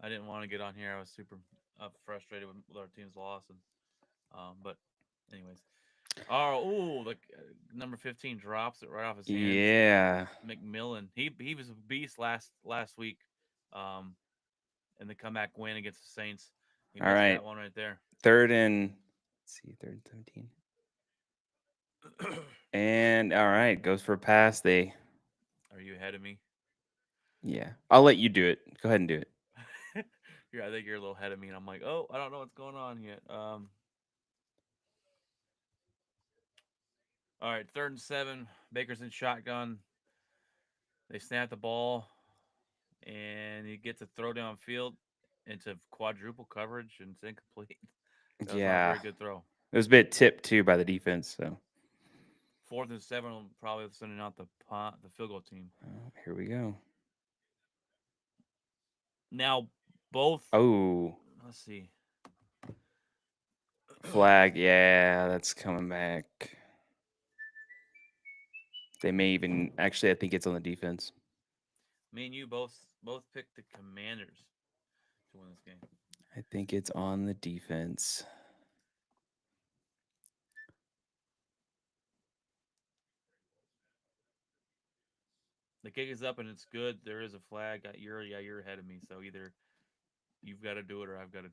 I didn't want to get on here. I was super frustrated with our team's loss, and but anyways, like number 15 drops it right off his hands. Yeah. McMillan, he was a beast last week, um, in the comeback win against the Saints. He All missed right. that one right there. Third and let's see, third and 17. And all right, goes for a pass. Are you ahead of me? Yeah. I'll let you do it. Go ahead and do it. I think you're a little ahead of me, and I'm like, oh, I don't know what's going on yet. All right, 3rd and 7. Baker's in shotgun. They snap the ball, and he gets a throw downfield into quadruple coverage, and it's incomplete. That was not a Yeah. very good throw. It was a bit tipped too by the defense. So 4th and 7, will probably sending out the field goal team. here we go. Now, both. Oh, Let's see. flag. Yeah, that's coming back. They may even actually. I think it's on the defense. Me and you both picked the Commanders to win this game. I think it's on the defense. The kick is up and it's good. There is a flag. You're ahead of me. So either you've got to do it or I've got to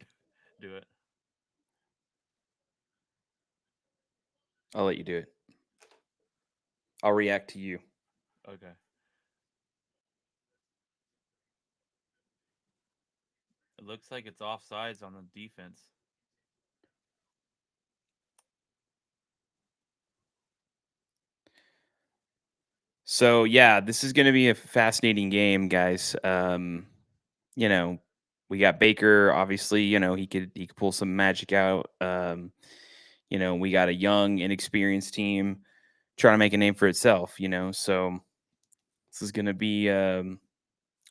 do it. I'll let you do it. I'll react to you. Okay. It looks like it's offsides on the defense. So yeah, this is going to be a fascinating game, guys. You know, we got Baker. Obviously, he could pull some magic out. We got a young, inexperienced team trying to make a name for itself. So this is going to be. I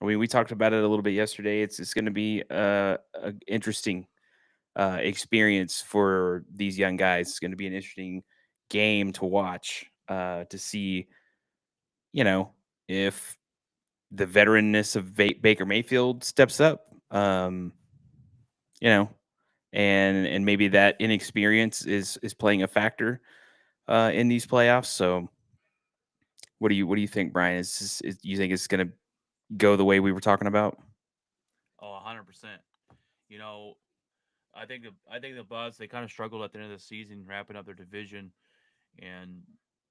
mean, we talked about it a little bit yesterday. It's going to be a interesting experience for these young guys. It's going to be an interesting game to watch to see. You know, if the veteranness of Baker Mayfield steps up, you know, and maybe that inexperience is playing a factor in these playoffs. So, what do you think, Brian? You think it's going to go the way we were talking about? Oh, 100%. You know, I think the Bucks, they kind of struggled at the end of the season wrapping up their division, and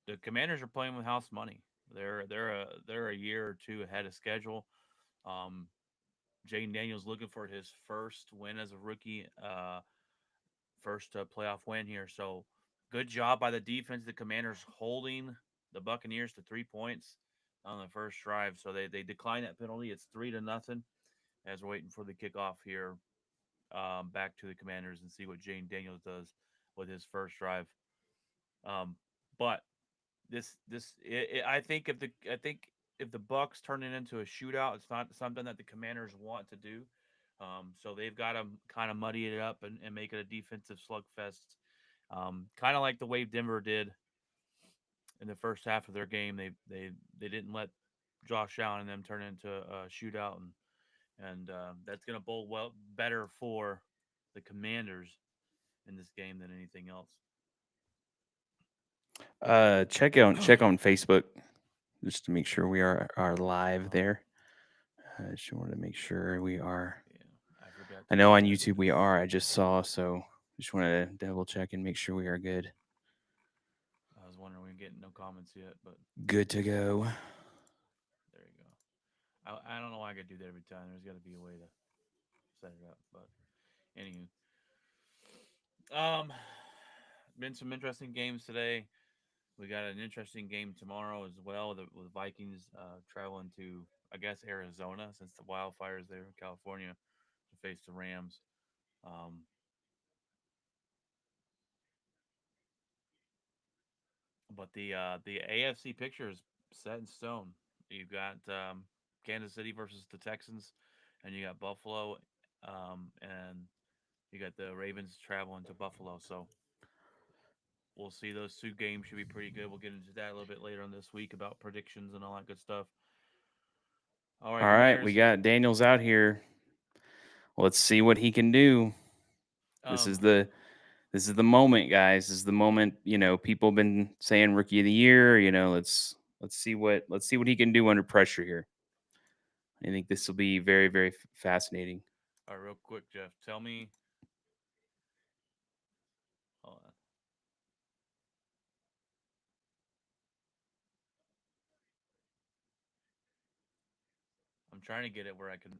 the Commanders are playing with house money. They're a year or two ahead of schedule. Um, Jaden Daniels looking for his first win as a rookie, first playoff win here. So good job by the defense. The Commanders holding the Buccaneers to 3 points on the first drive. So they decline that penalty. It's 3-0 as we're waiting for the kickoff here, back to the Commanders and see what Jane Daniels does with his first drive. Um, but I think if the Bucks turn it into a shootout, it's not something that the Commanders want to do. So they've got to kind of muddy it up and make it a defensive slugfest, kind of like the way Denver did in the first half of their game. They didn't let Josh Allen and them turn it into a shootout, and that's going to bode well better for the Commanders in this game than anything else. Check on Facebook just to make sure we are live Oh, there. I just wanted to make sure we are. yeah, I forgot I to know do on that YouTube we because are. I just saw, so just wanted to double check and make sure we are good. I was wondering we are getting no comments yet, but Good to go. there you go. I don't know why I could do that every time. There's got to be a way to set it up. But anywho, um, been some interesting games today. We got an interesting game tomorrow as well. With Vikings traveling to, I guess, Arizona, since the wildfires there in California, to face the Rams. Um, but the AFC picture is set in stone. You've got Kansas City versus the Texans, and you got Buffalo, and you got the Ravens traveling to Buffalo. So we'll see. Those two games should be pretty good. We'll get into that a little bit later on this week about predictions and all that good stuff. All All right, right, we Commanders. got Daniels out here. let's see what he can do. This is Um, the this is the moment, guys. This is the moment. People have been saying rookie of the year. Let's see what he can do under pressure here. I think this will be very, very fascinating. all right, real quick, Jeff, tell me. Hold on. I'm trying to get it where I can.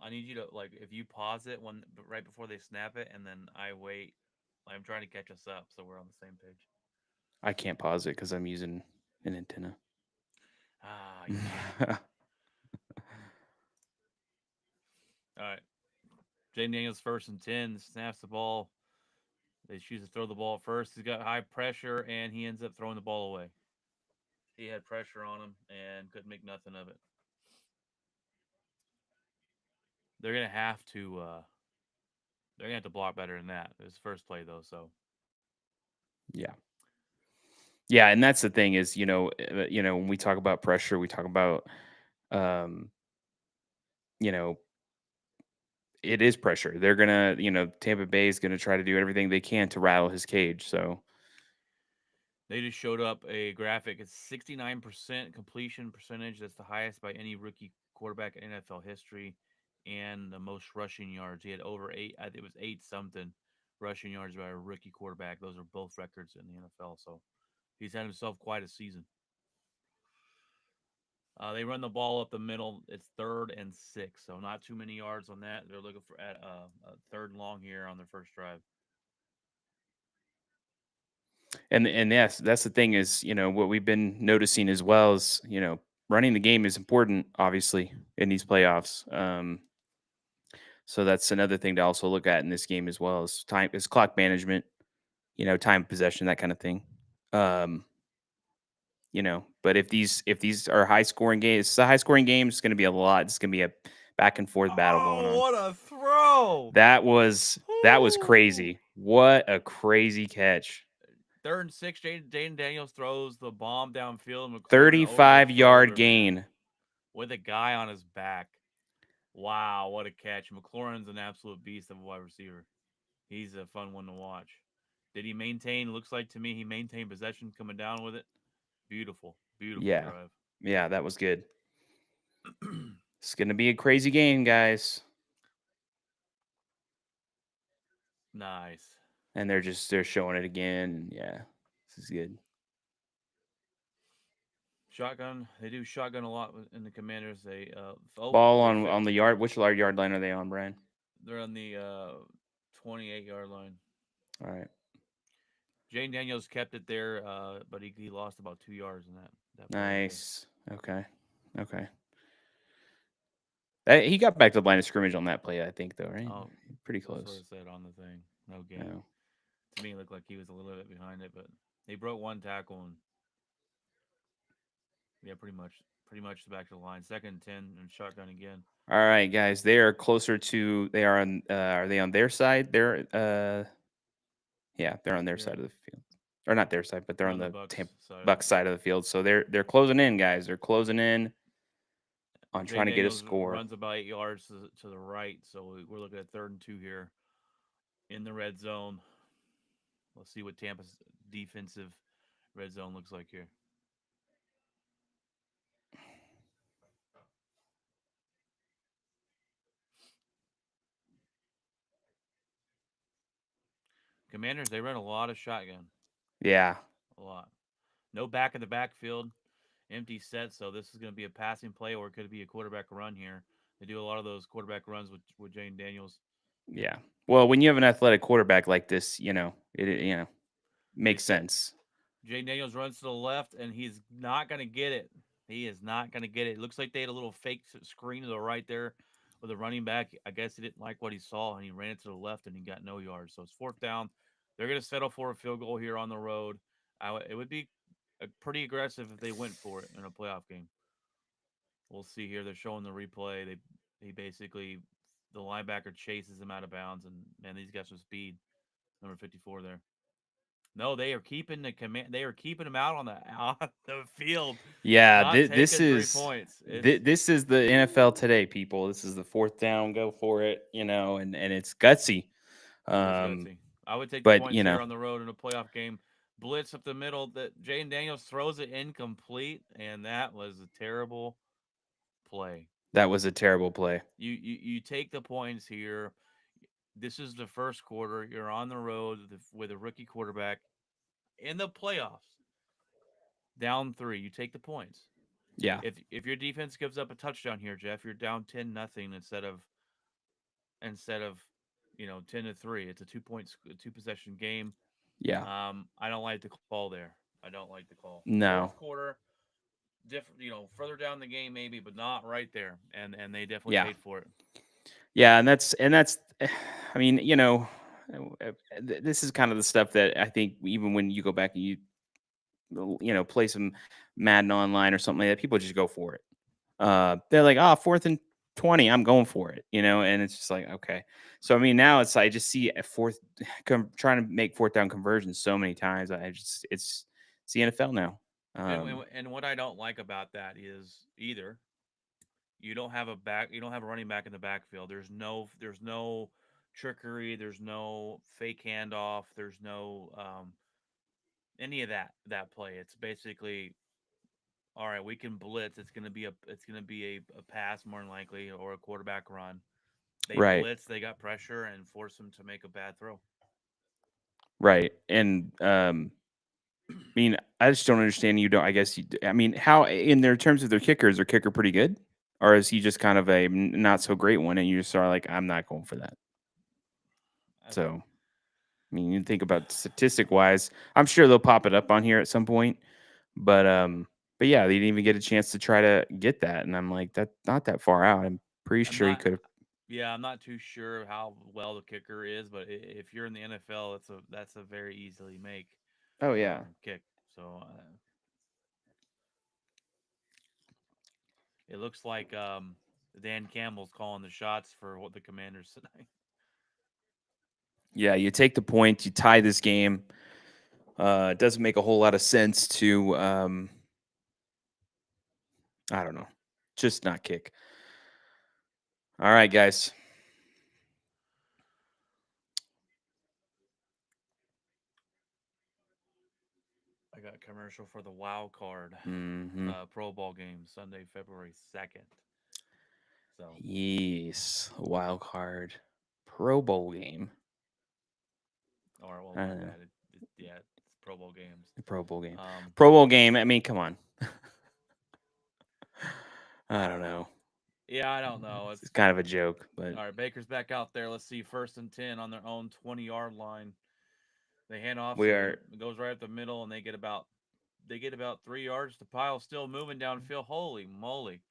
I need you to like if you pause it when right before they snap it, and then I wait. I'm trying to catch us up so we're on the same page. I can't pause it because I'm using an antenna. Ah, you cheater. All right. Jane Daniels first and 10, snaps the ball. They choose to throw the ball first. He's got high pressure, and he ends up throwing the ball away. He had pressure on him and couldn't make nothing of it. They're gonna have to. They're gonna have to block better than that. It was first play though, so Yeah. Yeah, and that's the thing is, when we talk about pressure, we talk about, um, you know, it is pressure. They're gonna, Tampa Bay is gonna try to do everything they can to rattle his cage. So they just showed up a graphic. It's 69% completion percentage. That's the highest by any rookie quarterback in NFL history, and the most rushing yards. He had over eight. I think it was eight something rushing yards by a rookie quarterback. Those are both records in the NFL. So he's had himself quite a season. They run the ball up the middle. It's 3rd and 6, so not too many yards on that. They're looking for at a 3rd and long here on their first drive. and yes, that's the thing is, what we've been noticing as well is, running the game is important, obviously, in these playoffs. So that's another thing to also look at in this game as well is clock management, time possession, that kind of thing. Um, but if these are high scoring games, it's a high scoring game. It's going to be a lot. It's going to be a back and forth battle going Oh, on. what a throw! That was Woo! crazy. What a crazy catch. 3rd and 6, Jaden Daniels throws the bomb downfield, and McLaurin over the 35-yard shoulder, man, gain. with a guy on his back. Wow, what a catch! McLaurin's an absolute beast of a wide receiver. He's a fun one to watch. Did he maintain? Looks like to me he maintained possession coming down with it. Beautiful, beautiful Yeah. drive. Yeah, that was good. It's going to be a crazy game, guys. Nice. And they're showing it again. Yeah. This is good. Shotgun. They do shotgun a lot in the Commanders. Ball They're on the yard. Which yard line are they on, Brian? they're on the 28-yard line. All right. Jane Daniels kept it there, but he lost about 2 yards in that play right there. Nice. Okay. Okay. He got back to the line of scrimmage on that play, I think, though, right? Oh, Pretty that's what close. it said on the thing. No gain. Oh. To me, it looked like he was a little bit behind it, but he broke one tackle and yeah, pretty much back to the line. 2nd and 10 and shotgun again. All right, guys. They are closer to. They are on. Are they on their side? They're. Yeah, they're on their Yeah, side of the field, or not their side, but they're they're on on the the Bucks side of Bucks side of the field. So they're closing in, guys. They're closing in on Jane trying to get a Daniels score. runs about 8 yards to the right, so we're looking at 3rd and 2 here in the red zone. Let's see what Tampa's defensive red zone looks like here. Commanders, they run a lot of shotgun. Yeah, A lot. No back in the backfield, empty set, so this is going to be a passing play or it could be a quarterback run here. They do a lot of those quarterback runs with Jane Daniels. yeah. Well, when you have an athletic quarterback like this, it They makes set sense. Jane Daniels runs to the left, and he's not going to get it. He is not going to get it. It looks like they had a little fake screen to the right there with a running back. I guess he didn't like what he saw, and he ran it to the left, and he got no yards. So it's 4th down. They're going to settle for a field goal here on the road. It would be pretty aggressive if they went for it in a playoff game. We'll see here. They're showing the replay. He basically the linebacker chases him out of bounds, and man, these guys some speed. Number 54 there. No, they are keeping the command. They are keeping them out on the field, Yeah, not this taking three is points. It's this is the NFL today, people. This is the fourth down, go for it, and it's gutsy. it is Um, gutsy. I would take the but points here on the road in a playoff game. Blitz up the middle. That Jane Daniels throws it incomplete, and that was a terrible play. that was a terrible play. You take the points here. This is the first quarter. You're on the road with a rookie quarterback in the playoffs. Down three, you take the points. Yeah, If your defense gives up a touchdown here, Jeff, you're down 10-0 instead of 10-3. It's a 2 point 2 possession game. yeah, I don't like the call there. I don't like the call. Fourth no, quarter, different, further down the game maybe, but not right there. And they definitely yeah, paid for it. yeah, and that's, I mean, this is kind of the stuff that I think even when you go back and play some Madden online or something like that, people just go for it. They're like, "Oh, 4th and 20, I'm going for it," and it's just like, okay. So I mean, now I just see a fourth trying to make fourth down conversions so many times. It's the NFL now. And, Um, and and what I don't like about that is either you don't have a running back in the backfield. There's no trickery. There's no fake handoff. There's no any of that play. It's basically all right. We can blitz. It's gonna be a pass more than likely or a quarterback run. They right, blitz. They got pressure and force them to make a bad throw. right, and I mean, I just don't understand. You don't. I guess. I mean, how in their terms of their kicker is their kicker pretty good, or is he just kind of a not so great one, and you just are like, I'm not going for that. I, So I mean, you think about statistic wise, I'm sure they'll pop it up on here at some point. But but yeah, they didn't even get a chance to try to get that, and I'm like, that's not that far out. I'm pretty I'm sure he not. could have. Yeah, I'm not too sure how well the kicker is, but if you're in the NFL, that's a very easily make Oh yeah, kick. So it looks like Dan Campbell's calling the shots for what the Commanders tonight. yeah. You take the point, you tie this game. It doesn't make a whole lot of sense to I don't know, just not kick. All right, guys. I got a commercial for the Wild Card Hmm. Pro Bowl game Sunday, February 2nd. So, Yes, wild card Pro Bowl game. or well, my Uh, bad. Yeah, it's Pro Bowl games. the Pro Bowl game. Um, Pro Bowl game. I mean, come on. I I don't don't know. know. Yeah, I don't know. It's kind of a joke, but All right. Baker's back out there. Let's see. 1st and 10 on their own 20-yard line. They hand off we to the are. it goes right up the middle, and they get about 3 yards. The pile still moving downfield. Holy moly!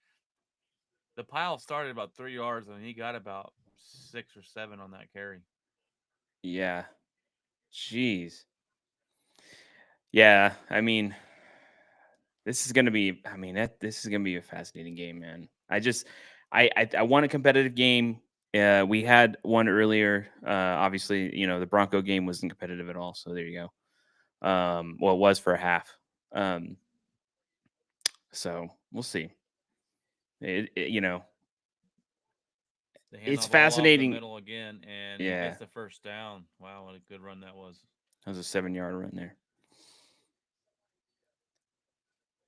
The pile started about 3 yards, and he got about 6 or 7 on that carry. Yeah. Jeez. Yeah. I mean, this is gonna be. I mean, this is gonna be a fascinating game, man. I want a competitive game. We had one earlier. Obviously, the Bronco game wasn't competitive at all. So there you go. Well, it was for a half. Um, so we'll see. They hand the It's ball off the fascinating. middle again, and he Yeah, gets the first down. Wow, what a good run that was. that was a 7 yard run there.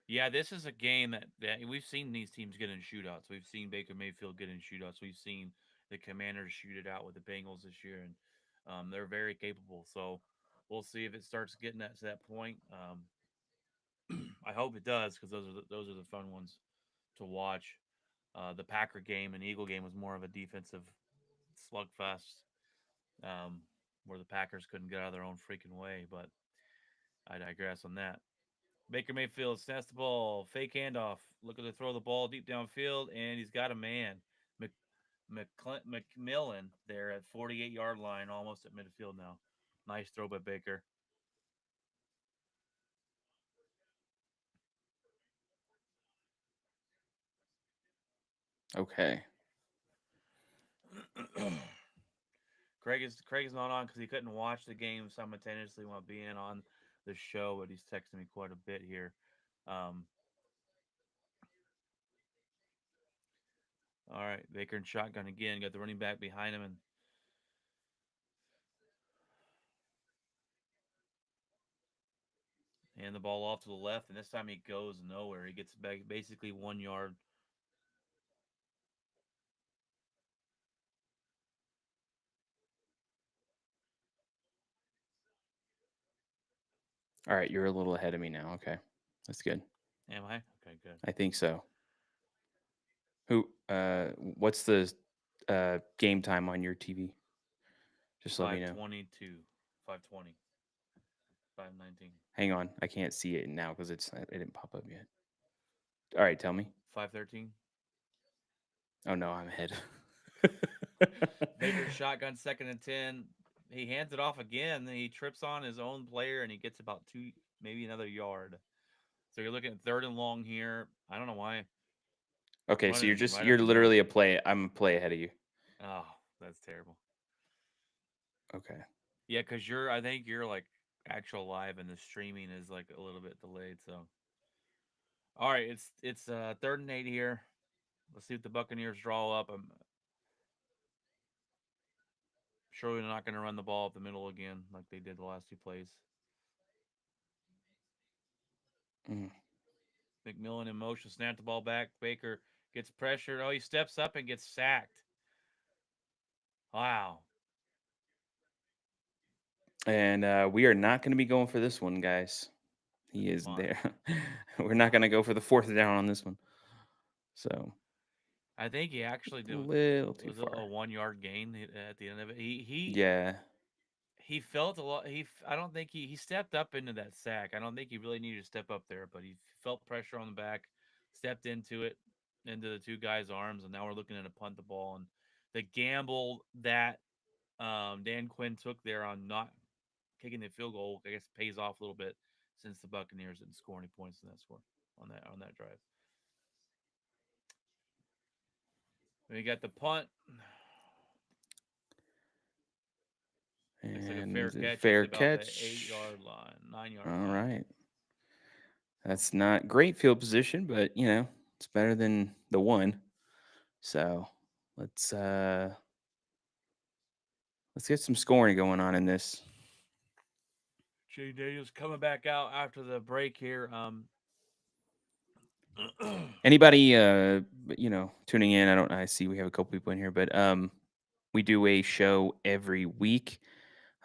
Yeah, this is a game that we've seen these teams get in shootouts. We've seen Baker Mayfield get in shootouts. We've seen the Commanders shoot it out with the Bengals this year, and they're very capable. So we'll see if it starts getting that to that point. I hope it does because those are the fun ones to watch. The Packer game and Eagle game was more of a defensive slugfest, um, where the Packers couldn't get out of their own freaking way. But I digress on that. Baker Mayfield snaps the ball, fake handoff, looking to throw the ball deep downfield, and he's got a man. McMillan there at 48-yard line, almost at midfield now. Nice throw by Baker. Okay. Craig's not on because he couldn't watch the game simultaneously while being on the show, but he's texting me quite a bit here. Um, all right, Baker and shotgun again. Got the running back behind him and hand the ball off to the left, and this time he goes nowhere. He gets back basically 1 yard. All right, you're a little ahead of me now. Okay, that's good. Am I? Okay, good. I think so. Who? What's the game time on your TV? Just let me know. 5:22, 5:20, 5:19, Hang on, I can't see it now because it didn't pop up yet. All right, tell me. 5:13. Oh no, I'm ahead. Baker's shotgun, 2nd and 10. He hands it off again. Then he trips on his own player and he gets about two, maybe another yard. So you're looking at 3rd and long here. I don't know why. Okay, so Running it right up you're the middle. literally a play. I'm a play ahead of you. Oh, that's terrible. Okay. Yeah, because I think you're like actual live and the streaming is like a little bit delayed. So, all right, it's 3rd and 8 here. Let's see what the Buccaneers draw up. I'm sure they're not going to run the ball up the middle again like they did the last two plays. Mm. McMillan in motion, snap the ball back. Baker gets pressured. Oh, he steps up and gets sacked. Wow. And we are not going to be going for this one, guys. He is Fine. there. We're not going to go for the 4th down on this one. So I think he actually a did. little too Was it far. a 1 yard gain at the end of it? Yeah. He felt a lot. I don't think he stepped up into that sack. I don't think he really needed to step up there, but he felt pressure on the back, stepped into it, into the two guys' arms, and now we're looking at a punt the ball. And the gamble that Dan Quinn took there on not kicking the field goal, I guess, pays off a little bit since the Buccaneers didn't score any points in that score on that drive. We got the punt. Looks like a And fair is it catch at fair about the catch? 8 yard line, 9 yard All line. right. That's not great field position, but it's better than the one. So let's uh let's get some scoring going on in this. Jay Daniels coming back out after the break here. Anybody tuning in, I see we have a couple people in here, but we do a show every week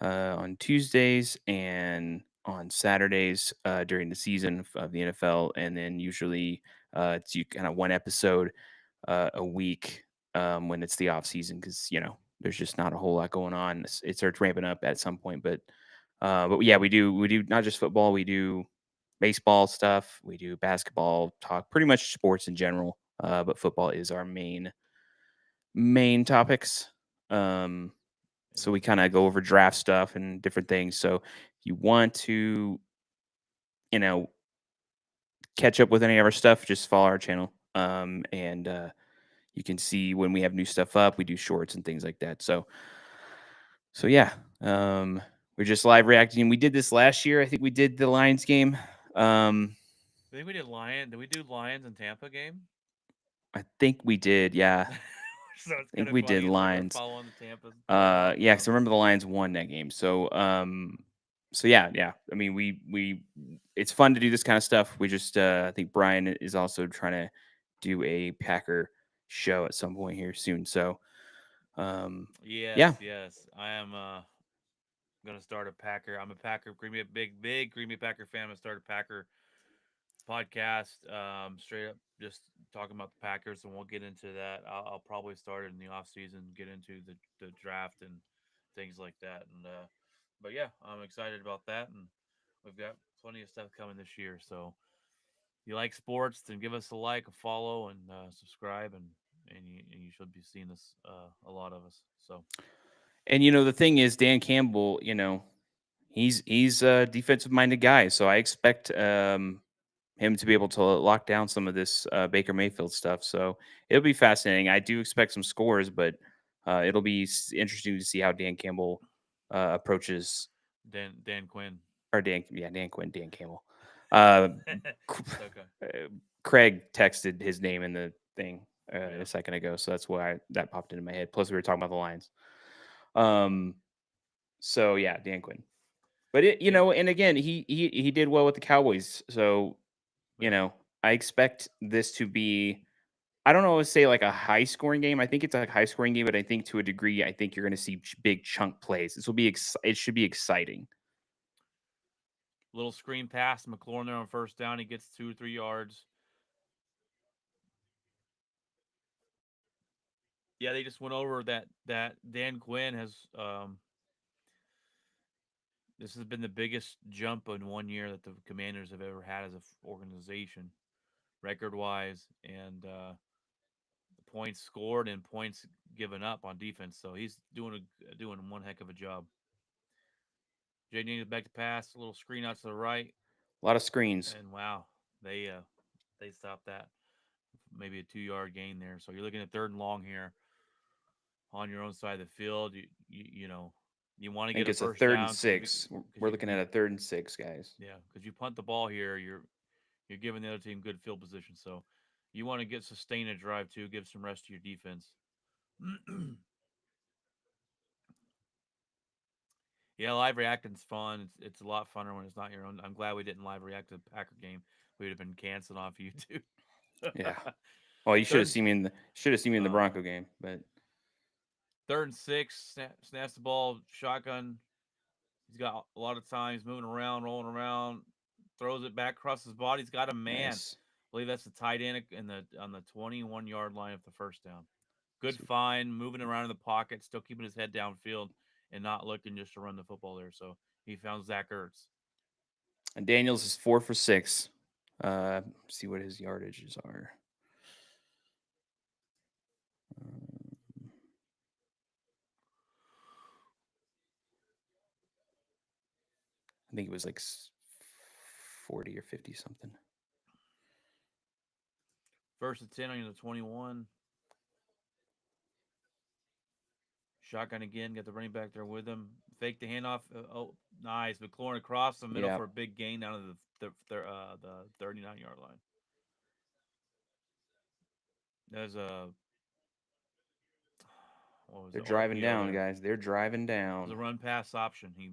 on Tuesdays and on Saturdays during the season of the NFL, and then usually it's you kind of one episode a week when it's the off season because there's just not a whole lot going on. It starts ramping up at some point, but yeah, we do not just football, we do baseball stuff, we do basketball talk, pretty much sports in general. But football is our main topics. Um, so we kind of go over draft stuff and different things. So if you want to, you know, catch up with any of our stuff, just follow our channel. And you can see when we have new stuff up. We do shorts and things like that. So yeah, we're just live reacting. We did this last year. I think we did the Lions game. I think we did Lion. Did we do Lions and Tampa game? I think we did. Yeah, So it's I kind think of we did funny that we're Lions. following the Tampa route. Yeah, because I remember the Lions won that game. So yeah. I mean, we it's fun to do this kind of stuff. We just I think Brian is also trying to do a Packer show at some point here soon. So Yes, yeah, yes. I am gonna start a Packer. I'm a Packer Green Bay big Green Bay Packer fan. I'm gonna start a Packer podcast. Straight up just talking about the Packers, and we'll get into that. I'll probably start it in the off season, get into the draft and things like that. And but yeah, I'm excited about that, and we've got plenty of stuff coming this year. So if you like sports, then give us a like, a follow, and subscribe, and you should be seeing this a lot of us. So and the thing is, Dan Campbell, he's a defensive minded guy, so I expect him to be able to lock down some of this Baker Mayfield stuff. So it'll be fascinating. I do expect some scores, but It'll be interesting to see how Dan Campbell approaches, Dan Quinn. or Dan Quinn, Dan Campbell. Uh, It's okay. Craig texted his name in the thing Yeah. a second ago, so that's why that popped into my head. Plus, we were talking about the Lions. Um, so yeah, Dan Quinn. But Dan, and again, he did well with the Cowboys. So yeah. I expect this to be. I don't always say like a high scoring game. I think it's a high scoring game, but I think to a degree, I think you're going to see big chunk plays. This will be. It should be exciting. Little screen pass to McLaurin there on first down. He gets 2 or 3 yards. Yeah, they just went over that Dan Quinn has this has been the biggest jump in 1 year that the Commanders have ever had as an organization, record wise, and points scored and points given up on defense. So he's doing one heck of a job. Jay Daniels back to pass, a little screen out to the right, A lot of screens. and wow, they uh, they stopped that. Maybe a 2 yard gain there. So you're looking at third and long here on your own side of the field. You want to I think get a it's a first third and down because six. We're looking at a third and six, guys. yeah, because you punt the ball here, you're giving the other team good field position. So you want to get sustain a drive too, give some rest to your defense. Yeah, live reacting's fun. It's a lot funner when it's not your own. I'm glad we didn't live react to the Packer game. We would have been canceling off YouTube. Yeah. Well, you should have third, seen me in the uh, Bronco game, but third and six, snaps the ball, shotgun. He's got a lot of time. He's moving around, rolling around, throws it back across his body. He's got a man. nice. I believe that's the tight end in the on the 21-yard line of the first down. Good Sweet. find, moving around in the pocket, still keeping his head downfield and not looking just to run the football there. So he found Zach Ertz. And Daniels is 4 for 6. See what his yardages are. Um, I think it was like 40 or 50 something. First and 10 on the 21. Shotgun again. Got the running back there with him. Fake the handoff. Oh, nice. McLaurin across the middle Yeah, for a big gain down to the 39-yard line. There's a what was they're the driving RPO down, there? guys. They're driving It was down. a run pass option. He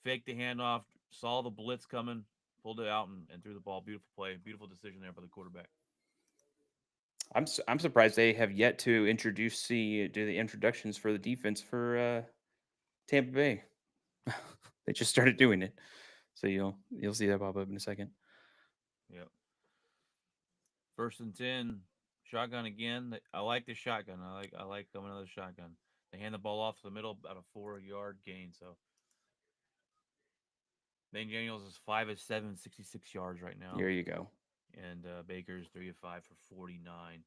faked the handoff, saw the blitz coming, pulled it out, and threw the ball. Beautiful play. Beautiful decision there by the quarterback. I'm surprised they have yet to do the introductions for the defense for Tampa Bay. They just started doing it, so you'll see that pop up in a second. Yep. First and 10. Shotgun again. I like the shotgun. I like going another shotgun. They hand the ball off to the middle, about a 4 yard gain. So Dane Daniels is 5 of 7, 66 yards right now, There you go. and Baker's 3 of 5 for 49.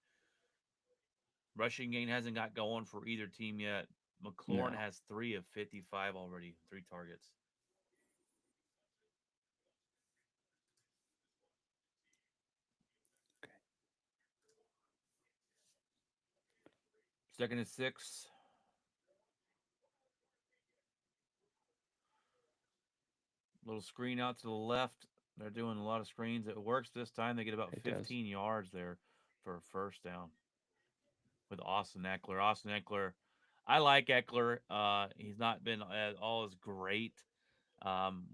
Rushing gain hasn't got going for either team yet. McLaurin No. has 3 of 55 already, 3 targets. Okay. Second and 6. Little screen out to the left. They're doing a lot of screens. It works this time. They get about It does. 15 yards there for a first down with Austin Eckler. Austin Eckler, I like Eckler. He's not been all as great.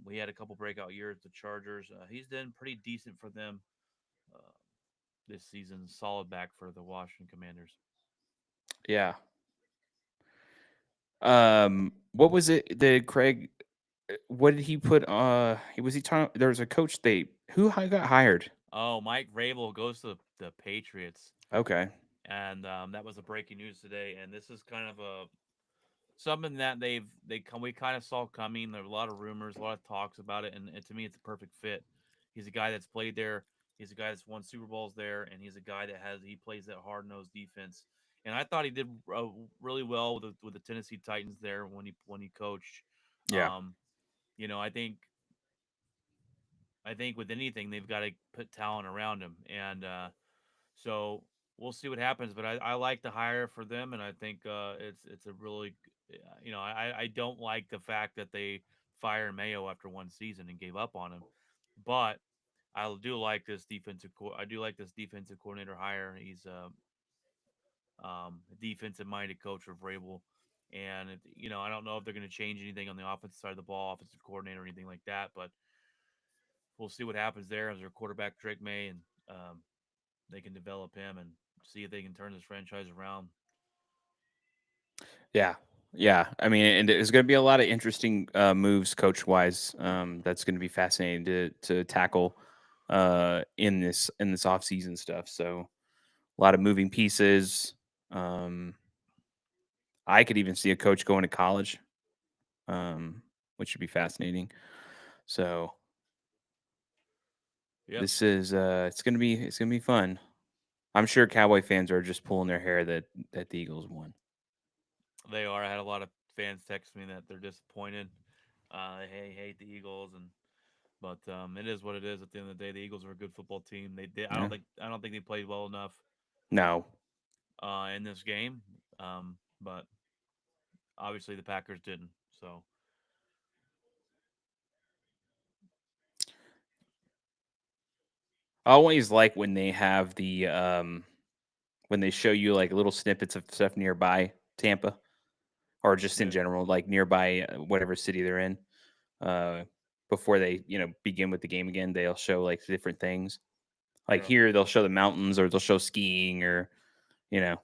We had a couple breakout years at the Chargers. He's done pretty decent for them uh, this season. Solid back for the Washington Commanders. Yeah. What was it? The Craig. What did he put? Was he talking? There was a coach. Got hired? Oh, Mike Vrabel goes to the Patriots, Okay. and that was a breaking news today. And this is kind of a something that we kind of saw coming. There were a lot of rumors, a lot of talks about it, and to me, it's a perfect fit. He's a guy that's played there. He's a guy that's won Super Bowls there, and he's a guy that he plays that hard nosed defense. And I thought he did really well with the Tennessee Titans there when he coached. Yeah. Um, I think with anything they've got to put talent around him, and so we'll see what happens. But I like the hire for them, and I think it's a really, I don't like the fact that they fired Mayo after one season and gave up on him, but I do like this I do like this defensive coordinator hire. He's a defensive minded coach for Vrabel. And I don't know if they're going to change anything on the offensive side of the ball, offensive coordinator, or anything like that. But we'll see what happens there as their quarterback Drake May, and they can develop him and see if they can turn this franchise around. Yeah. Yeah. I mean, and there's going to be a lot of interesting moves coach wise. That's going to be fascinating to tackle in this off season stuff. So a lot of moving pieces. Um, I could even see a coach going to college, which would be fascinating. So Yep, this is it's gonna be fun. I'm sure Cowboy fans are just pulling their hair that the Eagles won. they are. I had a lot of fans text me that they're disappointed. They hate the Eagles, and but it is what it is. At the end of the day, the Eagles are a good football team. They did. Yeah. I don't think they played well enough No. in this game. But obviously the Packers didn't. So I always like when they have the when they show you like little snippets of stuff nearby Tampa or just in yeah, general, like nearby whatever city they're in. Uh, before they begin with the game again, they'll show like different things. Like yeah. here, they'll show the mountains or they'll show skiing or you know,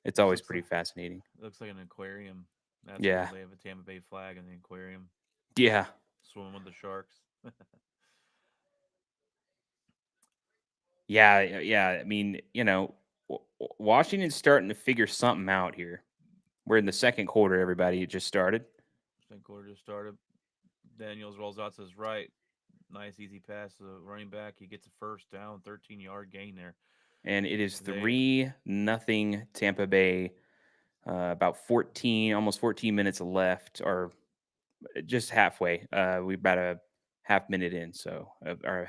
it's This always pretty fascinating. looks like an aquarium. That's cool. Yeah, They have a Tampa Bay flag in the aquarium, yeah, swimming with the sharks. yeah. I mean, Washington's starting to figure something out here. We're in the second quarter. Everybody, it just started, Second quarter just started. Daniels rolls out to his right. Nice easy pass to the running back. He gets a first down, 13-yard gain there. and it is They 3-0 Tampa Bay. About 14, almost 14 minutes left, or just halfway. We about a half minute in, so or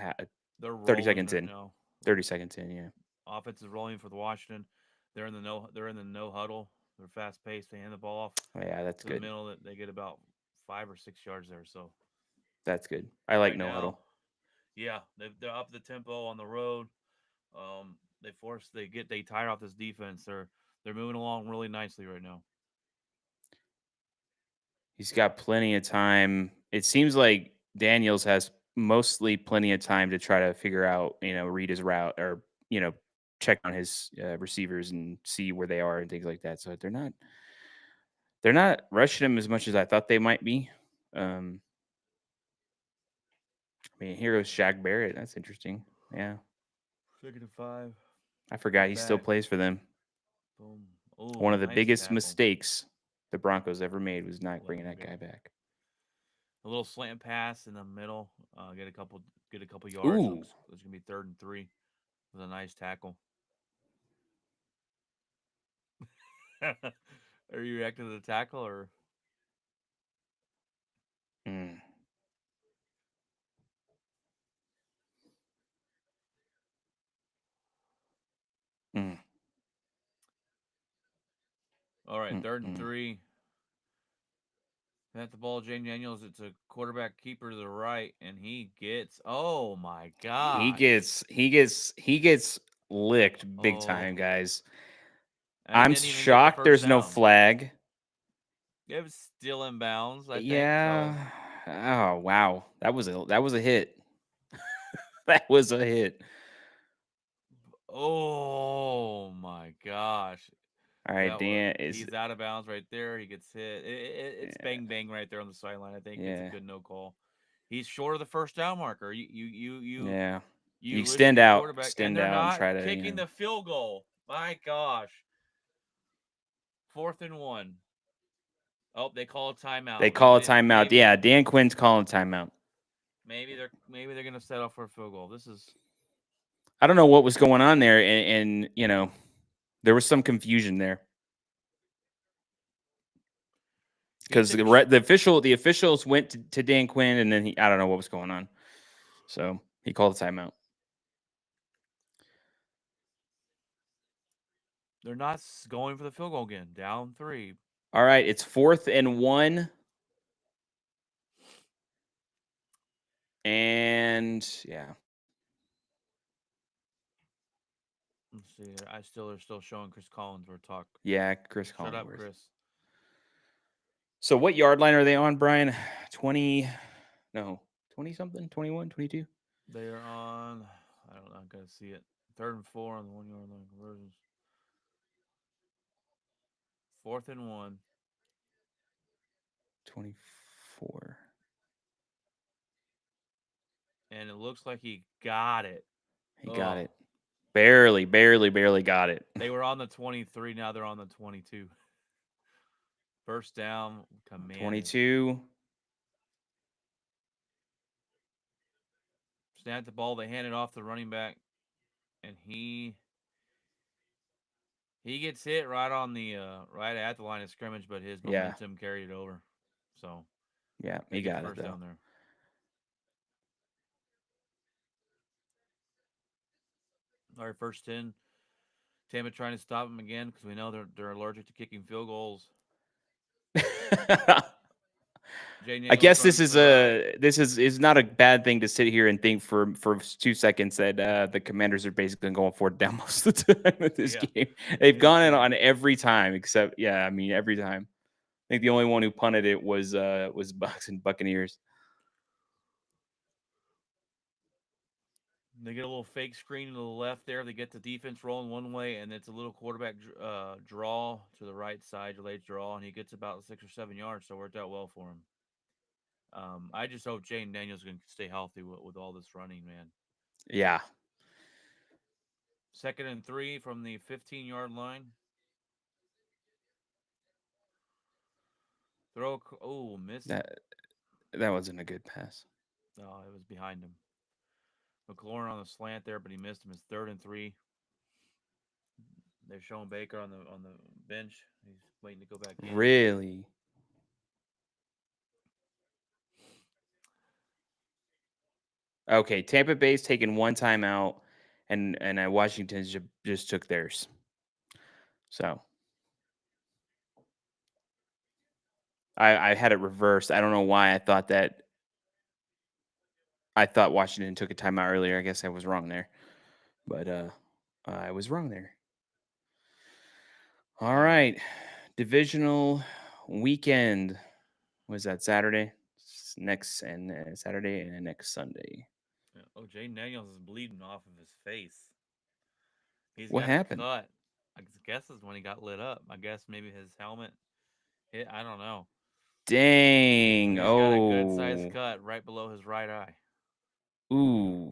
30 rolling seconds right in. now. 30 seconds in, yeah. Offense is rolling for the Washington. They're in the no huddle. They're fast paced. They hand the ball off Oh, yeah, that's to the good. middle. That they get about 5 or 6 yards there. So That's good. I like right no now, huddle. yeah, they're up the tempo on the road. They tire off this defense. They're moving along really nicely right now. He's got plenty of time. It seems like Daniels has mostly plenty of time to try to figure out, read his route or, check on his receivers and see where they are and things like that. So they're not rushing him as much as I thought they might be. Um, I mean, here goes Shaq Barrett. That's interesting. Yeah, 2nd and 5. I They're forgot he still back. plays for them. Boom. Oh, One of the nice biggest tackle. mistakes the Broncos ever made was not bringing Letting that go. guy back. A little slant pass in the middle. Get a couple yards. Ooh, It's gonna be 3rd and 3. It was a nice tackle. Are you reacting to the tackle or mm, mm, all right? mm, Third and mm. three. At the ball, Jane Daniels. It's a quarterback keeper to the right, and he gets. Oh my He gosh! gets he gets he gets licked big time, Oh, guys. and he I'm didn't even get the shocked first there's no down. flag. It was still in bounds, I think. So, Yeah. Oh wow, that was a hit. That was a hit. oh my gosh, All right, Dan is he's out of bounds right there. He gets hit. It's yeah, bang bang right there on the sideline. I think it's a yeah, good no call. He's short of the first down marker. yeah. You You wish extend your out, quarterback, and extend they're out, and not try to kicking the field goal. My gosh, 4th and 1. Oh, they call a they timeout. call a timeout. Yeah, Dan Quinn's calling timeout. Maybe they're gonna set up for a field goal. This is I don't know what was going on there, and there was some confusion there he because took a sh- the officials went to Dan Quinn, and then I don't know what was going on, so he called a timeout. They're not going for the field goal again. Down 3. All right, it's 4th and 1. And yeah. Let's see. They're still showing Chris Collins or talk. Yeah, Chris Shut up, Collinsworth. Chris. So what yard line are they on, Brian? 20, no, 20 something, 21, 22? They're on. I don't know. I gotta see it. 3rd and 4 on the 1 yard line conversions. 4th and 1. 24. And it looks like he got it. He got Oh, it. Barely got it. they were on the 23. Now they're on the 22. First down, Commanders. 22. Snap the ball. They hand it off to the running back, and he gets hit right on the right at the line of scrimmage, but his Yeah, momentum carried it over. So yeah, they he get the got it first though. down there. All right, first 10. Tampa trying to stop him again because we know they're allergic to kicking field goals. Jay I Daniels guess this runs to is the right. is not a bad thing to sit here and think for 2 seconds that the Commanders are basically going for it down most of the time with this Yeah, game. They've gone in on insane. every time except I mean every time. I think the only one who punted it was Bucks and Buccaneers. They get a little fake screen to the left there. They get the defense rolling one way, and it's a little quarterback draw to the right side, delayed draw, and he gets about 6 or 7 yards. So it worked out well for him. I just hope Jane Daniels can stay healthy with all this running, man. Yeah, 2nd and 3 from the 15-yard line. Throw. Oh, missed. that wasn't a good pass. Oh, it was behind him. McLaurin on the slant there, but he missed him. It's 3rd and 3. They're showing Baker on the bench. He's waiting to go back in. Really? Okay, Tampa Bay's taken one timeout, and Washington just took theirs. So I had it reversed. I don't know why I thought that. I thought Washington took a timeout earlier. I guess I was wrong there, but I was wrong there. All Um, right, divisional weekend. Was that Saturday? Next and Saturday and next Sunday. oh, Jaden Daniels is bleeding off of his face. He's What got the happened? cut. I guess is when he got lit up. I guess maybe his helmet hit. I don't know. Dang! He's got a good sized Oh, cut right below his right eye. ooh.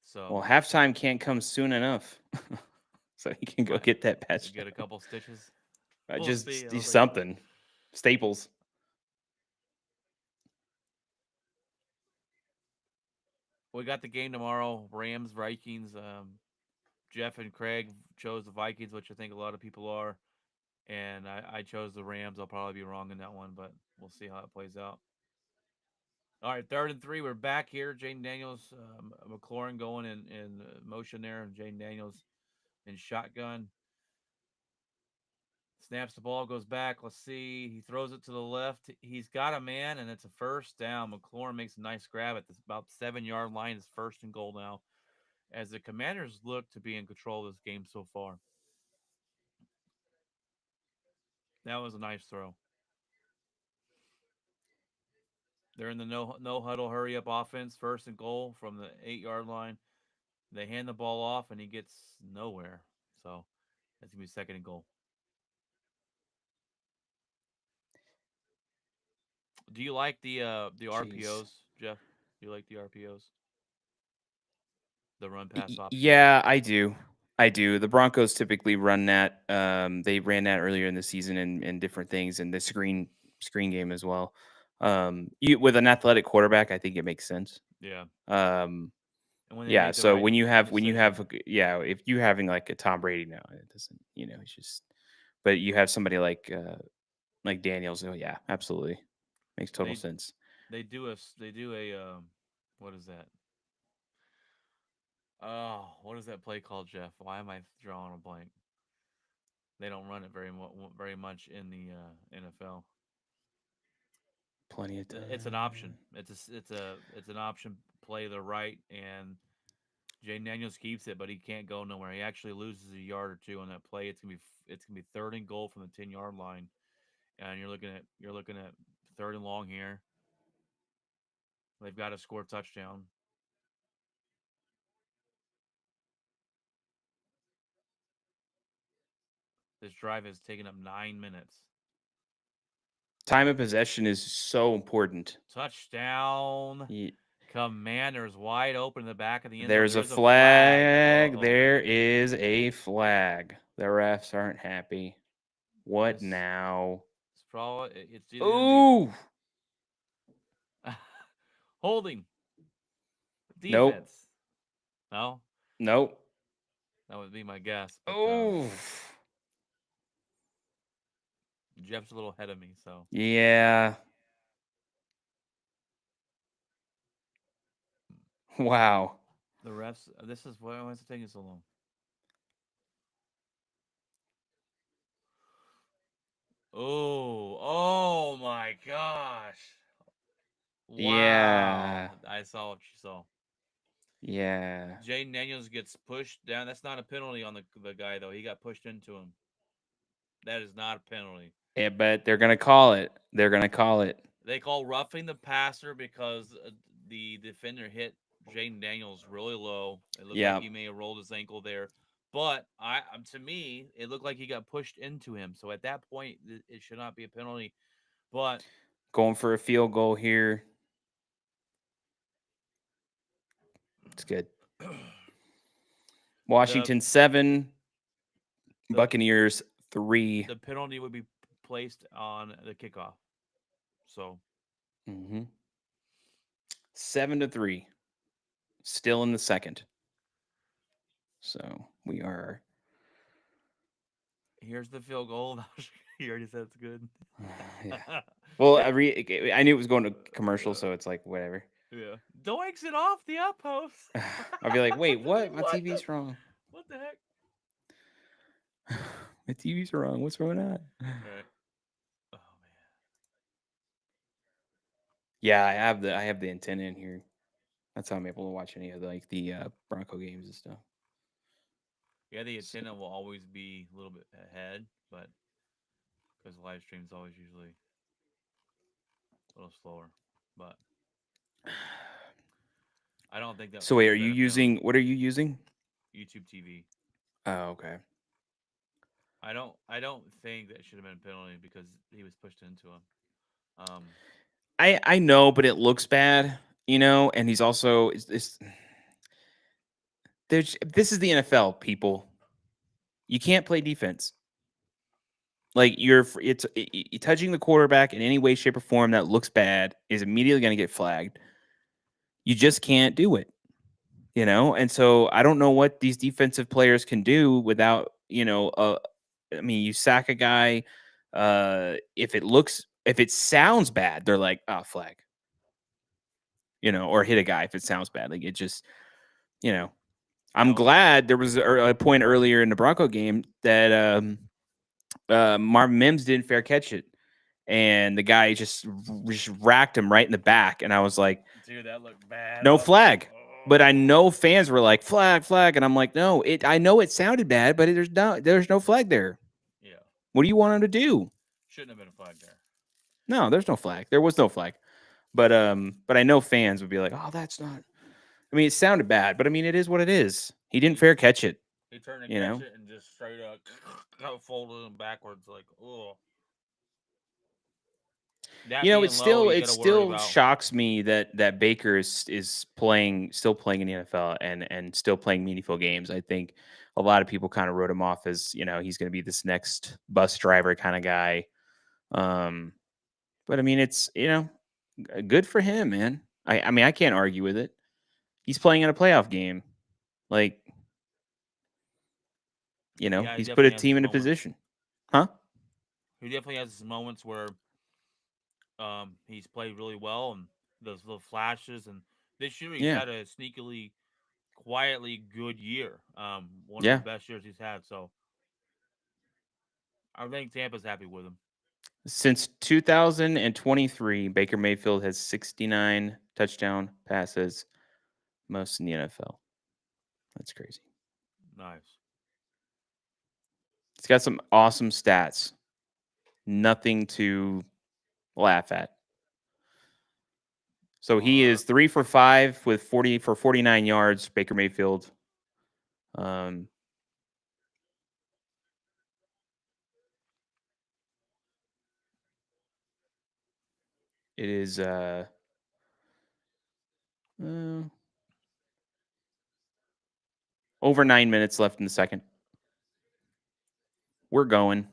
So Well, halftime can't come soon enough, so he can go might get that patch get a down. couple stitches. We'll see Just do how they go. something. Staples. We got the game tomorrow. Rams Vikings. Jeff and Craig chose the Vikings, which I think a lot of people are, and I chose the Rams. I'll probably be wrong in that one, but we'll see how it plays out. All right, 3rd and 3. We're back here. Jaden Daniels, McLaurin going in motion there, and Jaden Daniels in shotgun. Snaps the ball, goes back. Let's see. He throws it to the left. He's got a man, and it's a first down. McLaurin makes a nice grab at this about 7 yard line. It's 1st and goal now, as the Commanders look to be in control of this game so far. That was a nice throw. They're in the no huddle hurry up offense. 1st and goal from the 8 yard line. They hand the ball off, and he gets nowhere. So that's gonna be 2nd and goal. Do you like the Jeez. RPOs, Jeff? Do you like the RPOs? The run pass options. Yeah, I do. I do. The Broncos typically run that. They ran that earlier in the season and different things, and the screen game as well. With an athletic quarterback, I think it makes sense. Yeah. Um, And when they yeah. make the So right when you have decision. if you're having like a Tom Brady now, it doesn't it's just. But you have somebody like Daniels. Oh yeah, absolutely makes total They sense. they do a what is that? Oh, what is that play called, Jeff? Why am I drawing a blank? They don't run it very much in the NFL. Plenty of It's an option. time. It's an option play to the right, and Jay Daniels keeps it, but he can't go nowhere. He actually loses a yard or two on that play. It's gonna be third and goal from the 10-yard line, and you're looking at third and long here. They've got to score a touchdown. This drive has taken up 9 minutes. Time of possession is so important. Touchdown. Ye- Commanders wide open in the back of the end zone. There's There a is a flag. Uh flag. oh. There is a flag. The refs aren't happy. What This now? it's probably it's either gonna be Ooh. holding Nope. defense. No, Nope. that would be my guess. But Oh. Jeff's a little ahead of me, so Yeah. Wow. the refs. This is why is it taking so long? Oh my gosh! Yeah. Wow, I saw what you saw. Yeah. Jaden Daniels gets pushed down. That's not a penalty on the guy though. He got pushed into him. That is not a penalty. Yeah, but they're gonna call it. They're gonna call it. They call roughing the passer because the defender hit Jaden Daniels really low. It looked like Yeah. he may have rolled his ankle there, but to me it looked like he got pushed into him. So at that point, it should not be a penalty. But Going for a field goal here. It's good. the Washington 7, the Buccaneers 3. the penalty would be placed on the kickoff. So 7-3. Still in the second. So we are. here's the field goal. You already said it's good. Yeah. Well, I knew it was going to commercial, so it's like whatever. Yeah. Don't exit off the outpost. I'll be like, wait, What what? My what the TV's wrong. what the heck? My TV's wrong. What's going on? All right. Oh man. Yeah, I have the antenna in here. That's how I'm able to watch any of the Bronco games and stuff. Yeah, the So, antenna will always be a little bit ahead, but because the live stream is always usually a little slower. But I don't think that so wait, should are have you been a penalty. using? What are you using? YouTube TV. Oh, okay. I don't think that should have been a penalty because he was pushed into him. Um, I know, but it looks bad, and he's also this is the NFL, people. You can't play defense. Like touching the quarterback in any way, shape, or form that looks bad is immediately going to get flagged. You just can't do it, And so I don't know what these defensive players can do without, I mean, you sack a guy. If it sounds bad, they're like, oh, flag, or hit a guy if it sounds bad. Like it just, you know, that I'm was a glad there was a point earlier in the Bronco game that Marvin Mims didn't fair catch it, and the guy just racked him right in the back, and I was like, dude. That looked bad. no I was like, flag. But I oh know fans were like flag, flag, and I'm like, no, I know it sounded bad, but there's no flag there. yeah. What do you want him to do? Shouldn't have been a flag there. No, there's no flag. There was no flag. But I know fans would be like, oh, that's not. I mean, it sounded bad, but I mean, it is what it is. He didn't He fair catch it. he turned to You catch know. it and just straight up folded him backwards like, oh. That being It low, still you it got to worry still about. shocks me that Baker is still playing in the NFL and still playing meaningful games. I think a lot of people kind of wrote him off as he's going to be this next bus driver kind of guy. Um, but I mean it's good for him, man. I mean I can't argue with it. He's playing in a playoff game, like Yeah, he he's put a definitely has team his in a moments. position, huh? He definitely has his moments where he's played really well and those little flashes. And this year he's Yeah, had a sneakily quietly good year. One of the Yeah. best years he's had. So I think Tampa's happy with him. Since 2023, Baker Mayfield has 69 touchdown passes, most in the NFL. That's crazy. Nice. He's got some awesome stats. Nothing to laugh at. So he All is 3 for 5 with 49 yards. Baker Mayfield. Um, it is uh, over 9 minutes left in the second. We're going.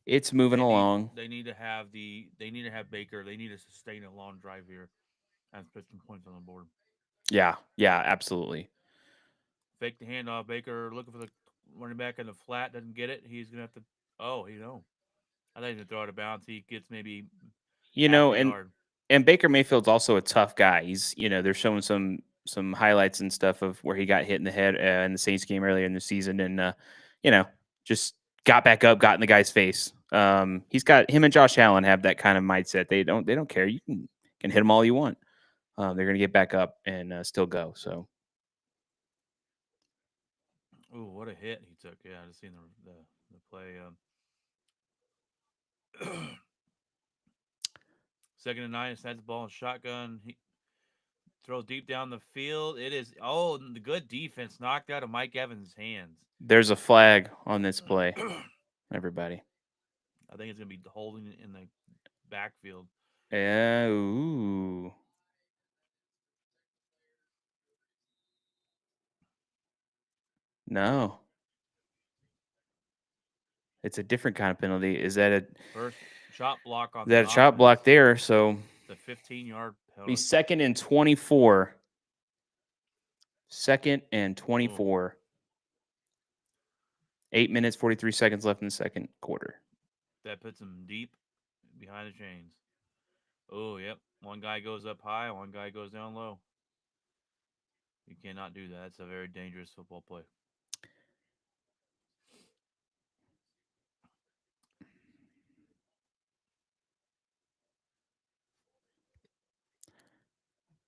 It's moving along. they need to have Baker. They need to sustain a long drive here and put some points on the board. Yeah, absolutely. Fake the handoff. Baker looking for the running back in the flat, doesn't get it. He's gonna have to. Oh, I think he's gonna throw it out of bounds. He gets maybe You half know, a yard. and Baker Mayfield's also a tough guy. He's, they're showing some highlights and stuff of where he got hit in the head in the Saints game earlier in the season, and you know, just got back up, got in the guy's face. He's got him and Josh Allen have that kind of mindset. They don't care. You can hit them all you want. They're gonna get back up and still go. So Ooh, what a hit he took! Yeah, I just seen the play. 2nd and 9, snaps the ball in shotgun. He throws deep down the field. It is the good defense knocked out of Mike Evans' hands. there's a flag on this play, everybody. I think it's gonna be holding in the backfield. Ooh. No. It's a different kind of penalty. Is First chop block on the that a chop offense. block there? So The 15-yard be penalty. 2nd and 24. 2nd and 24. 8 minutes, 43 seconds left in the second quarter. That puts him deep behind the chains. Oh, yep. One guy goes up high, one guy goes down low. You cannot do that. It's a very dangerous football play.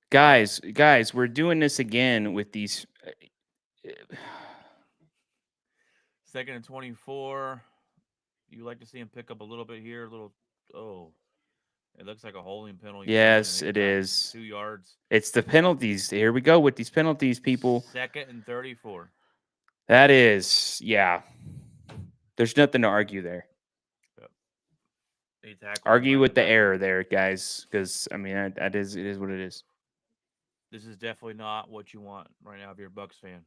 Guys, we're doing this again with these. 2nd and 24. You like to see him pick up a little bit here. Oh, it looks like a holding penalty coming. Yes, He's it got is. 2 yards. It's the penalties. Here we go with these penalties, people. 2nd and 34. That is, yeah. There's nothing to argue there. Yep. He tackled him Argue right in with the the back. error there, guys, because I mean, it is what it is. This is definitely not what you want right now if you're a Bucks fan.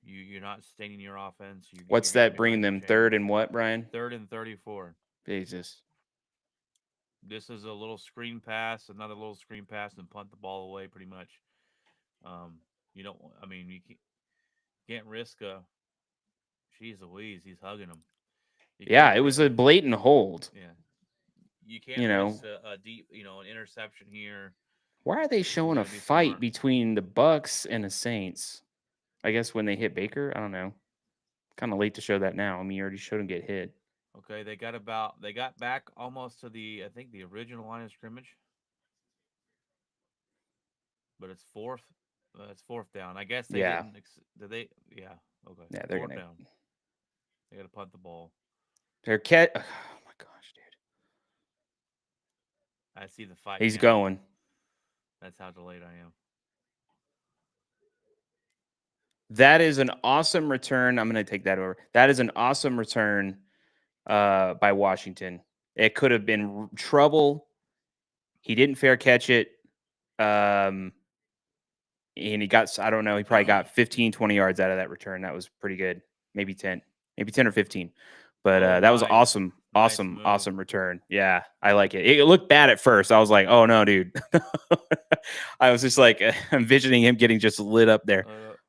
You're not sustaining your offense. You're What's getting that bringing behind the them third chains. and what, Brian? 3rd and 34. Jesus. This is a little screen pass, another little screen pass, and punt the ball away pretty much. You don't. I mean, you can't risk a. Jeez Louise, he's hugging him. You Yeah, can't. it was a blatant hold. Yeah, you can't You know, risk a deep, an interception here. why are they You showing got a to be fight smart. between the Bucks and the Saints? I guess when they hit Baker, I don't know. Kind of late to show that now. I mean, you already showed him get hit. Okay, they got back almost to the I think the original line of scrimmage, but it's fourth. It's fourth down. I guess they Yeah, didn't. Did they? Yeah. Okay. yeah, they're Fourth gonna. down. They got to punt the ball. They're cat. Oh my gosh, dude. I see the fight He's now. going. That's how delayed I am. That is an awesome return. I'm going to take that over. That is an awesome return by Washington. It could have been trouble. He didn't fair catch it. And he got, I don't know, he probably got 15, 20 yards out of that return. That was pretty good. Maybe 10 or 15. But Oh, that was nice, awesome, nice move. awesome return. Yeah, I like it. It looked bad at first. I was like, oh no, dude. I was just like envisioning him getting just lit up there.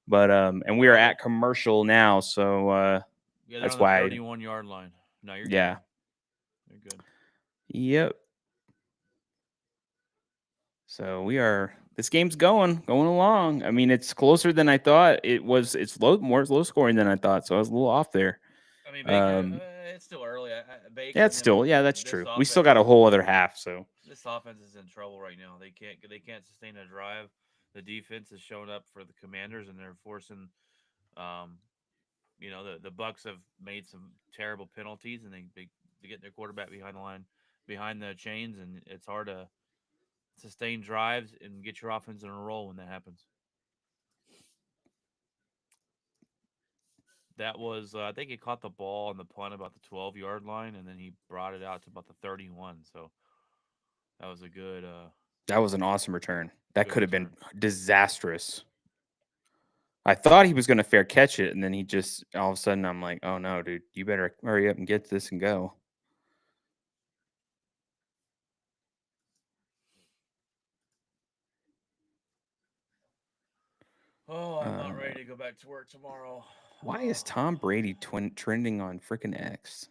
But and we are at commercial now, so Yeah, they're that's on the why. 31-yard line. No, you're Yeah. good. You're good. Yep. So we are this game's going along. I mean, it's closer than I thought it was. It's low scoring than I thought, so I was a little off there. I mean, Baker. Um, It's still early. yeah, Baker and it's them. still yeah, that's This true. We still offense got a is whole other half, so this offense is in trouble right now. They can't sustain a drive. The defense has shown up for the Commanders, and they're forcing. Um, the Bucks have made some terrible penalties, and they get their quarterback behind the line, behind the chains, and it's hard to sustain drives and get your offense in a roll when that happens. That was, I think he caught the ball on the punt about the 12-yard line, and then he brought it out to about the 31. So that was a that was an awesome return. That good could have been return. disastrous. I thought he was going to fair catch it, and then he just all of a sudden I'm like, oh no, dude, you better hurry up and get this and go. Oh, I'm not Uh, ready to go back to work tomorrow. why is Tom Brady trending on freaking X?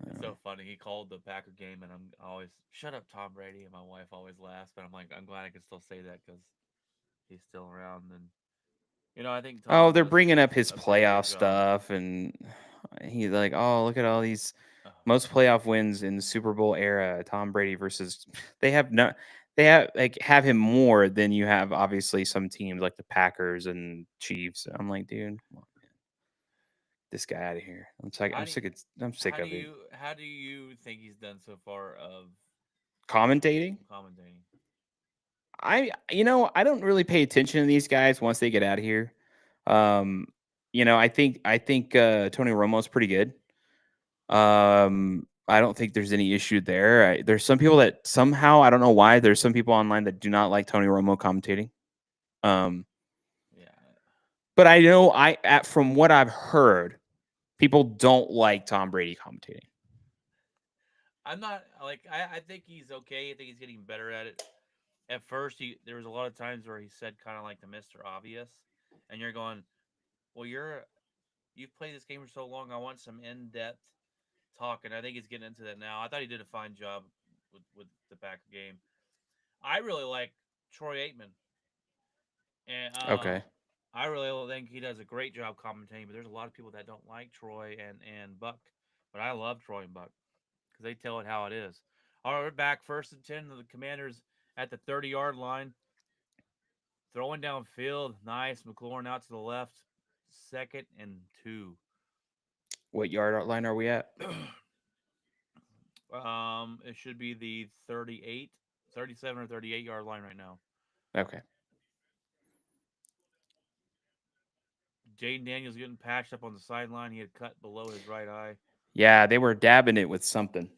It's so funny. He called the Packer game, and I'm always shut up, Tom Brady, and my wife always laughs. But I'm like, I'm glad I can still say that because he's still around, and I think Oh, Tom they're does bringing up his a pretty good playoff job. stuff, and he's like, "Oh, look at all these Oh, most playoff wins in the Super Bowl era." Tom Brady versus they have no, they have like have him more than you have obviously some teams like the Packers and Chiefs. I'm like, dude, come on, this guy out of here. how do you, I'm sick of it. how do you think he's done so far of Commentating. commentating? I don't really pay attention to these guys once they get out of here. Um, I think Tony Romo's pretty good. I don't think there's any issue there. There's some people that somehow I don't know why there's some people online that do not like Tony Romo commentating. Um, Yeah, but I know from what I've heard, people don't like Tom Brady commentating. I'm not like I think he's okay. I think he's getting better at it. At first, there was a lot of times where he said kind of like the Mister Obvious, and you're going, well, you've played this game for so long. I want some in depth talk, and I think he's getting into that now. I thought he did a fine job with the Packer game. I really like Troy Aikman, and Okay. I really think he does a great job commentating. But there's a lot of people that don't like Troy and Buck, but I love Troy and Buck because they tell it how it is. All right, we're back 1st and 10 of the Commanders at the 30-yard line. Throwing downfield. Nice. McLaurin out to the left. 2nd and 2. What yard line are we at? It should be the 38, 37 or 38-yard line right now. Okay. Jaden Daniels getting patched up on the sideline. He had cut below his right eye. Yeah, they were dabbing it with something.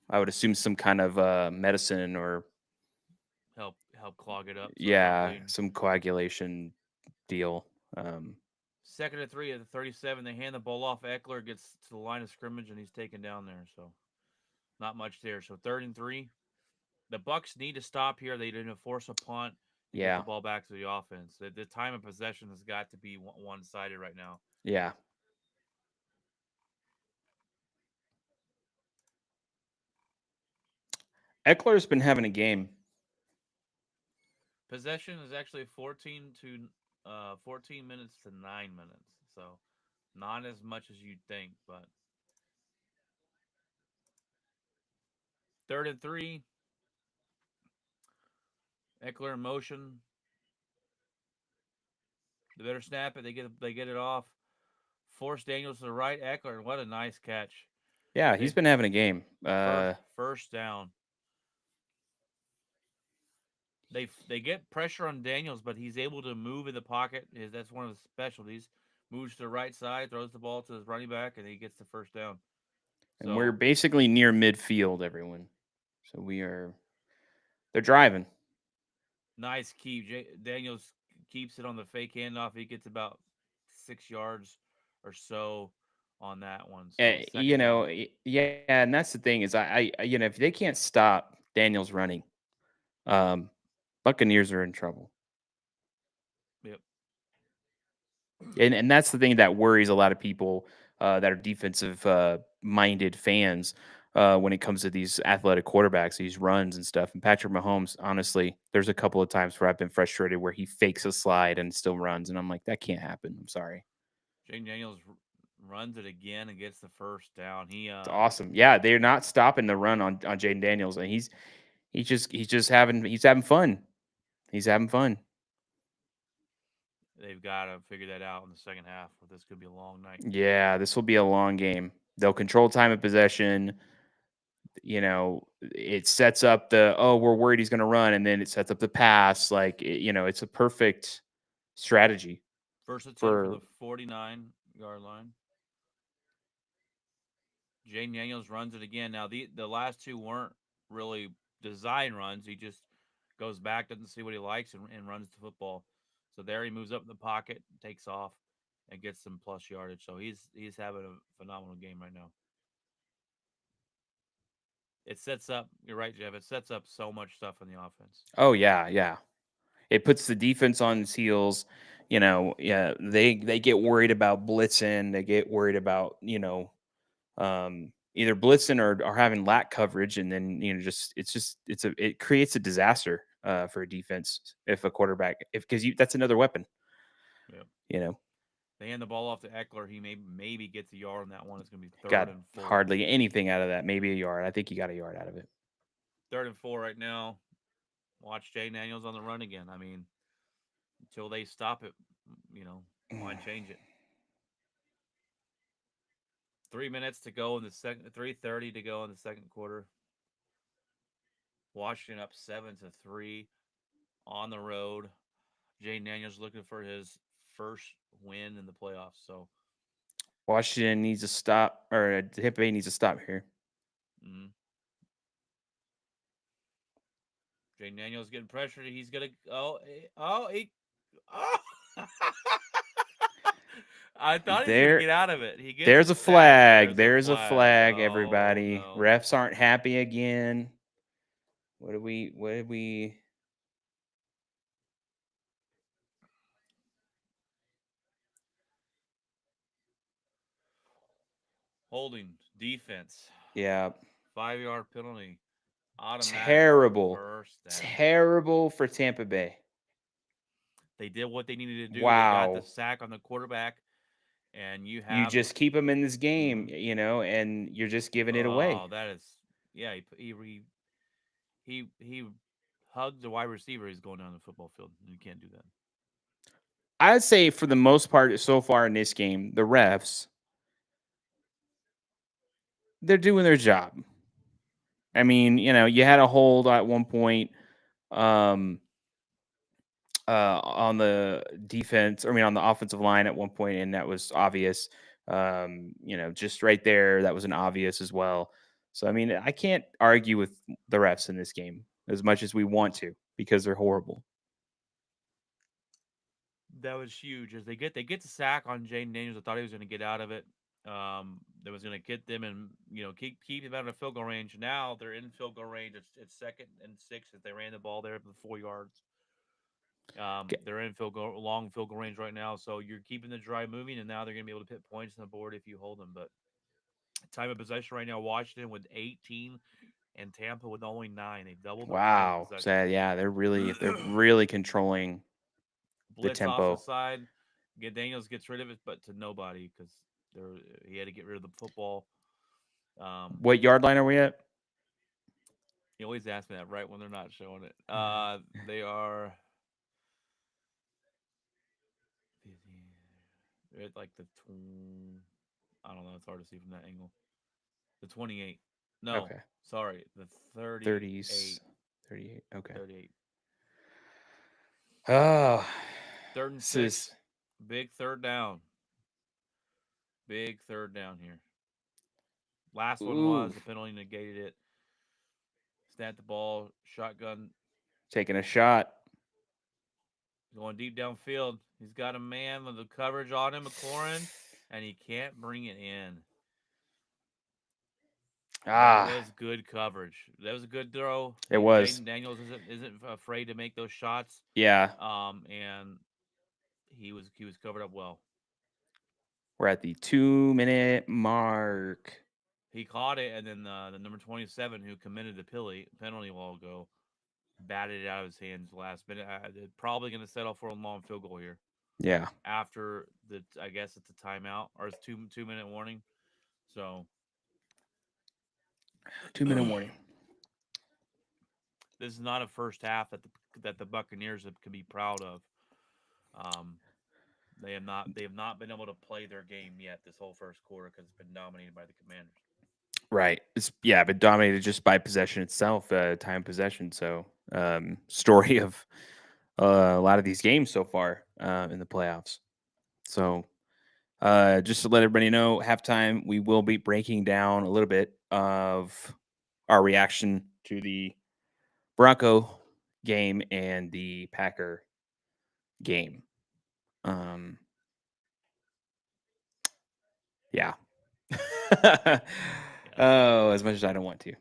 I would assume some kind of medicine or Help clog it up so it's not yeah, bleeding. some coagulation deal. Um, 2nd and 3 at the 37. They hand the ball off. Eckler gets to the line of scrimmage and he's taken down there. So not much there. So 3rd and 3. The Bucks need to stop here. They need to force a punt and get the yeah, ball back to the offense. The time of possession has got to be one-sided right now. yeah. Eckler's been having a game. Possession is actually 14 minutes to 9 minutes. So not as much as you'd think, but 3rd and 3. Eckler in motion. They better snap it. They get it off. Force Daniels to the right. Eckler, what a nice catch. Yeah, he's They been having a game. first down. They get pressure on Daniels, but he's able to move in the pocket. That's one of his specialties. Moves to the right side, throws the ball to his running back, and he gets the first down. and we're So basically near midfield, everyone. So we are. They're driving. nice keep. Daniels keeps it on the fake handoff. He gets about 6 yards or so on that one. So second down. Yeah, and that's the thing is if they can't stop Daniels running, um, Buccaneers are in trouble. Yep. And that's the thing that worries a lot of people that are defensive minded fans. when it comes to these athletic quarterbacks, these runs and stuff. And Patrick Mahomes, honestly, there's a couple of times where I've been frustrated where he fakes a slide and still runs, and I'm like, that can't happen. I'm sorry. Jane Daniels runs it again and gets the first down. It's awesome. Yeah, they're not stopping the run on Jaden Daniels, and he's having fun. He's having fun. they've got to figure that out in the second half, or this could be a long night. Yeah, this will be a long game. They'll control time of possession. It sets up we're worried he's going to run, and then it sets up the pass. It's a perfect strategy First and 10 from for. the 49-yard line. Jane Daniels runs it again. Now the last two weren't really design runs. He just goes back, doesn't see what he likes, and runs the football. So there he moves up in the pocket, takes off, and gets some plus yardage. So he's having a phenomenal game right now. It sets up. You're right, Jeff. It sets up so much stuff in the offense. Oh yeah, yeah. It puts the defense on its heels. Yeah, they get worried about blitzing. They get worried about either blitzing or having lack coverage, and then it creates a disaster for a defense if a quarterback if because you that's another weapon. Yep. You know, They hand the ball off to Eckler. He maybe gets a yard on that one. It's going to be third got and 4. hardly anything out of that. Maybe a yard. I think you got a yard out of it. Third and 4 right now. Watch Jay Daniels on the run again. I mean, until they stop it, why change it? 3 minutes to go in the second. 3:30 to go in the second quarter. Washington up 7-3 on the road. Jay Daniels looking for his first win in the playoffs. So Washington needs to stop, or Tampa Bay needs to stop here. mm, Jay Daniels getting pressured. He's gonna oh. I thought he was gonna There, get out of it. He gets a there's a sack. flag. There's a There's a flag. flag. Oh Everybody, no. refs aren't happy again. What do we? What did we? Holding defense. Yeah, 5-yard penalty. Automatic terrible, first down. terrible for Tampa Bay. They did what they needed to do. They got the Wow. sack on the quarterback, and you You have. just keep them in this Mm-hmm. game, and you're just giving it away. Oh, that is. Yeah, he hugged the wide receiver. He's going down the football field. You can't do that. I'd say for the most part so far in this game, the refs, they're doing their job. I mean, you had a hold at one point um, on the defense, on the offensive line at one point, and that was obvious. Just right there, that was an obvious as well. So, I mean, I can't argue with the refs in this game as much as we want to because they're horrible. That was huge. As they get the sack on Jaden Daniels, I thought he was going to get out of it. That was going to get them and keep them out of field goal range. Now they're in field goal range. It's 2nd and 6 as they ran the ball there for the 4 yards. They're in long field goal range right now, so you're keeping the drive moving, and now they're going to be able to put points on the board if you hold them. But time of possession right now, Washington with 18 and Tampa with only 9. They've doubled their time of Wow. possession. So, yeah, they're really controlling the Blitz off the tempo. side. Daniels gets rid of it, but to nobody because he had to get rid of the football. What yard line are we at? You always ask me that right when they're not showing it. They are. They're at like the. I don't know. It's hard to see from that angle. The 28. No, Okay. sorry. The 38. 30s. 38. Okay. 38. Oh, Third and this 6. is. Big third down. Big third down here. Last one Ooh. was the penalty negated it. Snap the ball. Shotgun. Taking a shot. Going deep downfield. He's got a man with the coverage on him, McLaurin, and he can't bring it in. That Ah, was good coverage. That was a good throw. it was. Jaden Daniels isn't afraid to make those shots. Yeah. And he was covered up well. We're at the 2-minute mark. he caught it, and then the number 27 who committed the penalty a while ago batted it out of his hands last minute. They're probably going to settle for a long field goal here Yeah, after the. I guess it's a timeout or it's 2 minute warning. So 2 minute warning. this is not a first half that the Buccaneers can be proud of. Um, they have not been able to play their game yet this whole first quarter because it's been dominated by the Commanders. Right. It's but dominated just by possession itself, time possession. So, story of a lot of these games so far in the playoffs. So, just to let everybody know, halftime we will be breaking down a little bit of our reaction to the Bronco game and the Packer game. Um, yeah. Yeah, Oh, as much as I don't want to.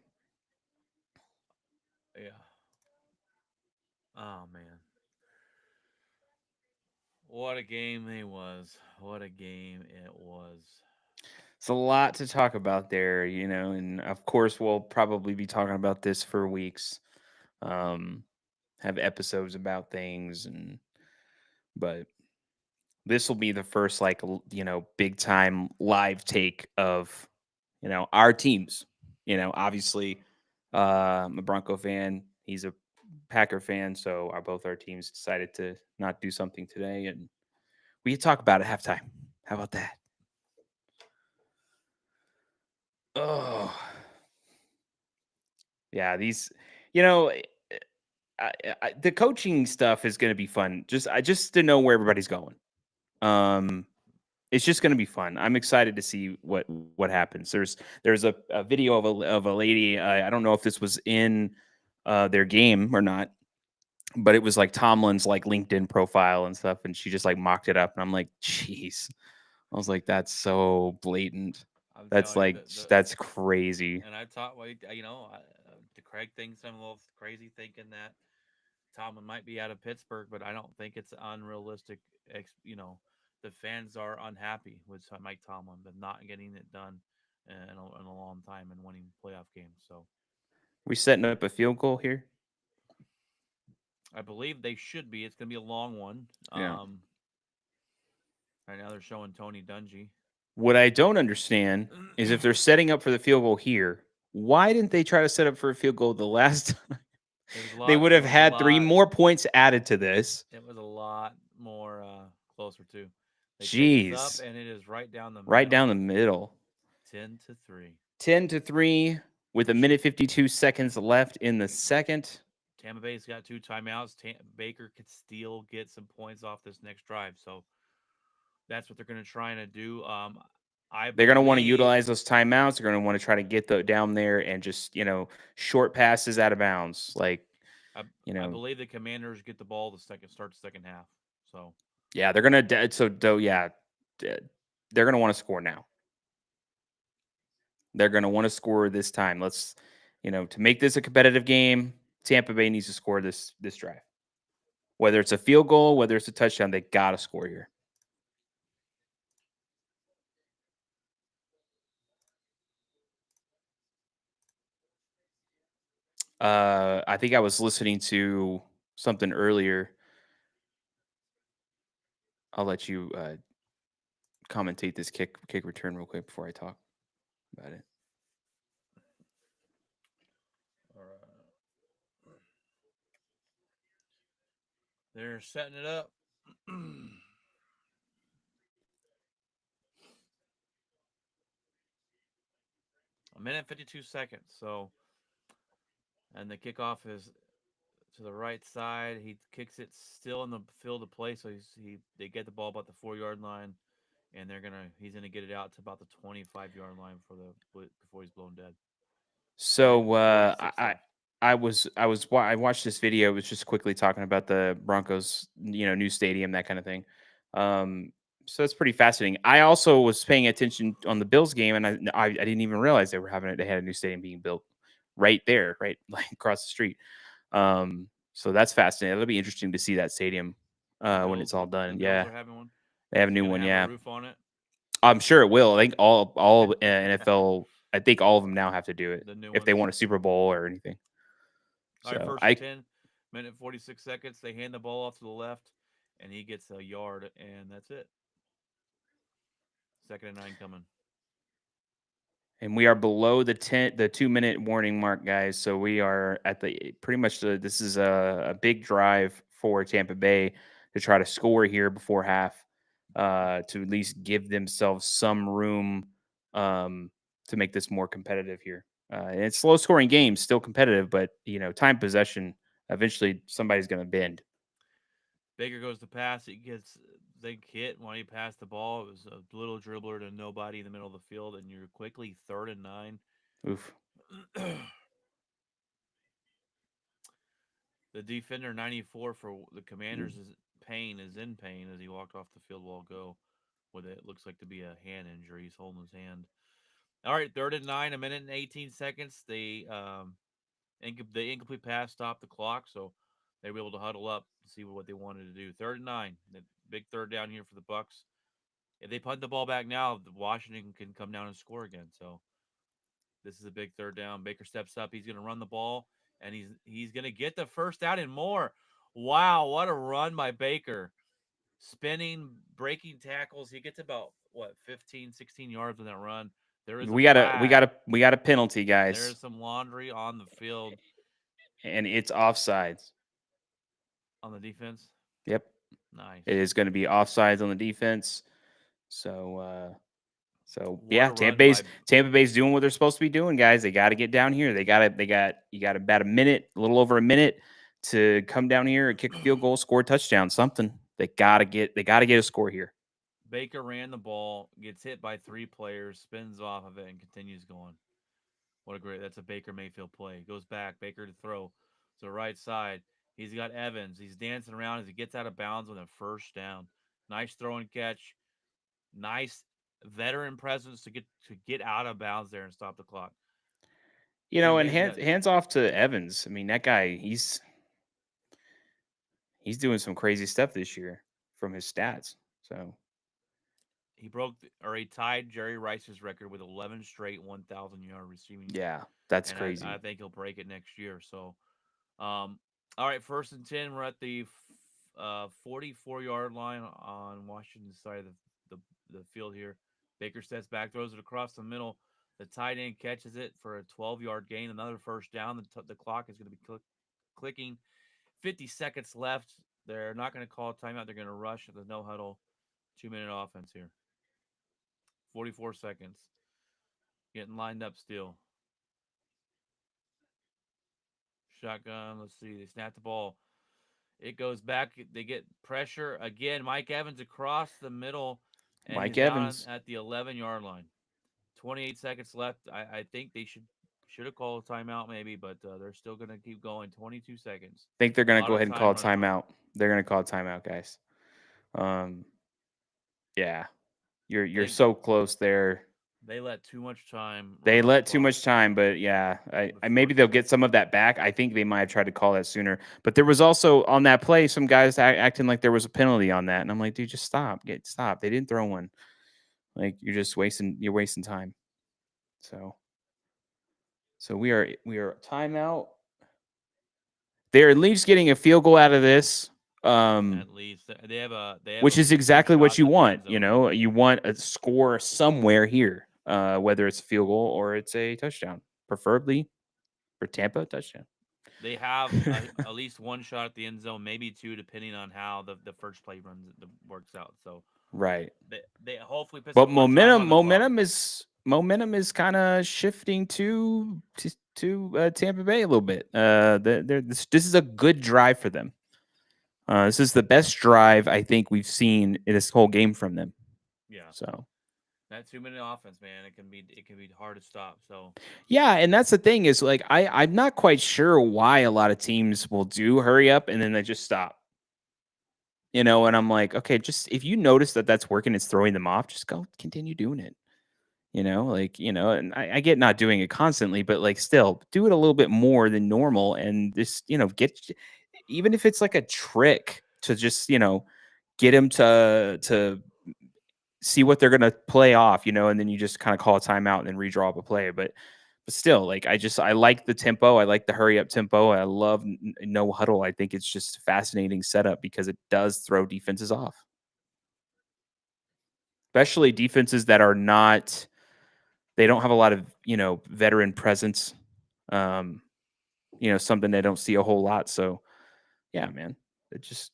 yeah. Oh man, what a game it was! What a game it was! It's a lot to talk about there, and of course we'll probably be talking about this for weeks. Um, have episodes about things, but this will be the first big time live take of our teams. Obviously, I'm a Bronco fan. He's a Packer fan, so both our teams decided to not do something today, and we can talk about it halftime. How about that? Oh, yeah. These, you know, the coaching stuff is going to be fun. Just to know where everybody's going. Um, it's just going to be fun. I'm excited to see what happens. There's a video of a lady. I don't know if this was in their game or not, but it was like Tomlin's like LinkedIn profile and stuff, and she just like mocked it up, and I'm like, jeez. I was like, that's so blatant. I'm That's telling you, like that's crazy. and I thought, well, the Craig thinks I'm a little crazy thinking that Tomlin might be out of Pittsburgh, but I don't think it's unrealistic. The fans are unhappy with Mike Tomlin, but not getting it done in a long time and winning playoff games. So We setting up a field goal here. I believe they should be. It's going to be a long one. Yeah. Right now they're showing Tony Dungy. What I don't understand is if they're setting up for the field goal here, why didn't they try to set up for a field goal the last time? It was a They lot. would It have was a had 3 lot. more points added to this. It was a lot more closer too. They take this up, Jeez. and it is right down the Right middle. down the middle. 10-3. 10-3 with a Which minute 52 seconds left in the second. Tampa Bay's got 2 timeouts. Baker could still get some points off this next drive, so that's what they're going to try and do. I They're going to want to believe utilize those timeouts. They're going to want to try to get down there and just, short passes out of bounds. Like, I, I believe the Commanders get the ball start the second half. So yeah, they're going to, they're going to want to score now. They're going to want to score this time. Let's, to make this a competitive game, Tampa Bay needs to score this drive. Whether it's a field goal, whether it's a touchdown, they got to score here. I think I was listening to something earlier. I'll let you commentate this kick return real quick before I talk about it. all right. They're setting it up. A minute 52 seconds. So, and the kickoff is to the right side. He kicks it still in the field of play. So they get the ball about the 4 yard line, and he's gonna get it out to about the 25 yard line before he's blown dead. Minute So 46 I left. I watched this video. It was just quickly talking about the Broncos, new stadium, that kind of thing. So it's pretty fascinating. I also was paying attention on the Bills game, and I didn't even realize they were having it. They had a new stadium being built right there, right like across the street. So that's fascinating. It'll be interesting to see that stadium The when Bills, it's all the done. Bills Yeah, are having one. they have a Is it new gonna one. have a Yeah, roof on it? I'm sure it will. I think all NFL I think all of them now have to do it The new if they ones. want a Super Bowl or anything. All right, So first and 10, minute 46 seconds. They hand the ball off to the left, and he gets a yard, and that's it. 2nd and 9 coming. and we are below the 2-minute warning mark, guys. So we are at the pretty much this is a big drive for Tampa Bay to try to score here before half, to at least give themselves some room, to make this more competitive here. And it's slow scoring games, still competitive, but time possession. Eventually, somebody's going to bend. Baker goes to pass. He gets they hit when he passed the ball. It was a little dribbler to nobody in the middle of the field, and you're quickly 3rd and 9. Oof. The defender 94 for the Commanders is in pain as he walked off the field while go with it. Looks like to be a hand injury. He's holding his hand. All right, 3rd and 9, a minute and 18 seconds. The incomplete pass stopped the clock, so they were able to huddle up to see what they wanted to do. 3rd and 9, the big third down here for the Bucks. If they punt the ball back now, Washington can come down and score again. So this is a big third down. Baker steps up. He's going to run the ball, and he's going to get the first down and more. Wow, what a run by Baker. Spinning, breaking tackles. He gets about 15, 16 yards on that run. There is a flag. We got a penalty, guys. There is some laundry on the field. And it's offsides. On the defense? Yep. Nice. It is going to be offsides on the defense. So yeah, Tampa Bay's doing what they're supposed to be doing, guys. They got to get down here. You got about a little over a minute to come down here and kick a field goal, score a touchdown, something. They got to get a score here. Baker ran the ball, gets hit by 3 players, spins off of it, and continues going. That's a Baker Mayfield play. Goes back, Baker to throw to the right side. He's got Evans. He's dancing around as he gets out of bounds with a first down. Nice throw and catch. Nice veteran presence to get out of bounds there and stop the clock. And hands off to Evans. I mean, that guy, he's doing some crazy stuff this year from his stats. So he tied Jerry Rice's record with 11 straight 1,000-yard receiving. Yeah, that's crazy. I think he'll break it next year. So, all right, 1st and 10. We're at the 44-yard line on Washington's side of the field here. Baker steps back, throws it across the middle. The tight end catches it for a 12-yard gain. Another first down. The clock is going to be clicking. 50 seconds left. They're not going to call a timeout. They're going to rush. There's no huddle. 2-minute offense here. 44 seconds. Getting lined up still. Shotgun. Let's see. They snap the ball. It goes back. They get pressure again. Mike Evans across the middle. And Mike he's Evans down at the 11-yard line. 28 seconds left. I think they should have called a timeout maybe, but they're still going to keep going. 22 seconds. I think they're going to go ahead and call a timeout. They're going to call a timeout, guys. Yeah. You're so close there. They let too much time. But yeah, I maybe they'll get some of that back. I think they might have tried to call that sooner. But there was also on that play some guys acting like there was a penalty on that, and I'm like, dude, just stop. Stop. They didn't throw one. Like you're wasting time. So we are timeout. They're at least getting a field goal out of this. At least they have which is exactly what you want. You want a score somewhere here, whether it's a field goal or it's a touchdown, preferably for Tampa, touchdown. They have at least one shot at the end zone, maybe 2, depending on how the first play works out. So right, they hopefully. But momentum is kind of shifting to Tampa Bay a little bit. This is a good drive for them. This is the best drive I think we've seen in this whole game from them. Yeah. So that 2-minute offense, man, it can be hard to stop. So yeah, and that's the thing is like I'm not quite sure why a lot of teams will do hurry up and then they just stop. And I'm like, okay, just if you notice that that's working, it's throwing them off, just go continue doing it. And I get not doing it constantly, but like still do it a little bit more than normal and just, get, even if it's like a trick to just, get him to see what they're gonna play off, and then you just kind of call a timeout and then redraw up a play. But still, like I like the tempo. I like the hurry up tempo. I love no huddle. I think it's just a fascinating setup because it does throw defenses off, especially defenses that are not. They don't have a lot of veteran presence. Um, something they don't see a whole lot. So yeah, man, it just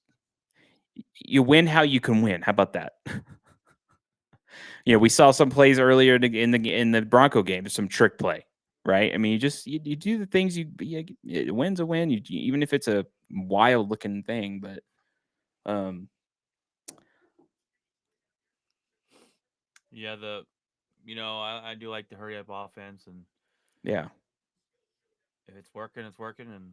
you win how you can win. How about that? We saw some plays earlier in the Bronco game, some trick play, right? I mean, you do the things a win's a win. Even if it's a wild looking thing, but Yeah, I do like the hurry up offense, and yeah, if it's working, it's working, and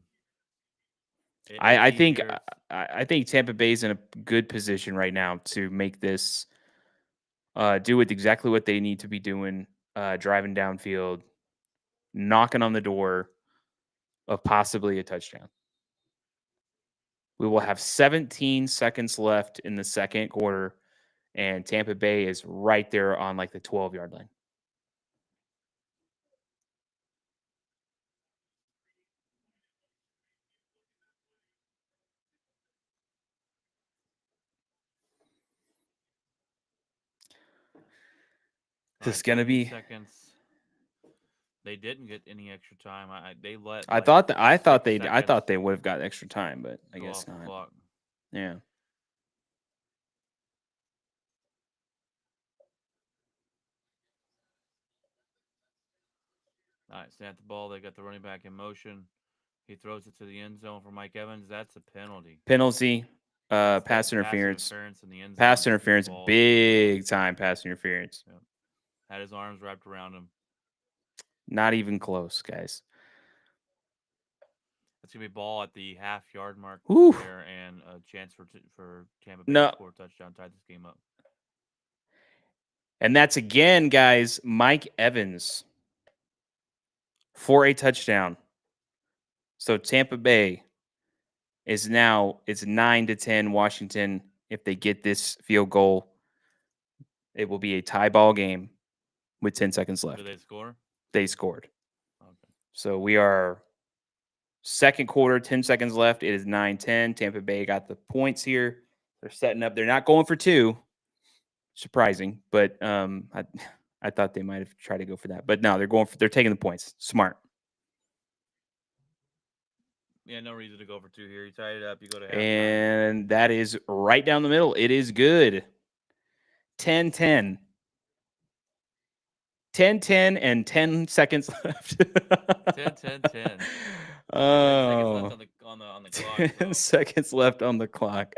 it's I think easier. I think Tampa Bay's in a good position right now to make this do with exactly what they need to be doing, driving downfield, knocking on the door of possibly a touchdown. We will have 17 seconds left in the second quarter, and Tampa Bay is right there on like the 12-yard line. All This right, is gonna 17 be. seconds. They didn't get any extra time. They let I like thought that I thought 6 they I seconds thought they would have got extra time, but I go guess off the not. clock. Yeah. All right, snap the ball. They got the running back in motion. He throws it to the end zone for Mike Evans. That's a penalty. Penalty, That's pass pass interference, interference in the end zone. pass Taking the interference, ball from the big time pass interference. yep. Had his arms wrapped around him. Not even close, guys. It's gonna be ball at the half-yard mark Whew. there, and a chance for Tampa Bay to No, score a touchdown, tie this game up. and that's again, guys, Mike Evans for a touchdown. So Tampa Bay is now it's 9-10 Washington. If they get this field goal, it will be a tie ball game with 10 seconds Did left. they score? They scored. Okay. So we are second quarter, 10 seconds left. It is 9-10. Tampa Bay got the points here. They're setting up. They're not going for two. Surprising, but I thought they might have tried to go for that. But no, they're taking the points. Smart. Yeah, no reason to go for two here. You tied it up. You go to halftime. And that is right down the middle. It is good. 10-10. 10-10 and 10 seconds left. 10, 10, 10. 10 seconds left Oh, on the clock. 10 So seconds left on the clock.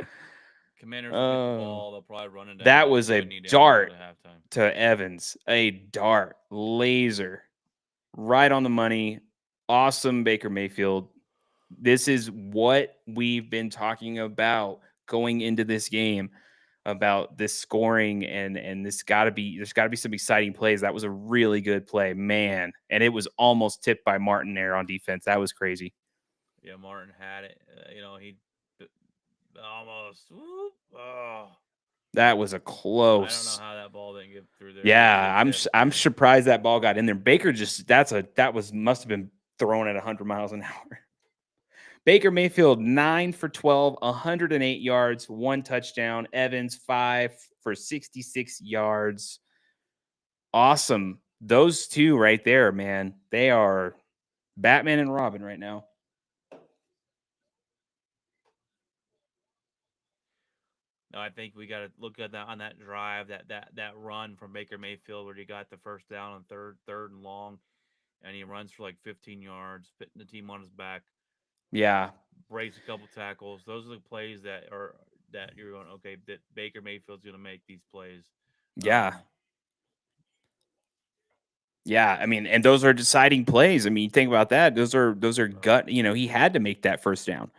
Commanders will get the Oh, ball. They'll probably run it that down. was They a would need to have it go to dart halftime. to Evans. A dart. Laser. Right on the money. Awesome Baker Mayfield. This is what we've been talking about going into this game, about this scoring, and there's got to be some exciting plays. That was a really good play, man, and it was almost tipped by Martin there on defense. That was crazy. Yeah, Martin had it. He almost. Whoop, oh, That was a I don't know close. how that ball didn't get through there. It Yeah, was tipped. I'm surprised that ball got in there. Baker just must have been thrown at 100 miles an hour. Baker Mayfield 9 for 12, 108 yards, 1 touchdown. Evans 5 for 66 yards. Awesome. Those two right there, man. They are Batman and Robin right now. No, I think we got to look at that on that drive, that run from Baker Mayfield where he got the first down on third and long, and he runs for like 15 yards, putting the team on his back, Yeah. breaks a couple tackles. Those are the plays that you're going, okay, that Baker Mayfield's going to make these plays. Yeah. Yeah, I mean, and those are deciding plays. I mean, you think about that. Those are gut, he had to make that first down.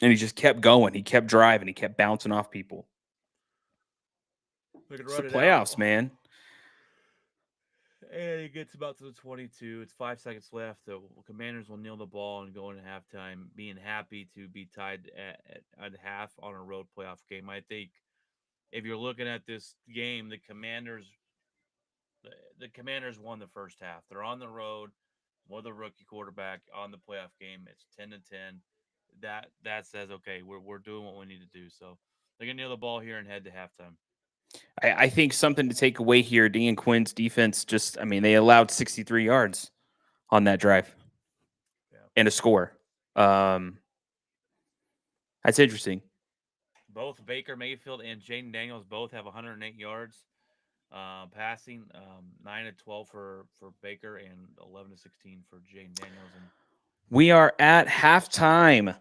And he just kept going. He kept driving. He kept bouncing off people. They can It's the run it out. playoffs, man. And it gets about to the 22. It's 5 seconds left. The Commanders will kneel the ball and go into halftime, being happy to be tied at half on a road playoff game. I think if you're looking at this game, the Commanders won the first half. They're on the road with a rookie quarterback on the playoff game. It's 10-10. That says okay, we're doing what we need to do. So they're gonna nail the ball here and head to halftime. I think something to take away here. Dan Quinn's defense just, I mean, they allowed 63 yards on that drive Yeah. and a score. Um, that's interesting. Both Baker Mayfield and Jaden Daniels both have 108 yards passing, 9-12 for Baker and 11-16 for Jaden Daniels. And We are at halftime,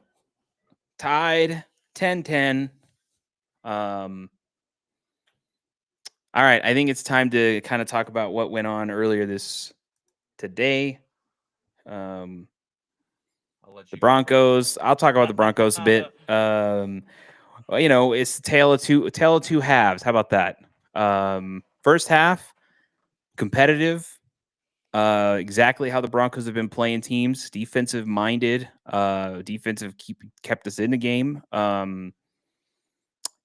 tied 10-10. All right, I think it's time to kind of talk about what went on earlier this today. Um, I'll let the you go first. Broncos. I'll talk about the Broncos a bit. Well, it's tale of two halves. How about that? First half, competitive. Exactly how the Broncos have been playing teams, defensive minded. Kept us in the game.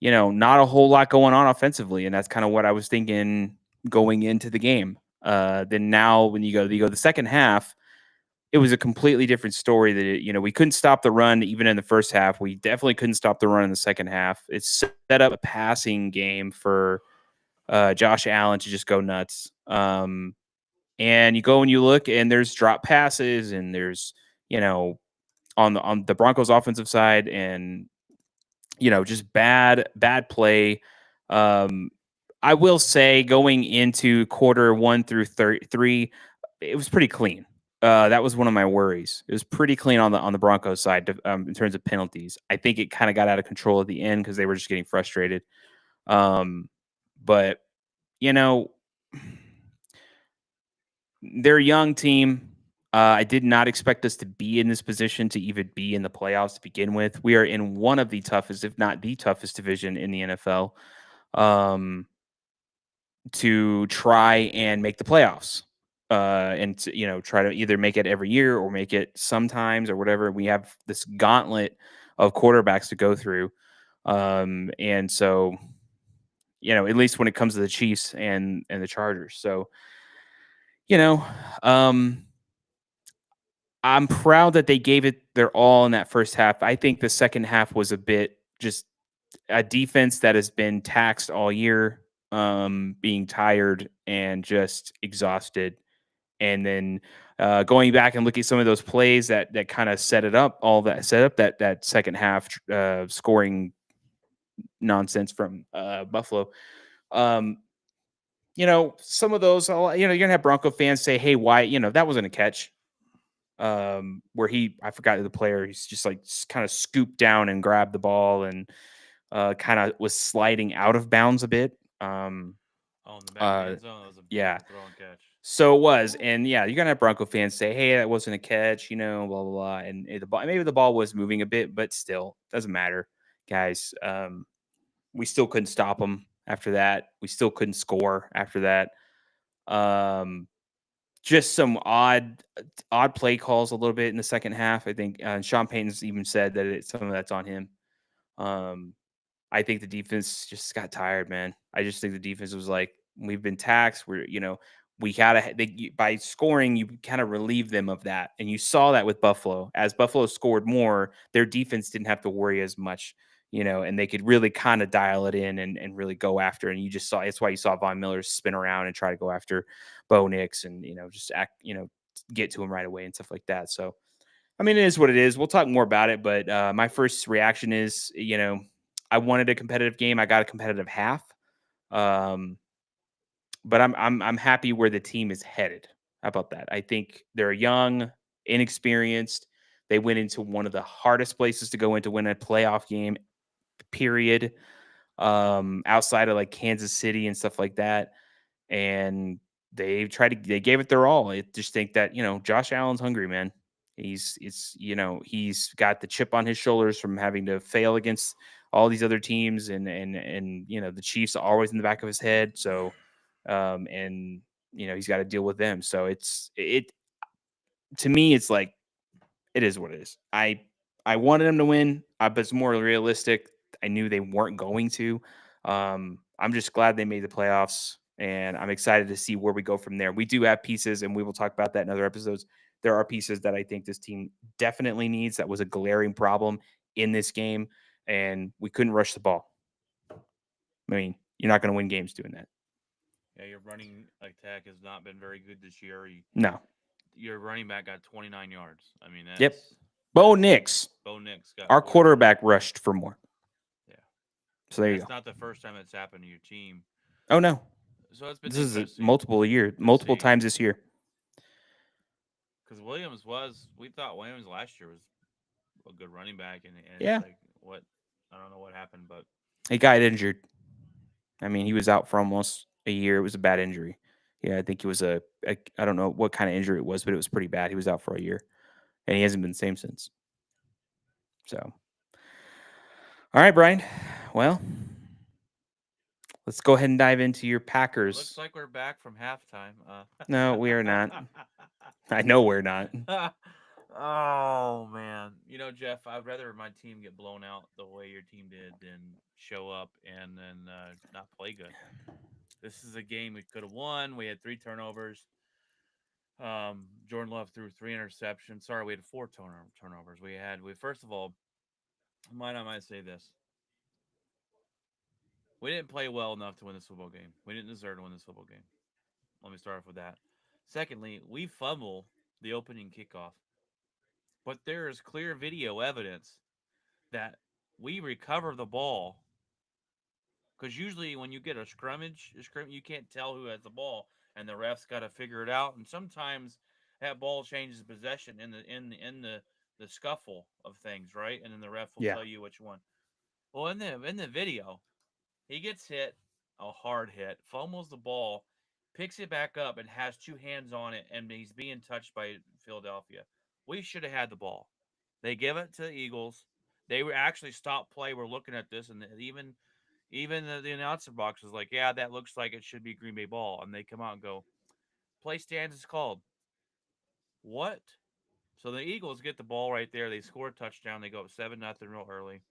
Not a whole lot going on offensively, and that's kind of what I was thinking going into the game. Then now, when you go the second half, it was a completely different story. We couldn't stop the run even in the first half. We definitely couldn't stop the run in the second half. It set up a passing game for Josh Allen to just go nuts. And you go and you look, and there's drop passes, and there's on the Broncos offensive side, and just bad play. Um, I will say going into quarter 1 through 3, it was pretty clean. That was one of my worries. It was pretty clean on the Broncos side in terms of penalties. I think it kind of got out of control at the end because they were just getting frustrated. But you know, they're a young team. I did not expect us to be in this position to even be in the playoffs to begin with. We are in one of the toughest, if not the toughest, division in the NFL. To try and make the playoffs. And to, try to either make it every year or make it sometimes or whatever. We have this gauntlet of quarterbacks to go through. And so, at least when it comes to the Chiefs and the Chargers. So, you know, um, I'm proud that they gave it their all in that first half. I think the second half was a bit just a defense that has been taxed all year, being tired and just exhausted. And then going back and looking at some of those plays that kind of set up that second half scoring nonsense from Buffalo. Um, some of those, you're gonna have Bronco fans say, "Hey, why? That wasn't a catch." Where I forgot the player, he's just like kind of scooped down and grabbed the ball and kind of was sliding out of bounds a bit. Oh, in the back of the Uh, end zone, that was a yeah, beautiful throw and catch. so it was, and yeah, you're gonna have Bronco fans say, "Hey, that wasn't a catch," blah blah blah, and the ball, maybe the ball was moving a bit, but still doesn't matter, guys. We still couldn't stop them after that. We still couldn't score after that. Um, just some odd play calls a little bit in the second half. I think Sean Payton's even said that some of that's on him. Um, I think the defense just got tired, man. I just think the defense was like, we've been taxed. We gotta by scoring, you kind of relieve them of that, and you saw that with Buffalo. As Buffalo scored more, their defense didn't have to worry as much, and they could really kind of dial it in and really go after. And you just saw that's why you saw Von Miller spin around and try to go after Bo Nix and just get to him right away and stuff like that. So I mean, it is what it is. We'll talk more about it, but my first reaction is, I wanted a competitive game. I got a competitive half, um, but I'm happy where the team is headed. How about that? I think they're young, inexperienced. They went into one of the hardest places to go in to win a playoff game. Period. Outside of like Kansas City and stuff like that, and they gave it their all. I just think that Josh Allen's hungry, man. He's got the chip on his shoulders from having to fail against all these other teams, and the Chiefs are always in the back of his head. So and he's got to deal with them. So it to me, it's like it is what it is. I wanted him to win, but it's more realistic. I knew they weren't going to. I'm just glad they made the playoffs, and I'm excited to see where we go from there. We do have pieces, and we will talk about that in other episodes. There are pieces that I think this team definitely needs. That was a glaring problem in this game, and we couldn't rush the ball. I mean, you're not going to win games doing that. Yeah, your running attack has not been very good this year. No. Your running back got 29 yards. I mean, Yep. Bo that's Nix, Bo Nix got our 14. quarterback, rushed for more. Yeah, So and there you that's go. not the first time it's happened to your team. Oh no, So it's been this is interesting to multiple see times this year. because Williams was. We thought Williams last year was a good running back, and it's Yeah, like what I don't know what happened, but he got injured. I mean, he was out for almost a year. It was a bad injury. Yeah, I think it was a I don't know what kind of injury it was, but it was pretty bad. He was out for a year, and he hasn't been the same since. So, all right, Brian. Well, let's go ahead and dive into your it looks Packers. like we're back from halftime. No, we are not. I know we're not. Oh man, Jeff, I'd rather my team get blown out the way your team did than show up and then not play good. This is a game we could have won. We had three turnovers. Jordan Love threw three interceptions. Sorry, we had four turnovers. We first of all, I might say this: we didn't play well enough to win this football game. We didn't deserve to win this football game. Let me start off with that. Secondly, we fumble the opening kickoff, but there is clear video evidence that we recover the ball because usually when you get you can't tell who has the ball, and the refs got to figure it out. And sometimes that ball changes possession in the scuffle of things, right? And then the ref will Yeah. tell you which one. Well, in the video, he gets hit, a hard hit, fumbles the ball, picks it back up, and has two hands on it, and he's being touched by Philadelphia. We should have had the ball. They give it to the Eagles. They were actually stopped play. We're looking at this, and even the announcer box was like, "Yeah, that looks like it should be Green Bay ball." And they come out and go, "Play stands is called." What? So the Eagles get the ball right there. They score a touchdown. They go up 7-0 real early.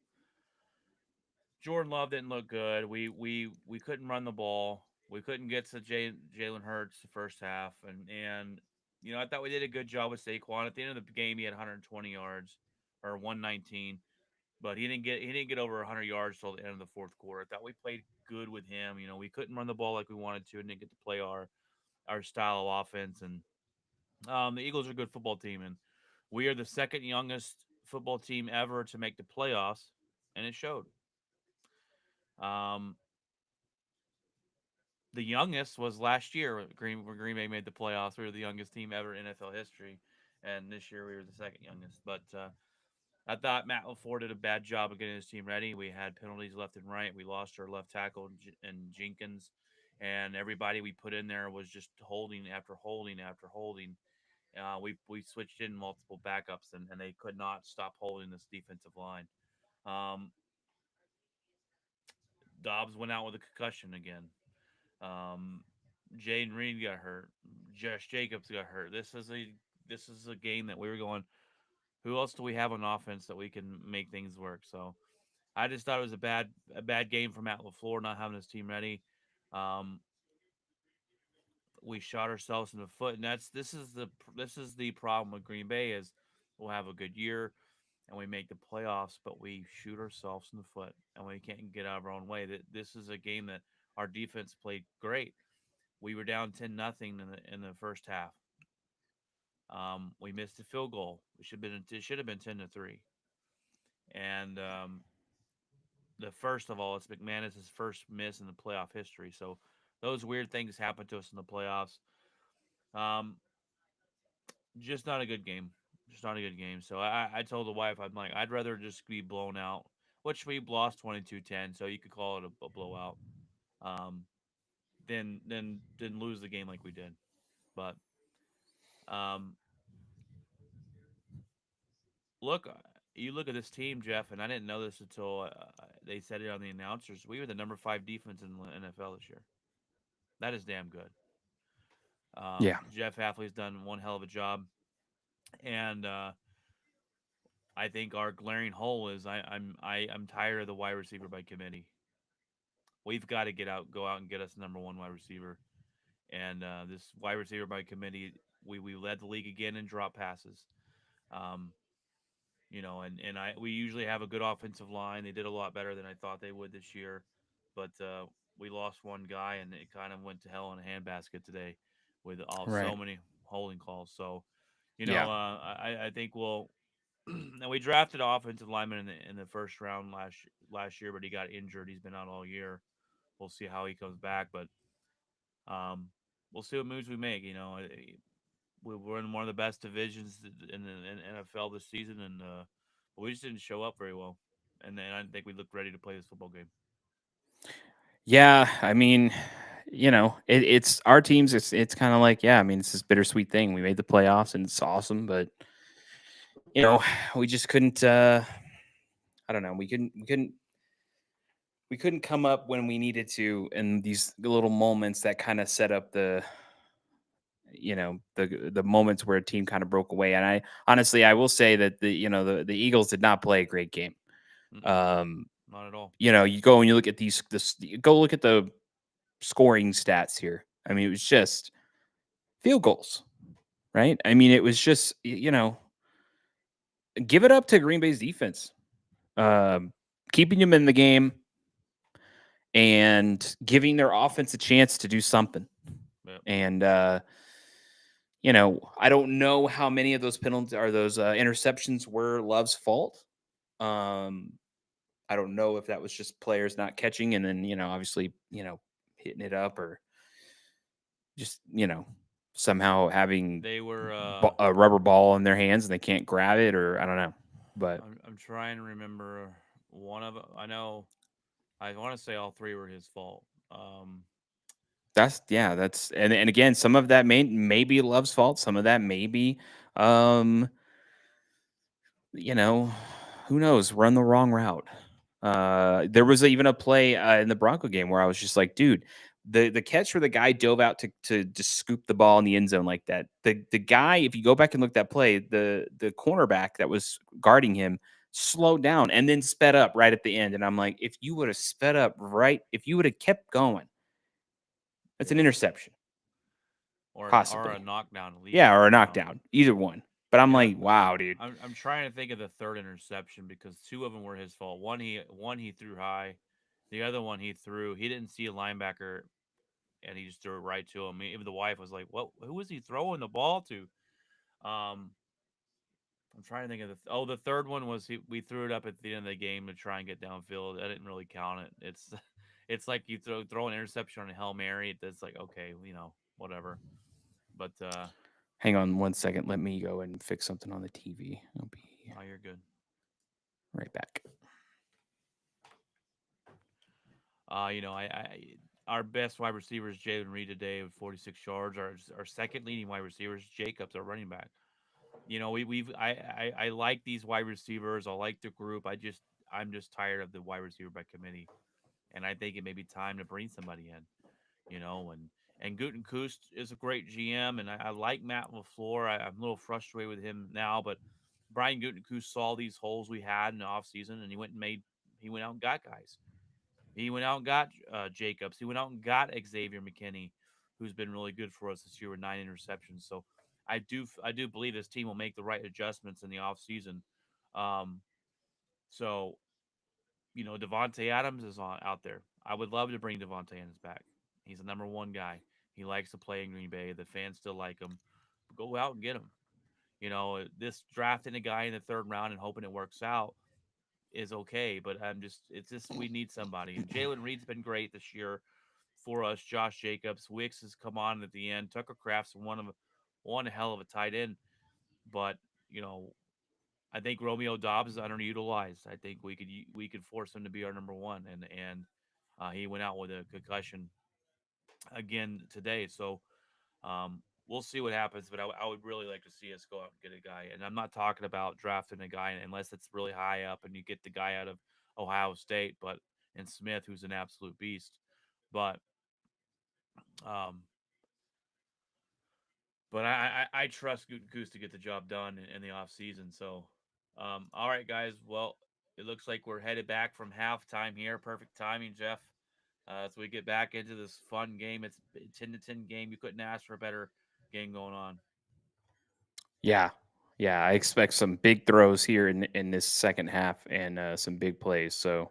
Jordan Love didn't look good. We couldn't run the ball. We couldn't get to Jalen Hurts the first half, and I thought we did a good job with Saquon. At the end of the game, he had 120 yards or 119, but he didn't get over 100 yards till the end of the fourth quarter. I thought we played good with him. We couldn't run the ball like we wanted to, and didn't get to play our style of offense. And the Eagles are a good football team, and we are the second youngest football team ever to make the playoffs, and it showed. Um, the youngest was last year when Green Bay made the playoffs. We were the youngest team ever in NFL history, and this year we were the second youngest. But I thought Matt LaFleur did a bad job of getting his team ready. We had penalties left and right. We lost our left tackle and Jenkins, and everybody we put in there was just holding after holding after holding. We switched in multiple backups, and they could not stop holding this defensive line. Um, Dobbs went out with a concussion again. Um, Jaden Reed got hurt. Josh Jacobs got hurt. This is a game that we were going. Who else do we have on offense that we can make things work? So I just thought it was a bad game for Matt LaFleur not having his team ready. Um, we shot ourselves in the foot, and this is the problem with Green Bay is we'll have a good year and we make the playoffs, but we shoot ourselves in the foot and we can't get out of our own way. That this is a game that our defense played great. We were down 10-0 in the first half. We missed a field goal. It should have been 10-3. And the first of all, it's McManus's first miss in the playoff history. So those weird things happen to us in the playoffs. Um, just not a good game. Just not a good game. So I told the wife, I'm like, I'd rather just be blown out, which we lost 22-10. So you could call it a blowout, um, than lose the game like we did. But um, look, you look at this team, Jeff, and I didn't know this until they said it on the announcers. We were the number 5 defense in the NFL this year. That is damn good. Yeah. Jeff Halfley's done one hell of a job, and I think our glaring hole is I'm tired of the wide receiver by committee. we've got to go out and get us number one wide receiver. And this wide receiver by committee, we led the league again in drop passes. Um, and we usually have a good offensive line. They did a lot better than I thought they would this year, but we lost one guy, and it kind of went to hell in a handbasket today with all Right. so many holding calls. So, Yeah. I think we'll. And we drafted offensive lineman in the first round last year, but he got injured. He's been out all year. We'll see how he comes back, but um, we'll see what moves we make. We're in one of the best divisions in NFL this season, and we just didn't show up very well. And then I didn't think we looked ready to play this football game. Yeah, I mean, it's our teams. It's kind of like, yeah, I mean, it's this bittersweet thing. We made the playoffs and it's awesome, but you know, we just couldn't. I don't know. We couldn't come up when we needed to in these little moments that kind of set up the moments where a team kind of broke away. And I honestly, I will say that the Eagles did not play a great game. Mm-mm, Um, not at all. you go and you look at go look at the scoring stats here. I mean, it was just field goals, right? I mean, it was just give it up to Green Bay's defense, um, keeping them in the game and giving their offense a chance to do something. Yep. And I don't know how many of those penalties or those interceptions were Love's fault. Um, I don't know if that was just players not catching and then obviously hitting it up or just somehow having They were. a rubber ball in their hands and they can't grab it, or I don't know. But I'm trying to remember one of. I know. I want to say all three were his fault. that's and again, some of that may be Love's fault, some of that may be um you know, who knows, run the wrong route. There was even a play in the Bronco game where I was just like, dude, the catch where the guy dove out to just scoop the ball in the end zone like that. The guy, if you go back and look at that play, the cornerback that was guarding him slowed down and then sped up right at the end. And I'm like, if you would have sped up if you would have kept going, that's an Yeah. interception, Or a possibly. knockdown at Yeah, least. or a knockdown, either one. But I'm Yeah. like, wow, dude. I'm trying to think of the third interception because two of them were his fault. One he threw high, the other one he threw. He didn't see a linebacker and he just threw it right to him. Even the wife was like, "What? Who was he throwing the ball to?" Um, I'm trying to think of the third one was we threw it up at the end of the game to try and get downfield. I didn't really count it. It's it's like you throw an interception on a Hail Mary. That's like okay, whatever. But Hang on one second. Let me go and fix something on the TV. I'll be no, you're good. right back. I our best wide receiver is Jalen Reed today with 46 yards. Our second leading wide receiver is Jacobs, our running back. I like these wide receivers. I like the group. I'm just tired of the wide receiver by committee, and I think it may be time to bring somebody in. And Gutenkust is a great GM, and I like Matt LaFleur. I'm a little frustrated with him now, but Brian Gutenkust saw these holes we had in the offseason, and he went out and got guys. He went out and got Jacobs. He went out and got Xavier McKinney, who's been really good for us this year with 9 interceptions. So I do believe this team will make the right adjustments in the offseason. Um, so Devontae Adams is out there. I would love to bring Devontae Adams back. He's the number one guy. He likes to play in Green Bay. The fans still like him. Go out and get him. This drafting a guy in the third round and hoping it works out is okay, but it's just we need somebody. And Jalen Reed's been great this year for us. Josh Jacobs, Wicks has come on at the end. Tucker Kraft's one hell of a tight end, but you know I think Romeo Dobbs is underutilized. I think we could force him to be our number one, and he went out with a concussion again today. So we'll see what happens, but I would really like to see us go out and get a guy. And I'm not talking about drafting a guy unless it's really high up and you get the guy out of Ohio State, and Smith, who's an absolute beast. But um, but I trust Goose to get the job done in the off season. So all right, guys. Well, it looks like we're headed back from halftime here. Perfect timing, Jeff. As we get back into this fun game. It's a 10-10 game. You couldn't ask for a better game going on. Yeah. Yeah, I expect some big throws here in this second half and some big plays. So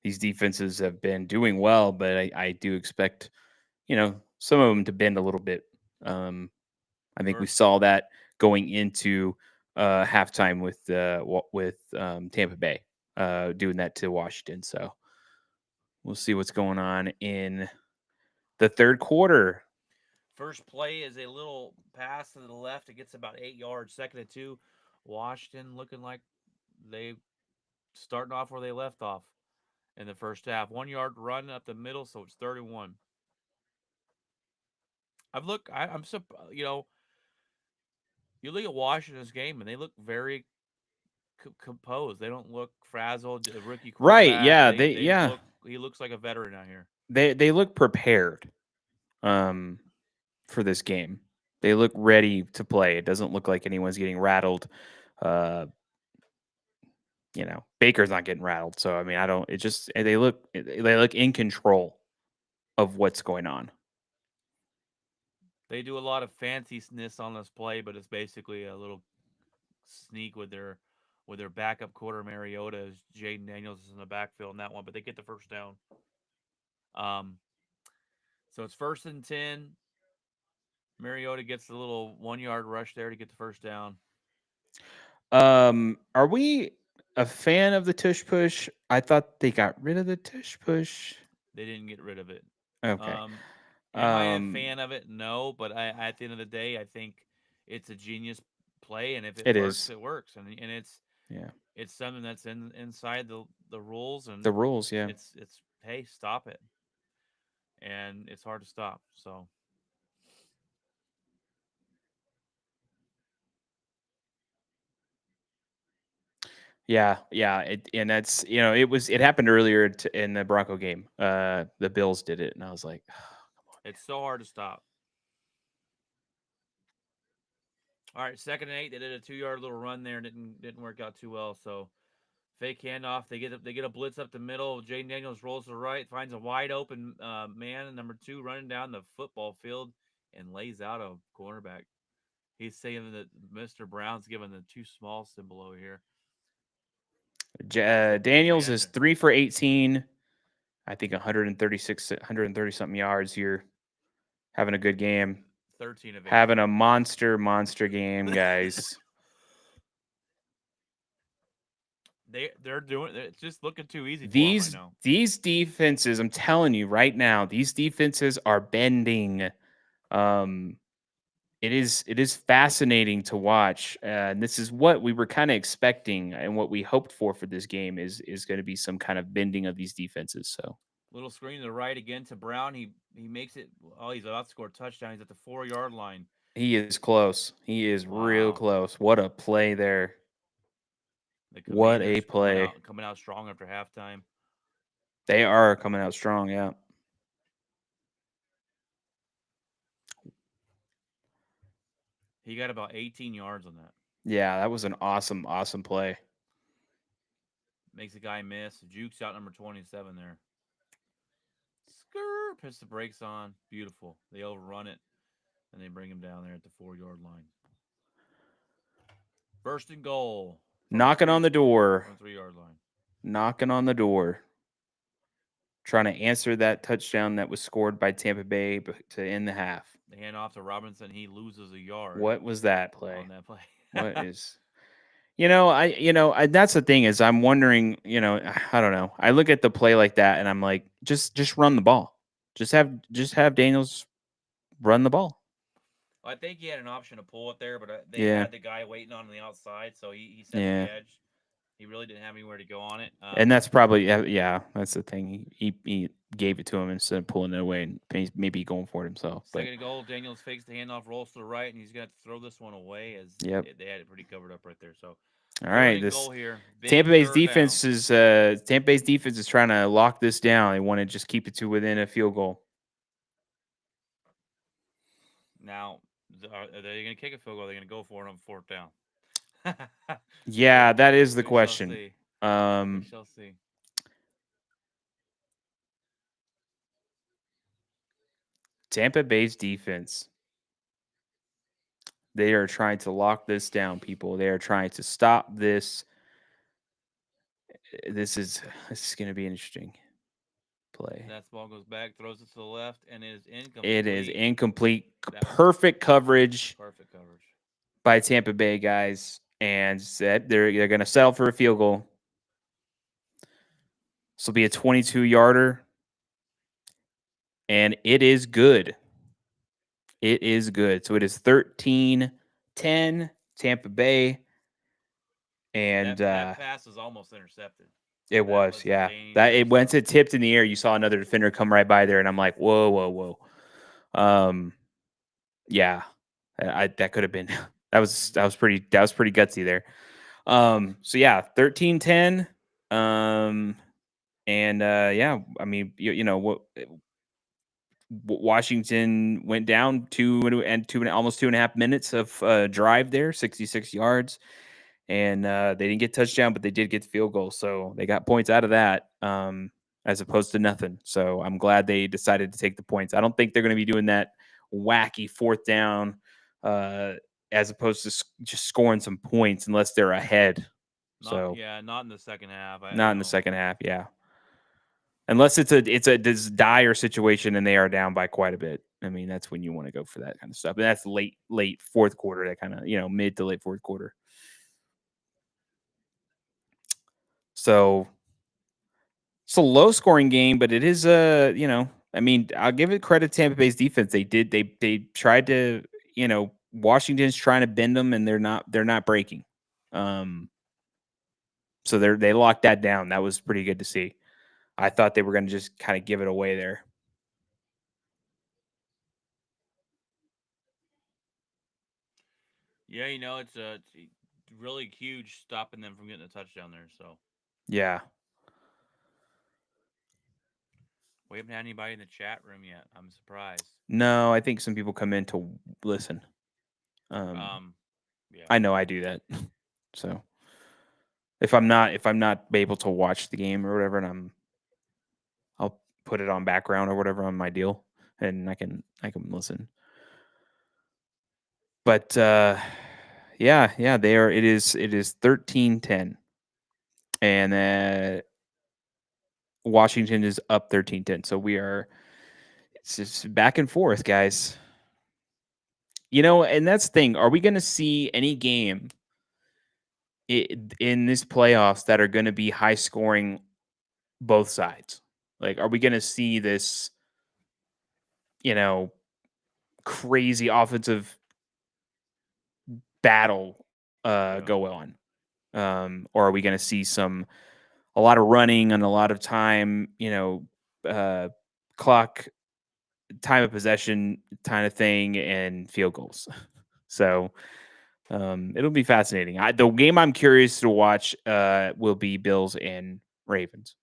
these defenses have been doing well, but I do expect, some of them to bend a little bit. Um, I think we First, saw that going into halftime with Tampa Bay, doing that to Washington. So we'll see what's going on in the third quarter. first play is a little pass to the left. It gets about 8 yards. Second and 2, Washington looking like they starting off where they left off in the first half. 1 yard run up the middle, so it's 31. I'm you look at Washington's game and they look very composed. They don't look frazzled. The rookie Right? quarterback, Yeah. they look he looks like a veteran out here. They look prepared. Um, for this game. They look ready to play. It doesn't look like anyone's getting rattled. Uh, Baker's not getting rattled. So I mean, I don't. It just they look in control of what's going on. They do a lot of fanciness on this play, but it's basically a little sneak with their backup quarter Mariota as Jaden Daniels is in the backfield in that one, but they get the first down. Um, so it's 1st and 10. Mariota gets the little 1 yard rush there to get the first down. Are we a fan of the tush push? I thought they got rid of the tush push. They didn't get rid of it. Okay. Um, am I a Um, fan of it? No, but at the end of the day, I think it's a genius play, and if it it works, is. it works, and Yeah. it's something that's inside the rules, and The rules. Yeah. it's hey, stop it, and it's hard to stop. So Yeah, yeah, and that's it happened earlier in the Bronco game. The Bills did it, and I was like, it's so hard to stop. All right, 2nd and 8. They did a 2 yard little run there, didn't work out too well. So fake handoff. They get a blitz up the middle. Jaden Daniels rolls to the right, finds a wide open man, number 2, running down the football field and lays out a cornerback. He's saying that Mr. Brown's giving the too small symbol over here. Daniels is Man, 3 for 18. I think 136, 130 something yards here. Having a good game. 13 of 18. Having a monster game, guys. They're doing it's just looking too easy for them right These now. these defenses, I'm telling you right now, these defenses are bending. Um, it is fascinating to watch, and this is what we were kind of expecting, and what we hoped for this game is going to be some kind of bending of these defenses. So Little screen to the right again to Brown. He makes it. Oh, he's about to score a touchdown. He's at the 4 yard line. he is close. He is real Wow. close. What a play there! The What a Commanders play! coming out strong after halftime. They are coming out strong. Yeah. He got about 18 yards on that. Yeah, that was an awesome play. Makes the guy miss. Jukes out number 27 there. Skrr, puts the brakes on. Beautiful. They overrun it, and they bring him down there at the 4 yard line. 1st and goal. Knocking on the door. From the 3 yard line. Knocking on the door. Trying to answer that touchdown that was scored by Tampa Bay to end the half. They hand off to Robinson. He loses a yard. What was that play? On that play? What is? That's the thing is I'm wondering, I don't know. I look at the play like that and I'm like, just run the ball. Just have Daniels run the ball. Well, I think he had an option to pull it there, but they Yeah. had the guy waiting on the outside, so he set Yeah. the edge. He really didn't have anywhere to go on it. And that's probably, yeah, that's the thing. He gave it to him instead of pulling it away and maybe going for it himself. But 2nd goal, Daniels fakes the handoff, rolls to the right, and he's going to throw this one away as Yep. they had it pretty covered up right there. So, all right, this goal here. Tampa Bay's defense is trying to lock this down. They want to just keep it to within a field goal. Now, are they going to kick a field goal? Are they going to go for it on 4th down? Yeah, that is the We question. we shall see. Tampa Bay's defense. They are trying to lock this down, people. They are trying to stop this. This is going to be an interesting play. That ball goes back, throws it to the left, and it is It is incomplete. incomplete. That was Perfect coverage perfect coverage. by Tampa Bay guys, and said they're going to settle for a field goal. This will be a 22-yarder, and it is good. It is good. So it is 13-10 Tampa Bay, and That pass was almost intercepted. it That was, was a yeah. That dangerous it once throw. it tipped in the air, you saw another defender come right by there, and I'm like, whoa, whoa, whoa. Yeah, that could have been that was pretty gutsy there. So yeah, 13-10. And yeah, I mean, you know what, Washington went down almost 2.5 minutes of drive there, 66 yards, and they didn't get touchdown, but they did get the field goal, so they got points out of that, as opposed to nothing. So I'm glad they decided to take the points. I don't think they're going to be doing that wacky fourth down, uh, as opposed to just scoring some points unless they're ahead. So Not in the second half. not in the second half, yeah. Unless it's a this dire situation and they are down by quite a bit. I mean, that's when you want to go for that kind of stuff. And that's late fourth quarter, that kind of, mid to late fourth quarter. So it's a low scoring game, but it is I mean, I'll give it credit to Tampa Bay's defense. They tried to, Washington's trying to bend them, and they're not breaking. So they locked that down. That was pretty good to see. I thought they were going to just kind of give it away there. Yeah, it's really huge stopping them from getting a touchdown there. So Yeah. we haven't had anybody in the chat room yet. I'm surprised. No, I think some people come in to listen. Yeah. I know I do that. So if I'm not able to watch the game or whatever, and I'll put it on background or whatever on my deal, and I can listen. But yeah, it is 13-10, and Washington is up 13-10. So it's just back and forth, guys. And that's the thing. Are we going to see any game in this playoffs that are going to be high scoring both sides? Like, are we going to see this, crazy offensive battle go on? Or are we going to see a lot of running and a lot of time, clock, time of possession kind of thing, and field goals? So it'll be fascinating. The game I'm curious to watch will be Bills and Ravens.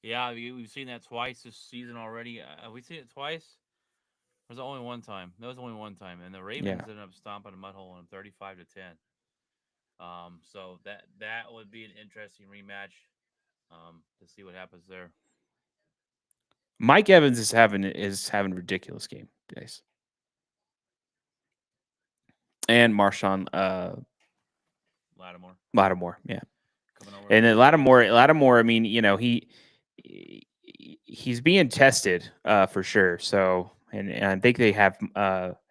Yeah, we've seen that twice this season already. Have we seen it twice? There's only one time. There was only one time, and the Ravens Yeah. ended up stomping a mud hole on them, 35-10. So that would be an interesting rematch. To see what happens there. Mike Evans is having a ridiculous game, guys. And Marshawn Lattimore, yeah. Coming over. And then Lattimore, I mean, he's being tested for sure. So, and I think they have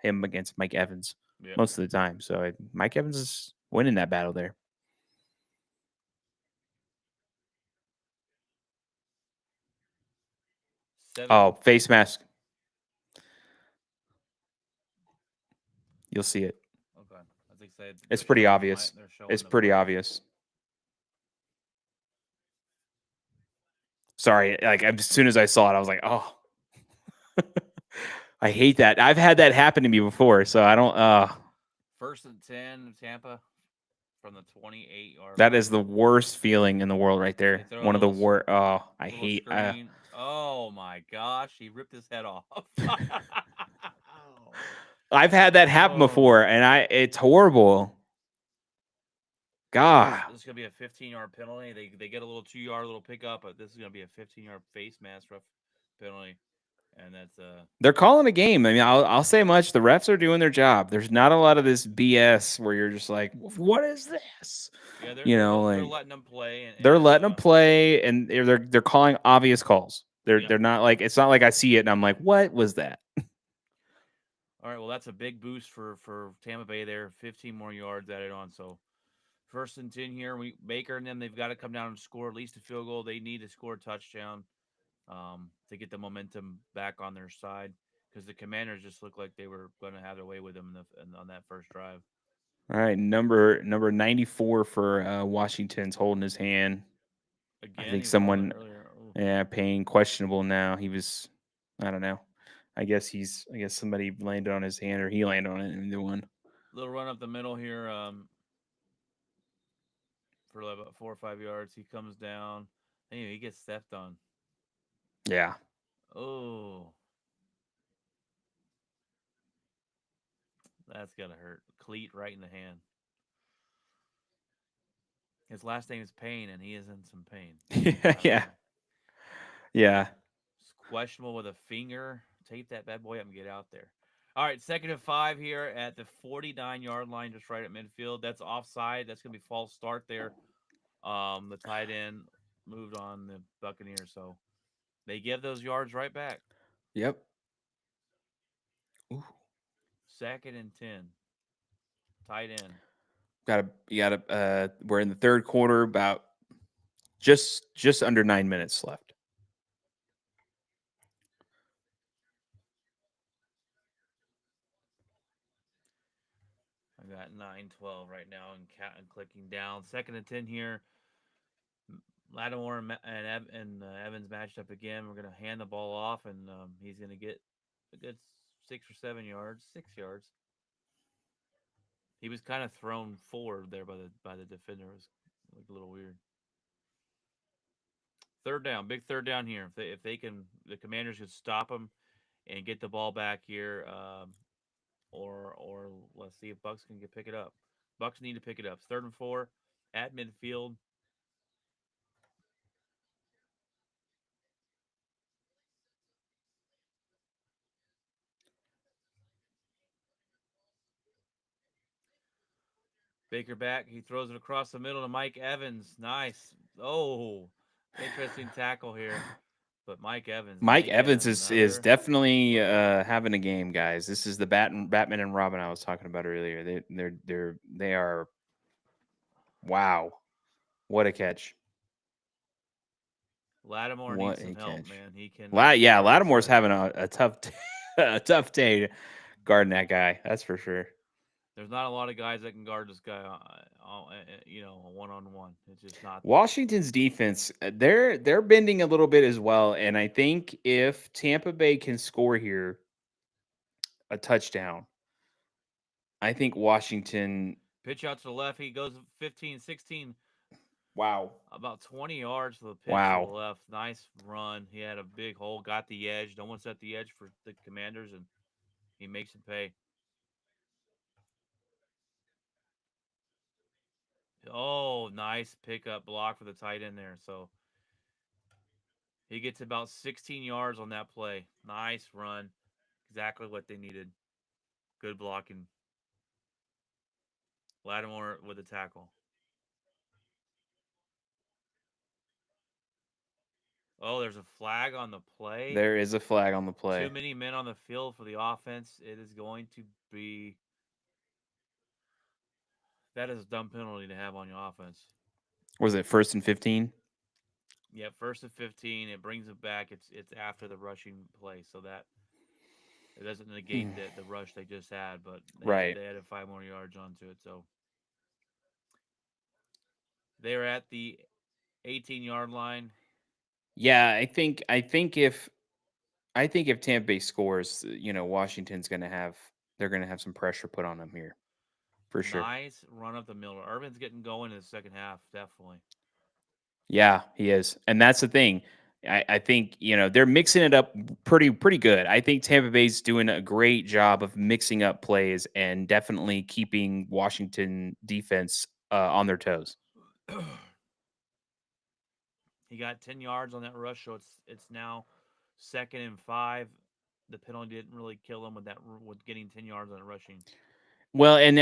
him against Mike Evans most of the time. So Mike Evans is winning that battle there. Oh, face mask. You'll see it. Okay. I think it's pretty obvious. It's pretty obvious. Sorry, like as soon as I saw it, I was like, oh. I hate that. I've had that happen to me before, so I don't 1st and 10 Tampa from the 28-yard That is the worst feeling in the world right there. One of the worst. Oh, I hate oh my gosh, he ripped his head off. I've had that happen before, and it's horrible. God. This is going to be a 15-yard penalty. They get a little 2-yard little pickup, but this is going to be a 15-yard face mask rough penalty. and that's They're calling a game. I mean, I'll say much. The refs are doing their job. There's not a lot of this BS where you're just like, "What is this?" yeah, You know, they're like letting them play, they're and letting them play, and they're calling obvious calls. yep. They're not like it's not like I see it and I'm like, "What was that?" All right, well, that's a big boost for Tampa Bay there. 15 more yards added on. So 1st and 10 here. We Baker and them, they've got to come down and score at least a field goal. They need to score a touchdown to get the momentum back on their side because the Commanders just looked like they were going to have their way with them on that first drive. All right, number 94 for Washington's holding his hand. I Again, think he was holding someone, it earlier. Ooh. yeah, paying questionable now. He was, I don't know. I guess somebody landed on his hand or he landed on it and the one. Little run up the middle here for about 4 or 5 yards. He comes down. Anyway, he gets stepped on. Yeah. Oh, that's gotta hurt. Cleat right in the hand. His last name is Payne, and he is in some pain. Yeah. Wow. Yeah. It's questionable with a finger. Tape that bad boy up and get out there. All right, 2nd and 5 here at the 49-yard line, just right at midfield. That's offside. That's gonna be false start there. The tight end moved on the Buccaneers, so they give those yards right back. Yep. Ooh. 2nd and 10. Tight end. You gotta we're in the third quarter, about just under 9 minutes left. I got 9-12 right now and clicking down. 2nd and 10 here. Lattimore and Evans matched up again. We're going to hand the ball off, and he's going to get a good 6 or 7 yards, 6 yards. He was kind of thrown forward there by the defender. It was like a little weird. Third down, big third down here. If they can, the Commanders could stop them and get the ball back here, or let's see if Bucks can pick it up. Bucks need to pick it up. 3rd and 4 at midfield. Baker back. He throws it across the middle to Mike Evans. Nice. Oh, interesting tackle here. But Mike Mike Evans Evans, is another. definitely having a game, guys. This is the Batman and Robin I was talking about earlier. They are wow. What a catch. Lattimore What needs some a help, catch. man. He cannot Yeah, guard this Lattimore's guy. having a tough a tough day guarding that guy. That's for sure. There's not a lot of guys that can guard this guy, one on one. It's just not there. Washington's defense, they're bending a little bit as well, and I think if Tampa Bay can score here a touchdown, I think Washington. Pitch out to the left. He goes 15, 16, Wow. about 20 yards for the pitch to the Wow. left. Nice run. He had a big hole, got the edge. No one set the edge for the Commanders, and he makes it pay. Oh, nice pickup block for the tight end there. So he gets about 16 yards on that play. Nice run. Exactly what they needed. Good blocking. Lattimore with a tackle. Oh, there's a flag on the play. There is a flag on the Too play. many men on the field for the offense. It is going to be that is a dumb penalty to have on your offense. Was it 1st and 15? Yeah, 1st and 15. It brings it back. It's after the rushing play, so that it doesn't negate the rush they just had, but Right. they added 5 more yards onto it. So they're at the 18-yard line. Yeah, I think if Tampa Bay scores, Washington's going to have they're going to have some pressure put on them here for sure. Nice run up the middle. Urban's getting going in the second half, definitely. Yeah, he is, and that's the thing. I think they're mixing it up pretty good. I think Tampa Bay's doing a great job of mixing up plays and definitely keeping Washington defense on their toes. He got 10 yards on that rush, so it's now 2nd and 5 the penalty didn't really kill him with getting 10 yards on rushing. Well, and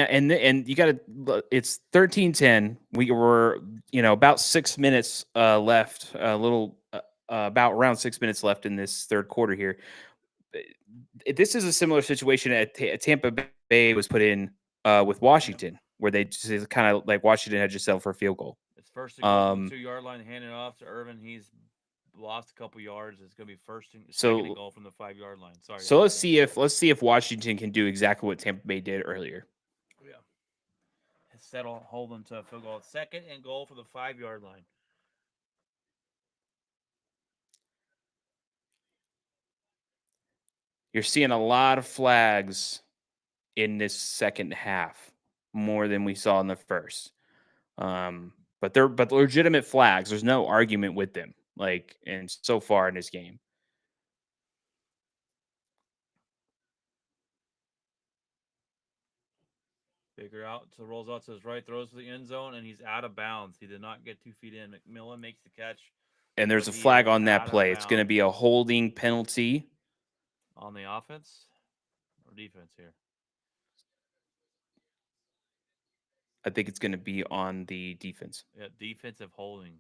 you got to. It's 13-10. We were about 6 minutes left. A little about around 6 minutes left in this third quarter here. This is a similar situation at Tampa Bay was put in with Yep. Washington, where they just kind of like Washington had just settled for a field goal. It's first and goal from the Um, 2 yard line, handed off to Irvin. He's lost a couple yards. It's gonna be second and so goal from the 5 yard line. Sorry, so guys. Yeah. let's see if Washington can do exactly what Tampa Bay did earlier. Yeah. Settle, hold them to a field goal. Second and goal for the 5 yard line. You're seeing a lot of flags in this second half, more than we saw in the first. But legitimate flags. There's no argument with them. Like, and so far in this game, Baker out, so rolls out to his right, throws to the end zone, and he's out of bounds. He did not get 2 feet in. McMillan makes the catch, and but there's a he flag is on that out of play. It's going to bounds be a holding penalty. on the offense or defense here. I think it's going to be on the defense. Yeah, defensive holding.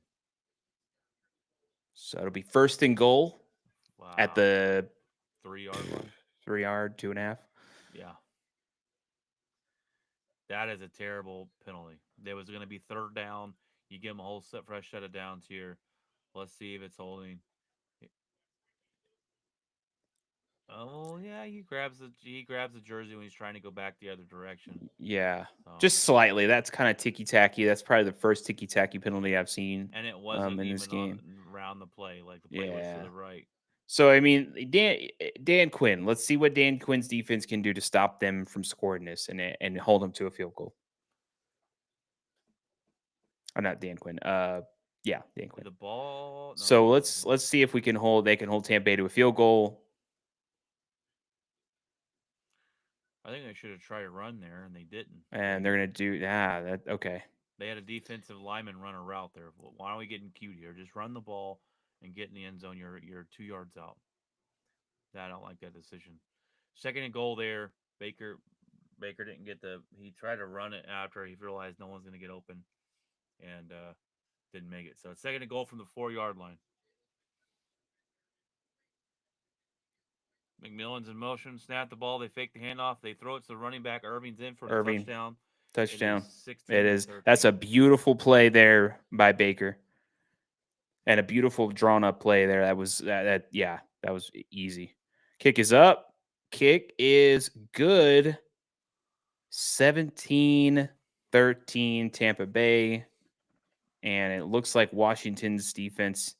So it'll be first and goal at Wow. the 3 yard line. 3 yard, 2.5. Yeah. That is a terrible penalty. There was going to be third down. You give him a whole fresh set of downs here. Let's see if it's holding. Oh yeah, he grabs the jersey when he's trying to go back the other direction. Yeah, So, just slightly. That's kind of ticky tacky. That's probably the first ticky tacky penalty I've seen and it wasn't in this even game. around the play. Like the play was to Yeah. the right. So I mean, Dan Quinn. Let's see what Dan Quinn's defense can do to stop them from scoring this and hold them to a field goal. Not Dan Quinn. Yeah, Dan With Quinn. the ball, So no. let's see if we can hold. They can hold Tampa Bay to a field goal, I think they should have tried to run there, and they didn't. and they're gonna do that. Okay. They had a defensive lineman run a route there. Well, why are we getting cute here? Just run the ball and get in the end zone. You're 2 yards out. I don't like that decision. Second and goal there. Baker didn't get the. He tried to run it after he realized no one's going to get open, and didn't make it. So second and goal from the 4 yard line. McMillan's in motion, snap the ball. They fake the handoff. They throw it to the running back. Irving's in for the Irving touchdown. It is touchdown. It 16 to is. That's 13. a beautiful play there by Baker, and a beautiful drawn up play there. That was easy. Kick is up. Kick is good. 17-13 Tampa Bay. And it looks like Washington's defense,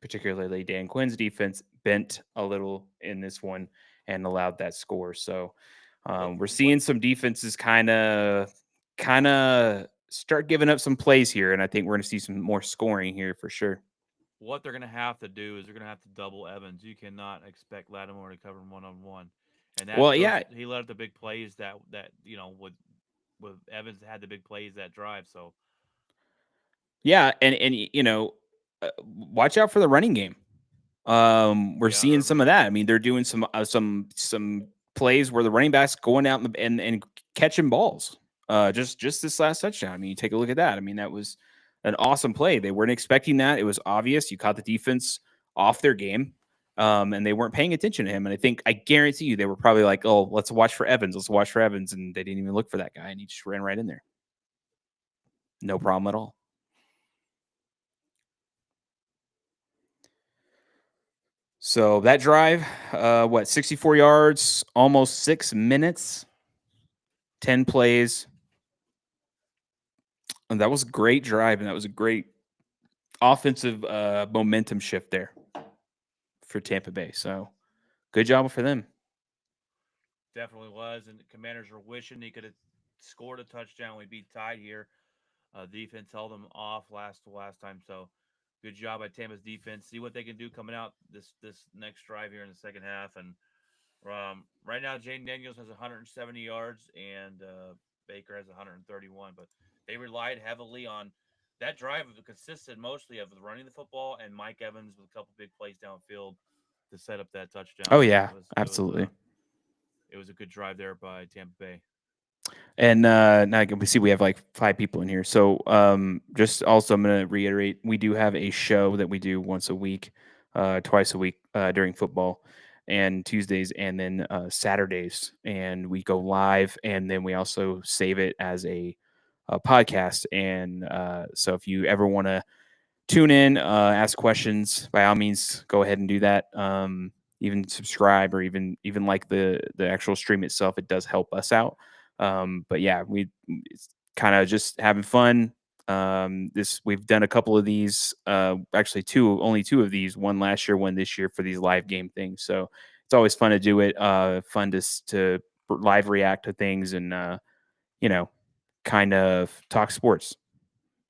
particularly Dan Quinn's defense, bent a little in this one and allowed that score. So we're seeing some defenses kind of start giving up some plays here, and I think we're going to see some more scoring here for sure. What they're going to have to do is they're going to have to double Evans. You cannot expect Lattimore to cover him 1-on-1, and Well, yeah, he let up the big plays that with Evans had the big plays that drive. So yeah, and watch out for the running game. We're yeah, seeing some Irvin. of that. I mean, they're doing some plays where the running backs going out and catching balls. Just this last touchdown. I mean, you take a look at that. I mean, that was an awesome play. They weren't expecting that. It was obvious. You caught the defense off their game, and they weren't paying attention to him. And I guarantee you, they were probably like, "Oh, let's watch for Evans. Let's watch for Evans," and they didn't even look for that guy, and he just ran right in there. No problem at all. So that drive, 64 yards, almost 6 minutes, 10 plays. And that was a great drive, and that was a great offensive momentum shift there for Tampa Bay. So good job for them. Definitely was, and the Commanders were wishing he could have scored a touchdown. We'd be tied here. Defense held them off last time, so good job by Tampa's defense. See what they can do coming out this next drive here in the second half. And right now, Jaden Daniels has 170 yards and Baker has 131, but they relied heavily on that drive. Consisted mostly of running the football and Mike Evans with a couple big plays downfield. to set up that touchdown. Oh So yeah, absolutely. it was a good drive there by Tampa Bay. And now we see we have like 5 people in here. So just also I'm going to reiterate, we do have a show that we do once a week, twice a week during football, and Tuesdays and then Saturdays, and we go live, and then we also save it as a podcast. And so if you ever want to tune in, ask questions, by all means, go ahead and do that. Even subscribe or even like the actual stream itself. It does help us out. But yeah, it's kind of just having fun. This we've done a couple of these, actually only two of these, one last year, one this year for these live game things. So it's always fun to do it. Fun to live react to things and you know, kind of talk sports.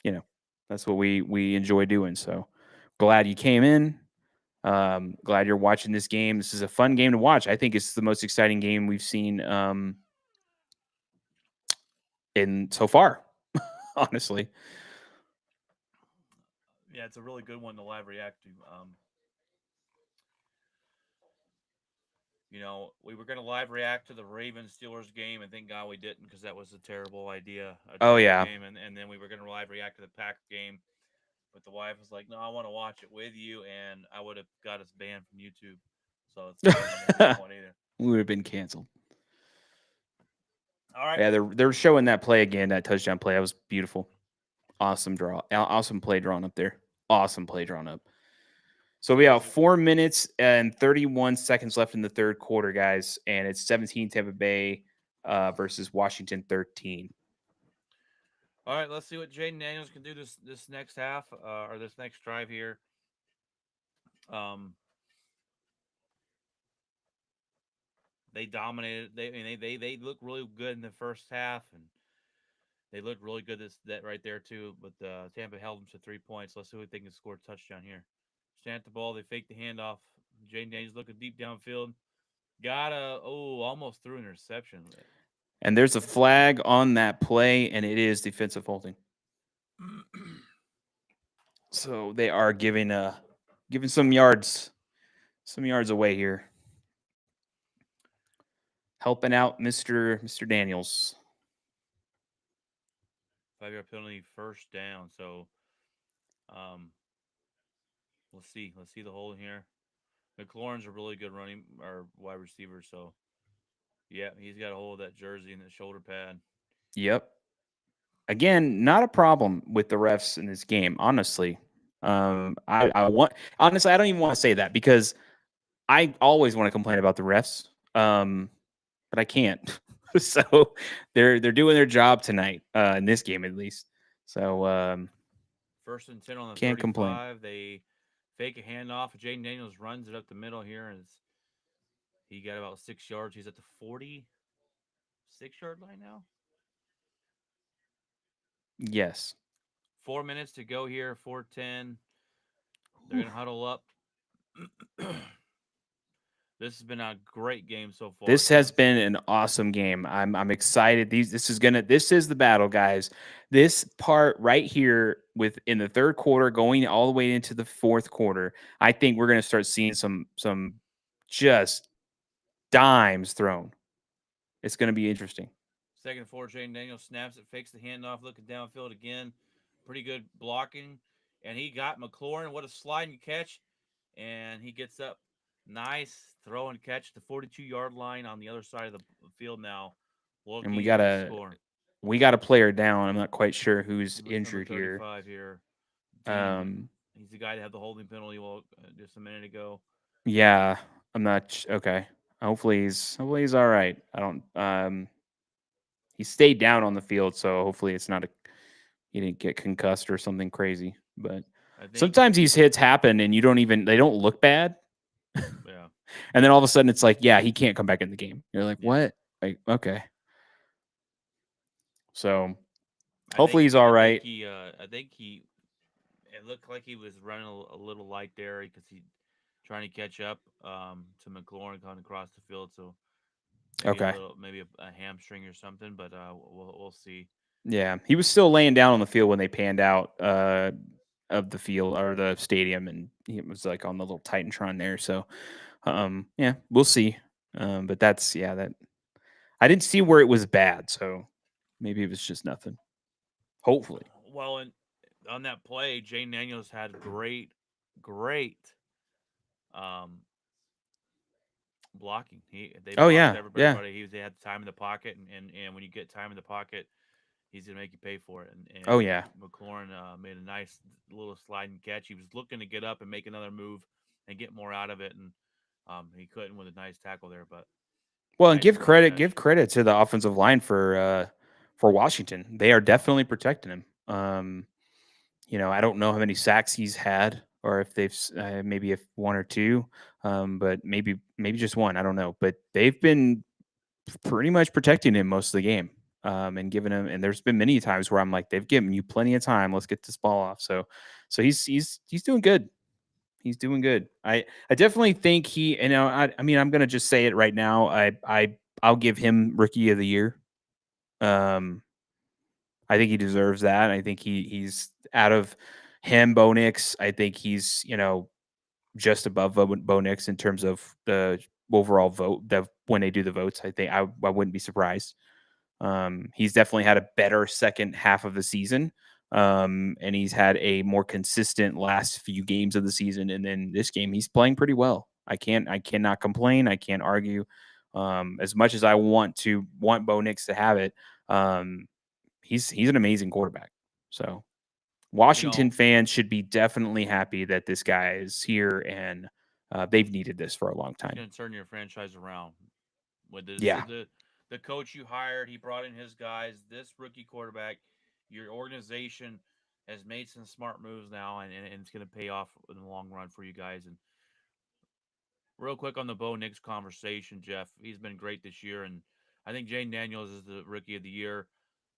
You know, that's what we enjoy doing. So glad you came in. Glad you're watching this game. This is a fun game to watch. I think it's the most exciting game we've seen in so far, honestly. Yeah, it's a really good one to live react to. We were going to live react to the Ravens Steelers game, and thank God we didn't because that was a terrible idea, a Oh terrible yeah. game. And then we were going to live react to the Packers game, but the wife was like, "No, I want to watch it with you," and I would have got us banned from YouTube. So it's not going to make that point either. We would have been canceled. All right. Yeah, they're showing that play again, that touchdown play. That was beautiful. Awesome awesome play drawn up there. Awesome play drawn up. So we have 4 minutes and 31 seconds left in the third quarter, guys, and it's 17 Tampa Bay versus Washington 13. All right, let's see what Jaden Daniels can do this next half or this next drive here. Um, they dominated. They look really good in the first half, and they looked really good that right there too. But Tampa held them to 3 points. Let's see if they can score a touchdown here. Snap the ball. They fake the handoff. Jaden Daniels looking deep downfield. Almost threw an interception. And there's a flag on that play, and it is defensive holding. So they are giving some yards away here. Helping out Mr. Daniels. 5-yard penalty, first down. So, let's see. Let's see the hold here. McLaurin's a really good running or wide receiver. So, yeah, he's got a hold of that jersey and the shoulder pad. Yep. Again, not a problem with the refs in this game, honestly. Honestly, I don't even want to say that because I always want to complain about the refs, but I can't. So they're doing their job tonight in this game at least. So 1st and 10 on the can't 35. complain. They fake a handoff. Jaden Daniels runs it up the middle here, and he got about 6 yards. He's at the 46-yard line now. Yes. 4 minutes to go here. 4:10. They're gonna huddle up. This has been a great game so far. This has been an awesome game. I'm excited. This is the battle, guys. This part right here in the third quarter going all the way into the fourth quarter, I think we're gonna start seeing some just dimes thrown. It's gonna be interesting. 2nd and 4, Jaden Daniels snaps it, fakes the handoff, looking downfield again. Pretty good blocking. And he got McLaurin. What a sliding catch. And he gets up. Nice throw and catch. The 42-yard line on the other side of the field now. And we Looking got to a score. player down. I'm not quite sure who's Number injured 35 here. Demon. He's the guy that had the holding penalty just a minute ago. Yeah, I'm not okay. Hopefully he's all right. I don't he stayed down on the field, so hopefully it's not he didn't get concussed or something crazy. But sometimes these hits happen and they don't look bad. Yeah. And then all of a sudden it's like, yeah, he can't come back in the game. You're like, what? Like, okay. So hopefully he's all right. I think it looked like he was running a little light there because he trying to catch up to McLaurin coming across the field. So maybe a hamstring or something, but we'll see. Yeah, he was still laying down on the field when they panned out. of the field or the stadium, and he was like on the little Titantron there. So, yeah, we'll see. But that's that I didn't see where it was bad, so maybe it was just nothing. Hopefully. Well, and on that play, Jane Daniels had great um, blocking. They Oh blocked yeah, yeah. everybody. They had time in the pocket, and when you get time in the pocket, he's gonna make you pay for it. Oh And yeah. McLaurin made a nice little sliding catch. He was looking to get up and make another move and get more out of it, and he couldn't with a nice tackle there. But Well, and nice run give catch. credit to the offensive line for Washington. They are definitely protecting him. I don't know how many sacks he's had, or if they've maybe if one or two, but maybe just one. I don't know, but they've been pretty much protecting him most of the game, and giving him. And there's been many times where I'm like, they've given you plenty of time. Let's get this ball off. So he's doing good. He's doing good. I definitely think I mean, I'm gonna just say it right now. I'll give him rookie of the year. Um, I think he deserves that. I think he's out of him, Bo Nix. I think he's just above Bo Nix in terms of the overall vote. When they do the votes, I think I wouldn't be surprised. He's definitely had a better second half of the season. And he's had a more consistent last few games of the season. And then this game, he's playing pretty well. I cannot complain. I can't argue. As much as I want Bo Nix to have it, um, he's an amazing quarterback. So You know, Washington fans should be definitely happy that this guy is here, and they've needed this for a long he's time. gonna turn your franchise around with this Yeah, the coach you hired. He brought in his guys. This rookie quarterback, your organization has made some smart moves now, and it's going to pay off in the long run for you guys. And real quick on the Bo Nix conversation, Jeff, he's been great this year, and I think Jane Daniels is the rookie of the year.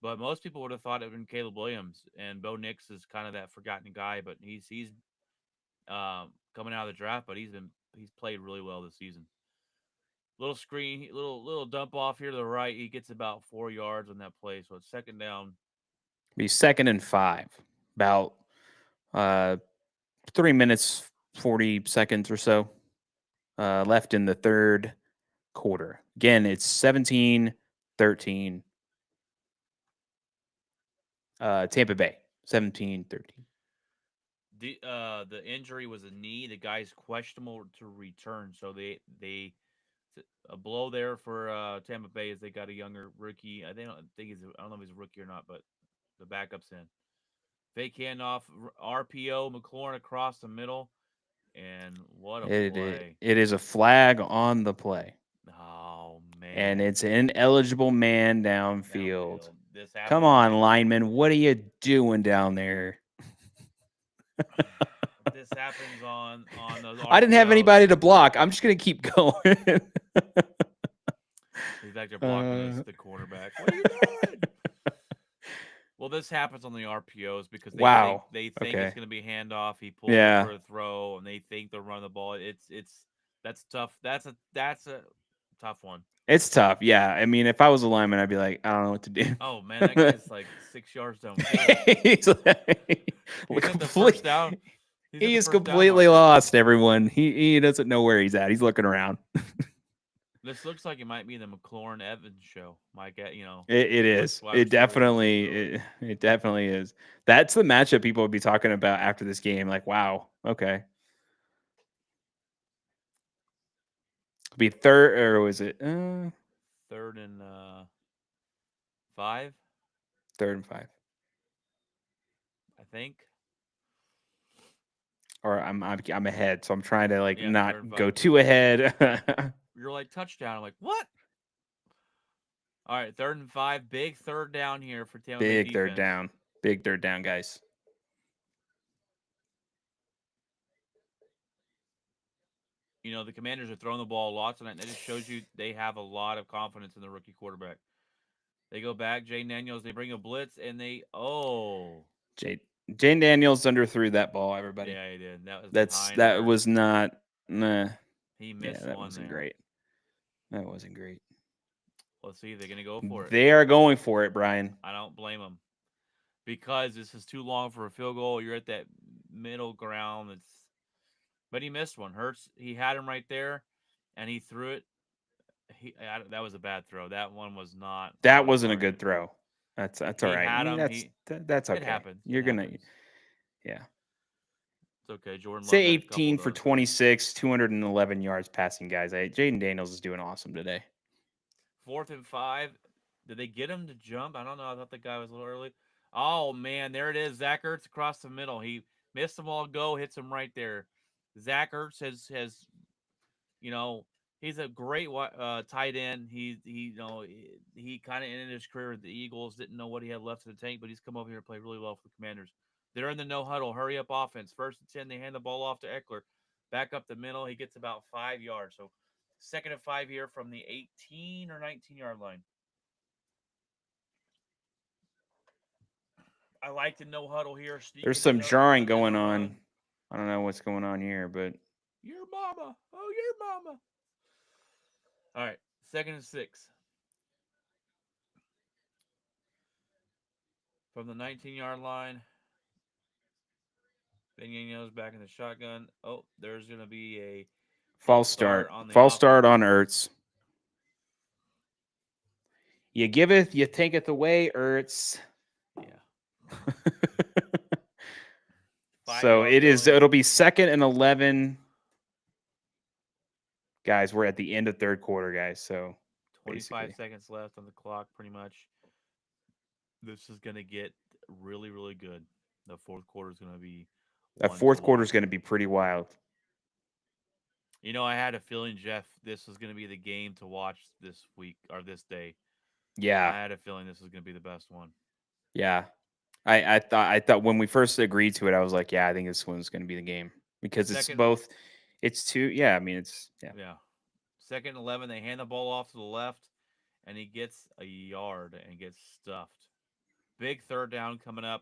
But most people would have thought it would been Caleb Williams, and Bo Nix is kind of that forgotten guy. But he's coming out of the draft, but he's played really well this season. Little screen, little dump off here to the right. He gets about 4 yards on that play, so it's second down. be second and 5, about uh, 3 minutes 40 seconds or so left in the third quarter. Again, it's 17-13. Tampa Bay 17-13. The injury was a knee. The guy's questionable to return, so they a blow there for Tampa Bay as they got a younger rookie. I don't know if he's a rookie or not, but the backup's in. Fake handoff, RPO, McLaurin across the middle, and what a play! It is a flag on the play, Oh and man, it's an ineligible man downfield. downfield. This Come happens on on, the lineman. What are you doing down there? this happens on those I didn't have RPOs. anybody to block. I'm just going to keep going. He's back there blocking uh, the cornerback. What are you doing? Well, this happens on the RPOs because wow. they think it's Okay. going to be handoff. He pulls it Yeah. for a throw, and they think they'll run the ball. It's that's tough. That's a tough one. It's tough. Yeah. I mean, if I was a lineman, I'd be like, I don't know what to do. Oh man, that guy's like 6 yards downfield. he's like, He's at the complete, first down. He's at he the is first down completely marker. lost, everyone. He doesn't know where he's at. He's looking around. This looks like it might be the McLaurin Evans show. Might get It what's is. wide receiver one should do it. It definitely is. That's the matchup people would be talking about after this game. Like, wow, okay. Be third, or was it Third and 5, third and 5? I think. Or I'm ahead, so I'm trying to like Yeah, third and not go 5. too ahead. You're like touchdown. I'm like, what? All right, third and 5, big third down here for Tampa Bay Big third defense. down. Big third down, guys. The Commanders are throwing the ball a lot tonight. And that just shows you they have a lot of confidence in the rookie quarterback. They go back, Jay Daniels. They bring a blitz, and Jay, Jane Daniels underthrew that ball. Everybody, yeah, he did. That was behind that where was not. Nah, he yeah, missed that one wasn't there. great. That wasn't great. Let's see if they're gonna go for it. They are going for it, Brian. I don't blame them because this is too long for a field goal. You're at that middle ground. But he missed one. Hurts, he had him right there, and he threw it. That was a bad throw. That one was That not a wasn't a target. good throw. That's all He right. had him. That's It okay. happens. You're It gonna happens. yeah. It's okay. Jordan Love Say had a couple 18 of for those. 26, 211 yards passing, guys. Jaden Daniels is doing awesome today. 4th and 5. Did they get him to jump? I don't know. I thought the guy was a little early. Oh man, there it is. Zach Ertz across the middle. He missed them all. Go hits him right there. Zach Ertz has you know he's a great tight end. He kind of ended his career with the Eagles. Didn't know what he had left in the tank, but he's come over here and played really well for the Commanders. They're in the no huddle, hurry up offense. 1st and 10. They hand the ball off to Eckler, back up the middle. He gets about 5 yards. So 2nd and 5 here from the 18 or 19-yard line. I like the no huddle here. There's Sneaking some jarring in the going run. on. I don't know what's going on here, but Your mama. Oh, your mama. All right. 2nd and 6. From the 19-yard line. Benignano's back in the shotgun. Oh, there's going to be a false start on the False start offense. on Ertz. You giveth, you taketh away, Ertz. Yeah. So it'll be 2nd and 11. Guys, we're at the end of third quarter, guys. So 25 basically, seconds left on the clock, pretty much. This is going to get really, really good. The fourth quarter is going to be that one to fourth quarter is watch. going to be pretty wild. I had a feeling, Jeff, this was going to be the game to watch this week or this day. Yeah, I had a feeling this was going to be the best one. yeah. I thought when we first agreed to it, I was like, yeah, I think this one's going to be the game because it's Second, both. It's two. Yeah, I mean, it's yeah. yeah. 2nd and 11, they hand the ball off to the left, and he gets a yard and gets stuffed. Big third down coming up.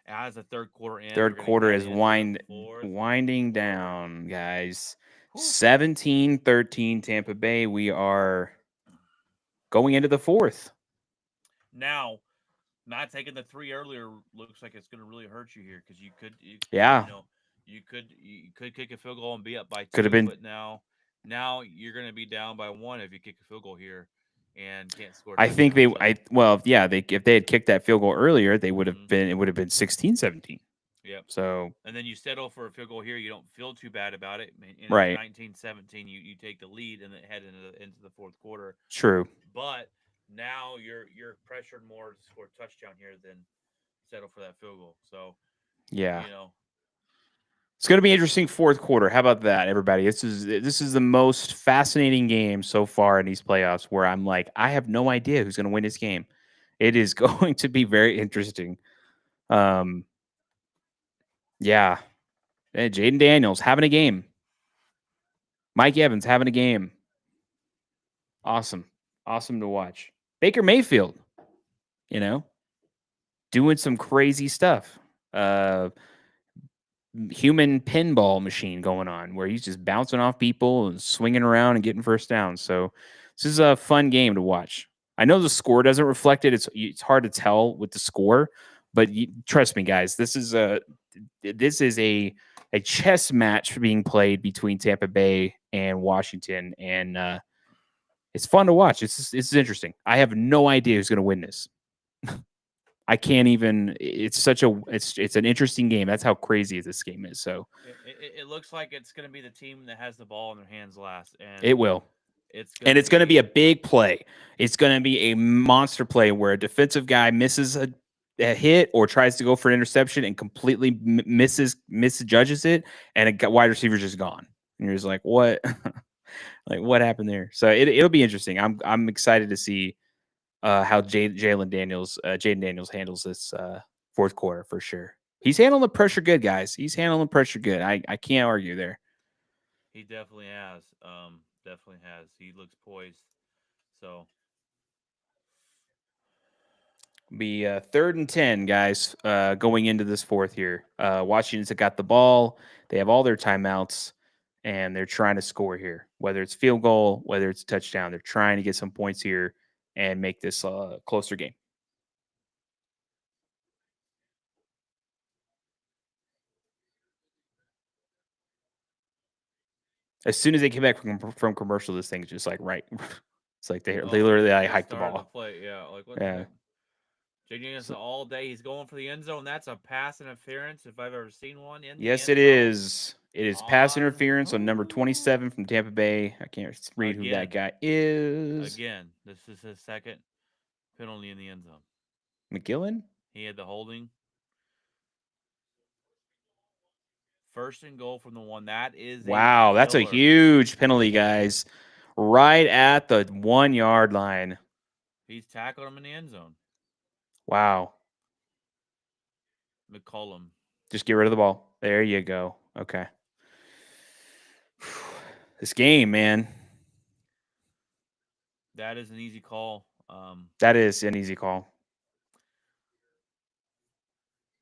As the third quarter ends, we're Third going to quarter head is into the fourth winding quarter. down, guys. Whew. 17-13 Tampa Bay. We are going into the fourth. Now, not taking the 3 earlier looks like it's going to really hurt you here because Yeah, you could kick a field goal and be up by could have 2, been. but now you're going to be down by 1 if you kick a field goal here and can't score a I think touchdown. So, yeah, if they had kicked that field goal earlier, they would have mhm. been. It would have been 16-17. Yep. So And then you settle for a field goal here. You don't feel too bad about it. And it's right, 19-17. You take the lead and then head into the fourth quarter. true. But now you're pressured more to score a touchdown here than settle for that field goal. So Yeah, you know it's going to be interesting fourth quarter. How about that, everybody? This is the most fascinating game so far in these playoffs. Where I'm like, I have no idea who's going to win this game. It is going to be very interesting. Um, yeah, Jaden Daniels having a game. Mike Evans having a game. Awesome, awesome to watch. Baker Mayfield, you know, doing some crazy stuff. Human pinball machine going on where he's just bouncing off people and swinging around and getting first downs. So this is a fun game to watch. I know the score doesn't reflect it. It's hard to tell with the score, but trust me, guys, this is a chess match being played between Tampa Bay and Washington, and it's fun to watch. It's interesting. I have no idea who's going to win this. I can't even. It's an interesting game. That's how crazy this game is. So it looks like it's going to be the team that has the ball in their hands last, and it will. it's going And to it's going to be be a big play. It's going to be a monster play where a defensive guy misses a hit or tries to go for an interception and completely misjudges it, and a wide receiver just gone. And you're just like, what? Like, what happened there? So it'll be interesting. I'm excited to see how Jaden Daniels handles this fourth quarter for sure. He's handling the pressure good, guys. He's handling the pressure good. I can't argue there. he definitely has. Definitely has. He looks poised. So Be 3rd and 10, guys, going into this fourth here. Washington's got the ball. They have all their timeouts, and they're trying to score here. Whether it's field goal, whether it's a touchdown, they're trying to get some points here and make this a closer game. As soon as they came back from commercial, this thing's just like right. It's like they Oh, literally they like just hiked the started the ball. play. Yeah, like what? Yeah. JJ So, all day. He's going for the end zone. That's a pass interference if I've ever seen one in the yes, end it zone. is. It is pass On interference on number 27 from Tampa Bay. I can't read who that again, guy is. again. This is his second penalty in the end zone. McGillen? He had the holding. First and goal from the one. That is a Wow, that's a killer. huge penalty, guys. Right at the 1 yard line. He's tackled him in the end zone. Wow. McCollum. Just get rid of the ball. There you go. Okay. This game, man. That is an easy call. That is an easy call.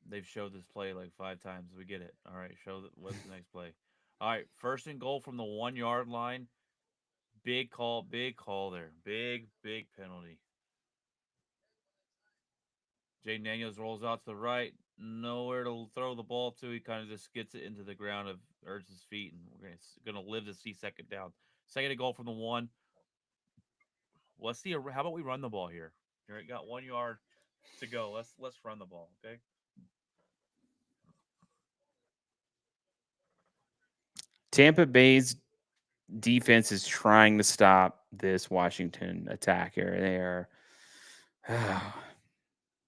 They've showed this play like 5 times. We get it. All right, what's the next play. All right, first and goal from the 1 yard line. Big call there. Big penalty. Jaden Daniels rolls out to the right. Nowhere to throw the ball to. He kind of just gets it into the ground of Ertz's feet, and we're gonna live to see second down. Second and goal from the one. Let's see. How about we run the ball here? All right, got 1 yard to go. Let's run the ball. Okay. Tampa Bay's defense is trying to stop this Washington attack here. They are.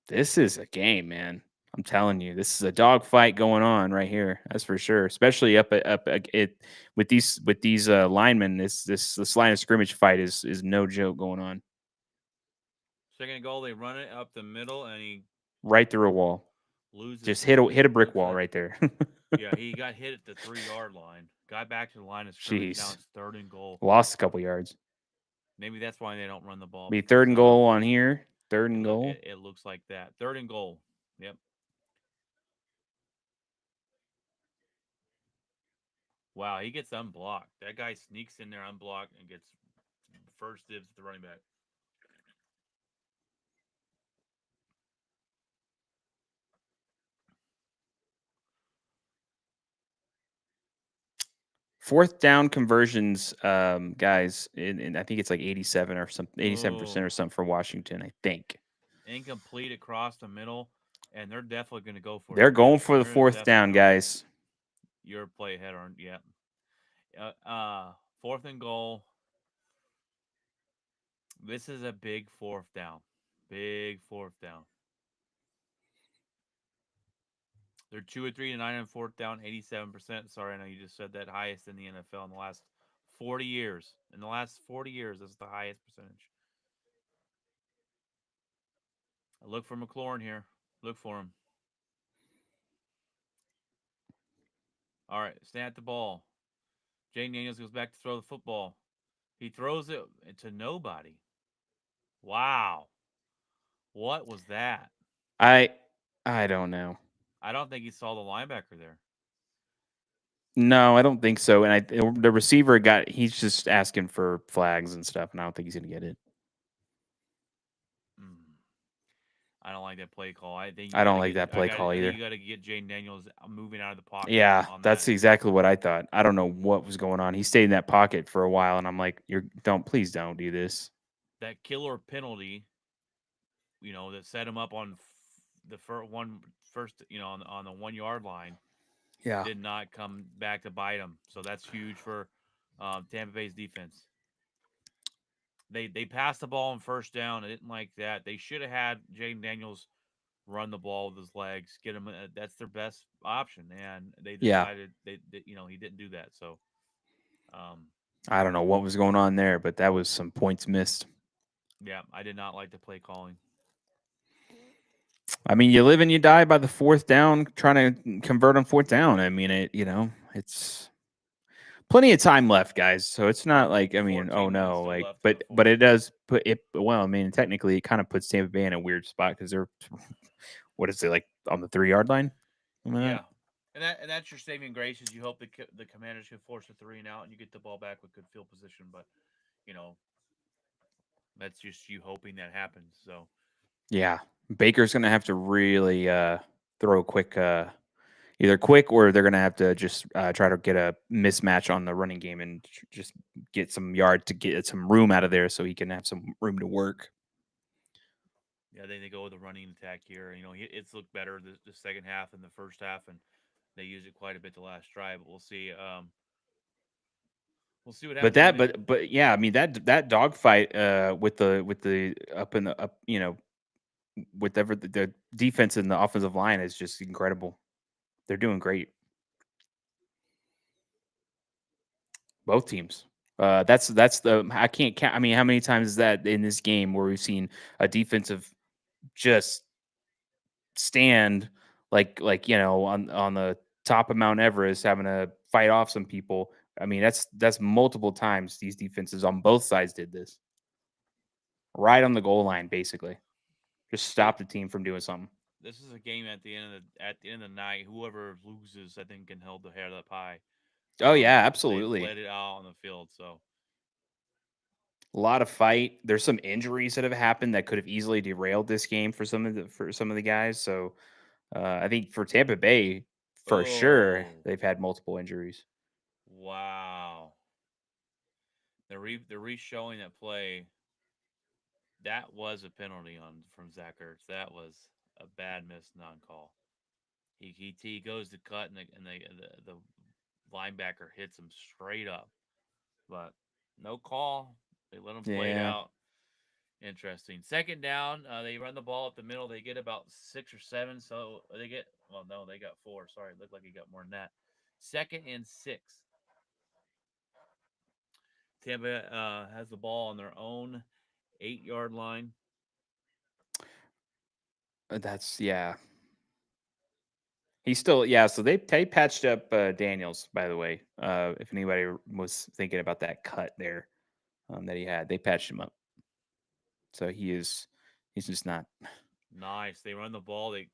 This is a game, man. I'm telling you, this is a dogfight going on right here. That's for sure. Especially it with these linemen. This line of scrimmage fight is no joke going on. Second and goal. They run it up the middle, and he Right through a wall. loses. Just hit a brick Looks wall like right there. yeah, he got hit at the 3 yard line. Got back to the line of scrimmage. Now Jeez, it's third and goal. lost a couple yards. Maybe that's why they don't run the ball Be because third and goal on here. Third and goal. it looks like that. Third and goal. Yep. Wow, he gets unblocked. That guy sneaks in there unblocked and gets first dibs at the running back. Fourth down conversions, guys, and I think it's like 87 or something, 87% or something for Washington, I think. Incomplete across the middle, and they're definitely going to go for it They're again. going for the fourth down, guys. Your play ahead on yeah. Fourth and goal. This is a big fourth down. Big fourth down. They're 2 or 3 to 9 and fourth down, 87%. Sorry, I know you just said that highest in the NFL in the last 40 years. In the last 40 years, that's the highest percentage. I look for McLaurin here. Look for him. All right, snap the ball. Jane Daniels goes back to throw the football. He throws it to nobody. Wow. What was that? I don't know. I don't think he saw the linebacker there. No, I don't think so. And the receiver he's just asking for flags and stuff, and I don't think he's gonna get it. I don't like that play call. I think I don't like that play call I think either. you got to get Jane Daniels moving out of the pocket. Yeah, On that's that. exactly what I thought. I don't know what was going on. He stayed in that pocket for a while, and I'm like, please don't do this. That killer penalty, that set him up on the first, on the 1 yard line. Yeah. Did not come back to bite him. So that's huge for Tampa Bay's defense. They passed the ball on first down. I didn't like that. They should have had Jaden Daniels run the ball with his legs, get him. That's their best option, and they decided he didn't do that. So, I don't know what was going on there, but that was some points missed. Yeah, I did not like the play calling. I mean, you live and you die by the fourth down, trying to convert on fourth down. I mean, it's plenty of time left, guys. So it's not like, I mean, oh no, like, but it does put it. Well, I mean, technically, it kind of puts Tampa Bay in a weird spot because they're, what is it, like on the 3 yard line? Yeah, and that's your saving grace is you hope the Commanders can force a 3 and out and you get the ball back with good field position, but that's just you hoping that happens. So yeah, Baker's gonna have to really throw a quick. either quick or they're going to have to just try to get a mismatch on the running game and just get some yard to get some room out of there so he can have some room to work. Yeah, they go with the running attack here. It's looked better the second half and the first half, and they used it quite a bit the last drive. But we'll see. We'll see what But happens. that, but yeah, I mean that dogfight with the up in the up, whatever the defense and the offensive line is just incredible. They're doing great. Both teams. That's the I can't count. I mean, how many times is that in this game where we've seen a defensive just stand like on the top of Mount Everest having to fight off some people. I mean, that's multiple times these defenses on both sides did this. Right on the goal line, basically. Just Th- stop the team from doing something. This is a game at the end of the night. Whoever loses, I think, can hold the head up high. Oh yeah, They've absolutely. played it out on the field. So A lot of fight. There's some injuries that have happened that could have easily derailed this game for some of the guys. So I think for Tampa Bay, for sure, oh they've had multiple injuries. wow, they're re-showing that play. That was a penalty on from Zach Ertz. That was a bad miss non-call. He goes to cut and the linebacker hits him straight up, but no call. They let him play it Yeah. out. Interesting. Second down, they run the ball up the middle. They get about 6 or 7, so they get. Well, no, they got 4. Sorry, it looked like he got more than that. 2nd and 6. Tampa has the ball on their own 8-yard line. That's yeah. He's still yeah. So they patched up Daniels, by the way. If anybody was thinking about that cut there that he had, they patched him up. So he's just not. Nice. They run the ball. They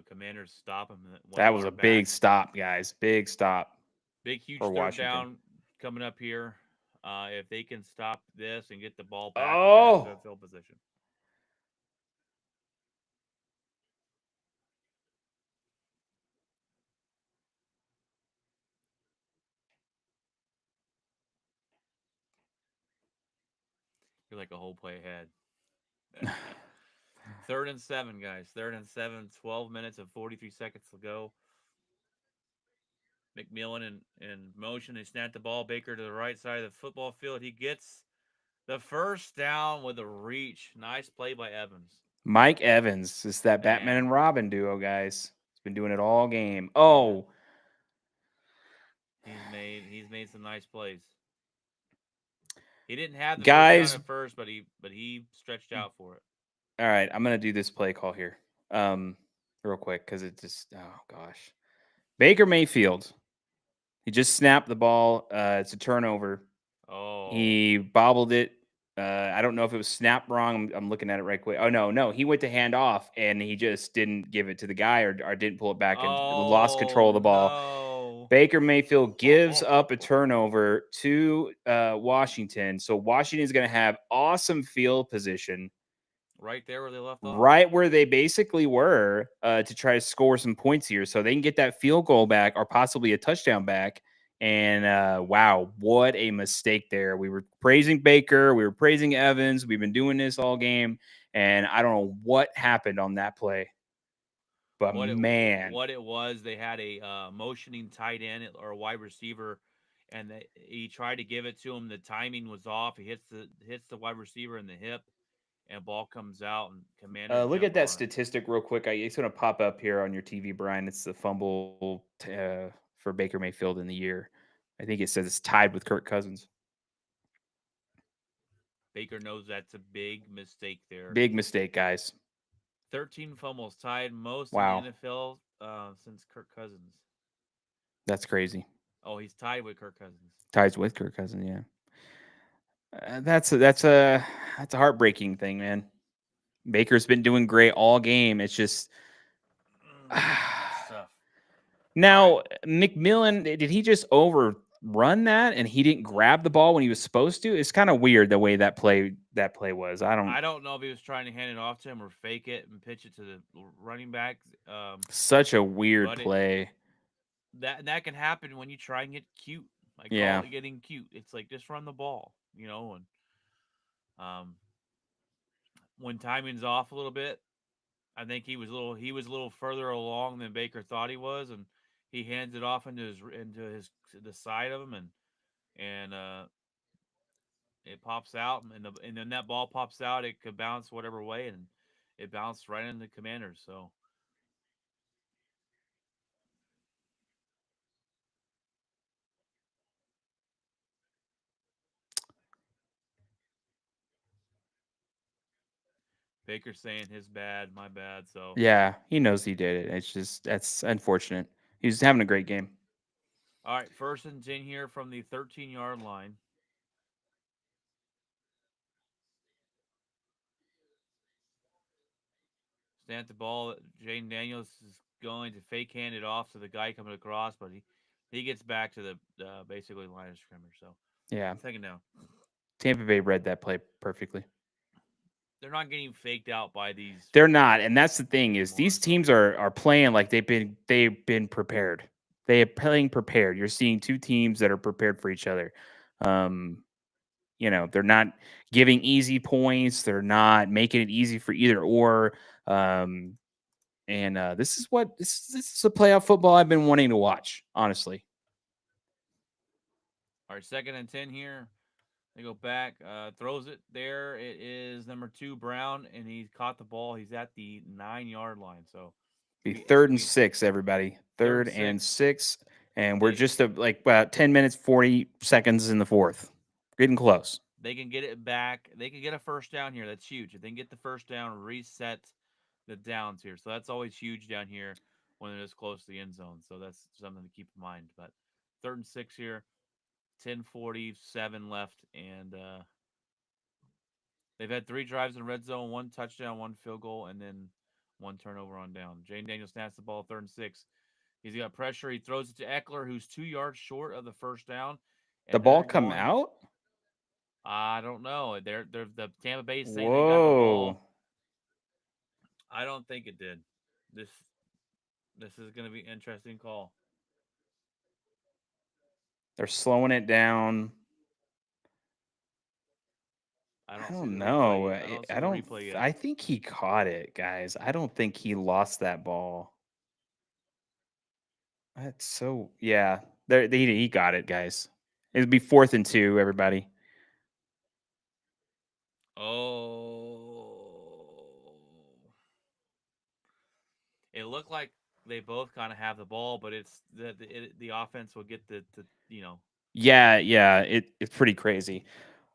Commanders stop him. One That was a yard back. big stop, guys. Big stop Big, huge for third Washington. down coming up here. If they can stop this and get the ball back with that Oh, field position. You're like a whole play ahead. 3rd and 7, guys. 3rd and 7, 12 minutes and 43 seconds to go. McMillan in motion. They snap the ball. Baker to the right side of the football field. He gets the first down with a reach. Nice play by Evans. Mike Evans is that Batman Man, and Robin duo, guys. He's been doing it all game. he's Oh, he's made some nice plays. He didn't have the first down guys. at first, but he stretched out for it. All right, I'm gonna do this play call here, real quick because it just oh gosh, Baker Mayfield. He just snapped the ball. It's a turnover. Oh, He bobbled it. I don't know if it was snapped wrong. I'm looking at it right quick. Oh no, he went to hand off and he just didn't give it to the guy or didn't pull it back and lost control of oh the ball. no! Baker Mayfield gives up a turnover to Washington. So Washington is going to have awesome field position Right there where they left off. right where they basically were to try to score some points here so they can get that field goal back or possibly a touchdown back. And wow, what a mistake there. We were praising Baker. We were praising Evans. We've been doing this all game. And I don't know what happened on that play. But man, What it was, they had a motioning tight end or a wide receiver, and he tried to give it to him. The timing was off. He hits the wide receiver in the hip, and ball comes out, and Commanders look at jump that on it. statistic real quick. It's going to pop up here on your TV, Brian. It's the fumble for Baker Mayfield in the year. I think it says it's tied with Kirk Cousins. Baker knows that's a big mistake there. Big mistake, guys. 13 fumbles, tied most in the Wow, NFL since Kirk Cousins. that's crazy. Oh, he's tied with Kirk Cousins. Ties with Kirk Cousins, yeah. That's a heartbreaking thing, man. Baker's been doing great all game. It's just It's tough. All right. now McMillan. Did he just overrun that and he didn't grab the ball when he was supposed to? It's kind of weird the way that play was. I don't. I don't know if he was trying to hand it off to him or fake it and pitch it to the running back. Such a weird But it play. that can happen when you try and get cute. I call Yeah. it getting cute. It's like just run the ball, you know, and um, when timing's off a little bit, I think he was a little further along than Baker thought he was, and he hands it off into his the side of him, and it pops out, and then that ball pops out. It could bounce whatever way, and it bounced right into the Commanders. So Baker's saying his bad, my bad. So Yeah, he knows he did it. It's just that's unfortunate. He's having a great game. all right, first and 10 here from the 13-yard line. Snap the ball. Jane Daniels is going to fake hand it off to the guy coming across, but he gets back to the basically line of scrimmage. So Yeah. second down. Tampa Bay read that play perfectly. They're not getting faked out by these They're not, and that's the thing is these morons. teams are playing like they've been prepared. They are playing prepared. You're seeing two teams that are prepared for each other. Um, they're not giving easy points. They're not making it easy for either or. Um, and this is a playoff football I've been wanting to watch, honestly. All right, second and 10 here. They go back, throws it there. It is number 2 Brown, and he caught the ball. He's at the 9-yard line. So Be it's third gonna and be six, everybody. third Third and and 6. six, and we're They just like about 10 minutes, 40 seconds in the fourth. Getting close. they can get it back. They can get a first down here. That's huge. If they can get the first down, reset the downs here. So that's always huge down here when they're this close to the end zone. So that's something to keep in mind. But third and 6 here, 10:47 left, and they've had 3 drives in red zone, 1 touchdown, 1 field goal, and then 1 turnover on down. Jane Daniels snaps the ball, third and 6. He's got pressure. He throws it to Eckler, who's 2 yards short of the first down, The and ball they're come going. out? I don't know. They're the Tampa Bay saying they got the Whoa. ball. I don't think it did. This this is going to be an interesting call. They're slowing it down. I I don't see the don't know. replay. I don't see I the don't. replay yet. I think he caught it, guys. I don't think he lost that ball. That's so. Yeah, he got it, guys. It'd be 4th and 2, everybody. Oh, it looked like they both kind of have the ball, but it's the offense will get the. Yeah. It's pretty crazy.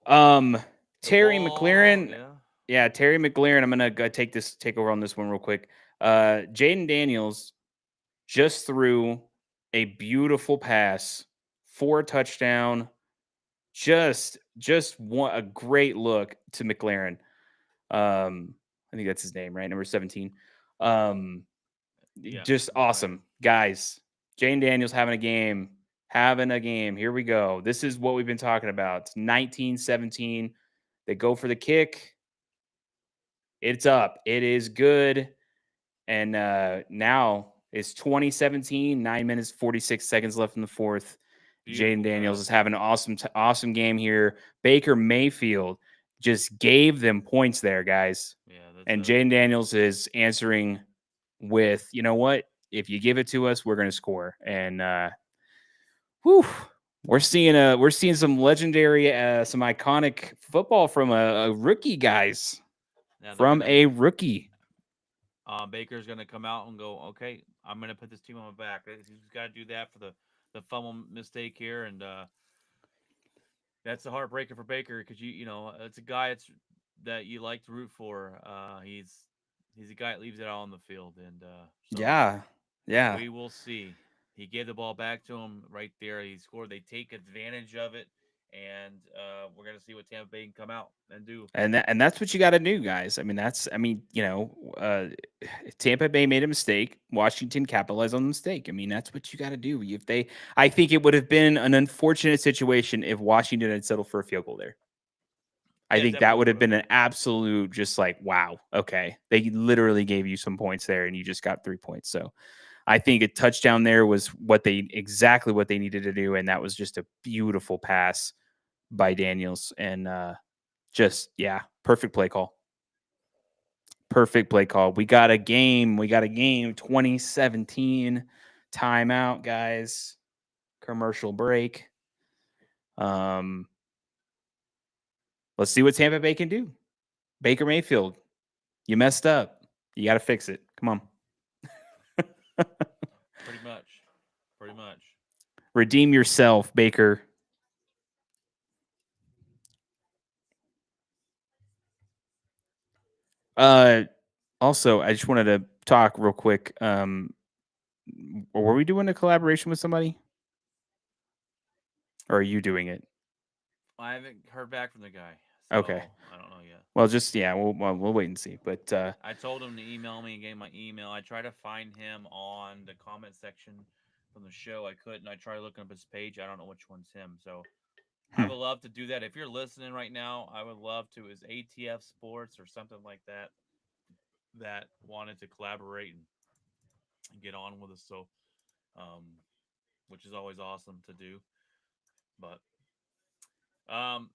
Um, The Terry ball. McLaren. Yeah, Yeah, Terry McLaren. I'm gonna go take over on this one real quick. Jaden Daniels just threw a beautiful pass for a touchdown. Just one a great look to McLaren. I think that's his name, right? Number 17. Um, yeah, just McLaren. awesome. Guys, Jane Daniels having a game. Having a game. Here we go. This is what we've been talking about. It's 19-17. They go for the kick. It's up. It is good. And now it's 2017, 9 minutes, 46 seconds left in the fourth. Jaden Beautiful Daniels pass. is having an awesome game here. Baker Mayfield just gave them points there, guys. Yeah, that's And a Jaden Daniels is answering with, you know what? If you give it to us, we're going to score. And whew, we're seeing some legendary, some iconic football from a rookie, guys. now they're From gonna. a rookie. Baker's gonna come out and go. Okay, I'm gonna put this team on my back. He's got to do that for the fumble mistake here, and that's a heartbreaker for Baker because it's a guy that you like to root for. He's a guy that leaves it all on the field, and so Yeah. Yeah. we will see. He gave the ball back to him right there. He scored. They take advantage of it, and we're gonna see what Tampa Bay can come out and do. And that's what you got to do, guys. Tampa Bay made a mistake. Washington capitalized on the mistake. I mean, that's what you got to do. I think it would have been an unfortunate situation if Washington had settled for a field goal there. I Yeah, think that definitely would have would have. been an absolute, just like, wow, okay. They literally gave you some points there, and you just got 3 points. So I think a touchdown there was exactly what they needed to do, and that was just a beautiful pass by Daniels, and perfect play call. Perfect play call. We got a game. 2017 timeout, guys. Commercial break. Let's see what Tampa Bay can do. Baker Mayfield, you messed up. You got to fix it. Come on. Pretty much. Pretty much. Redeem yourself, Baker. Also, I just wanted to talk real quick. Were we doing a collaboration with somebody? Or are you doing it? I haven't heard back from the guy, so Okay. I don't know yet. Well, we'll wait and see. But I told him to email me and gave my email. I tried to find him on the comment section from the show. I couldn't. I tried looking up his page. I don't know which one's him. So I would love to do that. If you're listening right now, I would love to. Is ATF Sports or something like that that wanted to collaborate and get on with us? So, um, which is always awesome to do. But um,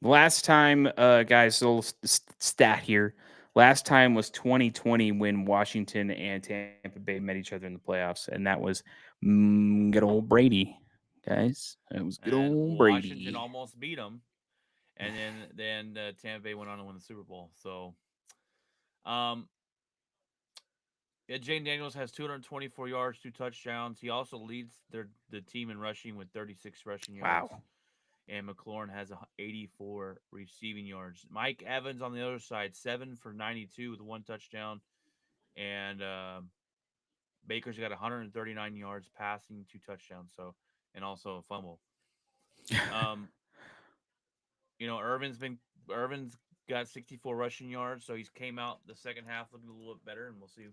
last time, guys, a little stat here. Last time was 2020 when Washington and Tampa Bay met each other in the playoffs, and that was good old Brady, guys. It was good and old Washington Brady. almost beat them, and then Tampa Bay went on to win the Super Bowl. So, um, yeah, Jane Daniels has 224 yards, 2 touchdowns. He also leads the team in rushing with 36 rushing yards. Wow. And McLaurin has 84 receiving yards. Mike Evans on the other side, 7 for 92 with 1 touchdown. And Baker's got 139 yards passing, 2 touchdowns. So, and also a fumble. Um, Irvin's got 64 rushing yards, so he's came out the second half looking a little bit better, and we'll see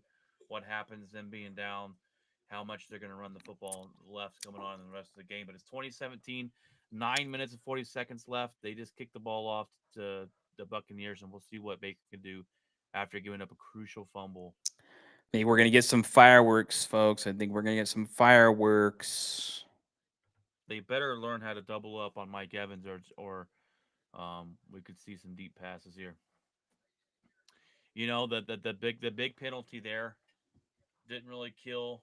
what happens. Them being down, how much they're going to run the football left coming on in the rest of the game. But it's 2017, 9 minutes and 40 seconds left. They just kicked the ball off to the Buccaneers, and we'll see what Baker can do after giving up a crucial fumble. Maybe we're gonna get some fireworks, folks. I think we're gonna get some fireworks. They better learn how to double up on Mike Evans, or we could see some deep passes here. The big penalty there didn't really kill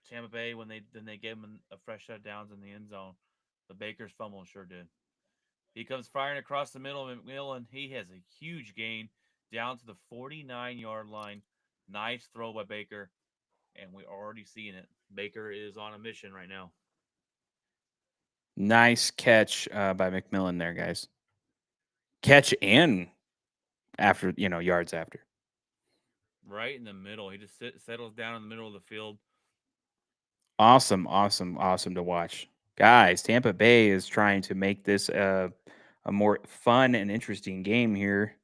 Tampa Bay when they gave him a fresh set of downs in the end zone. The Baker's fumble sure did. He comes firing across the middle of McMillan. He has a huge gain down to the 49-yard line. Nice throw by Baker, and we're already seeing it. Baker is on a mission right now. Nice catch by McMillan there, guys. Catch and after yards after. Right in the middle. He just settles down in the middle of the field. Awesome to watch. Guys, Tampa Bay is trying to make this a more fun and interesting game here.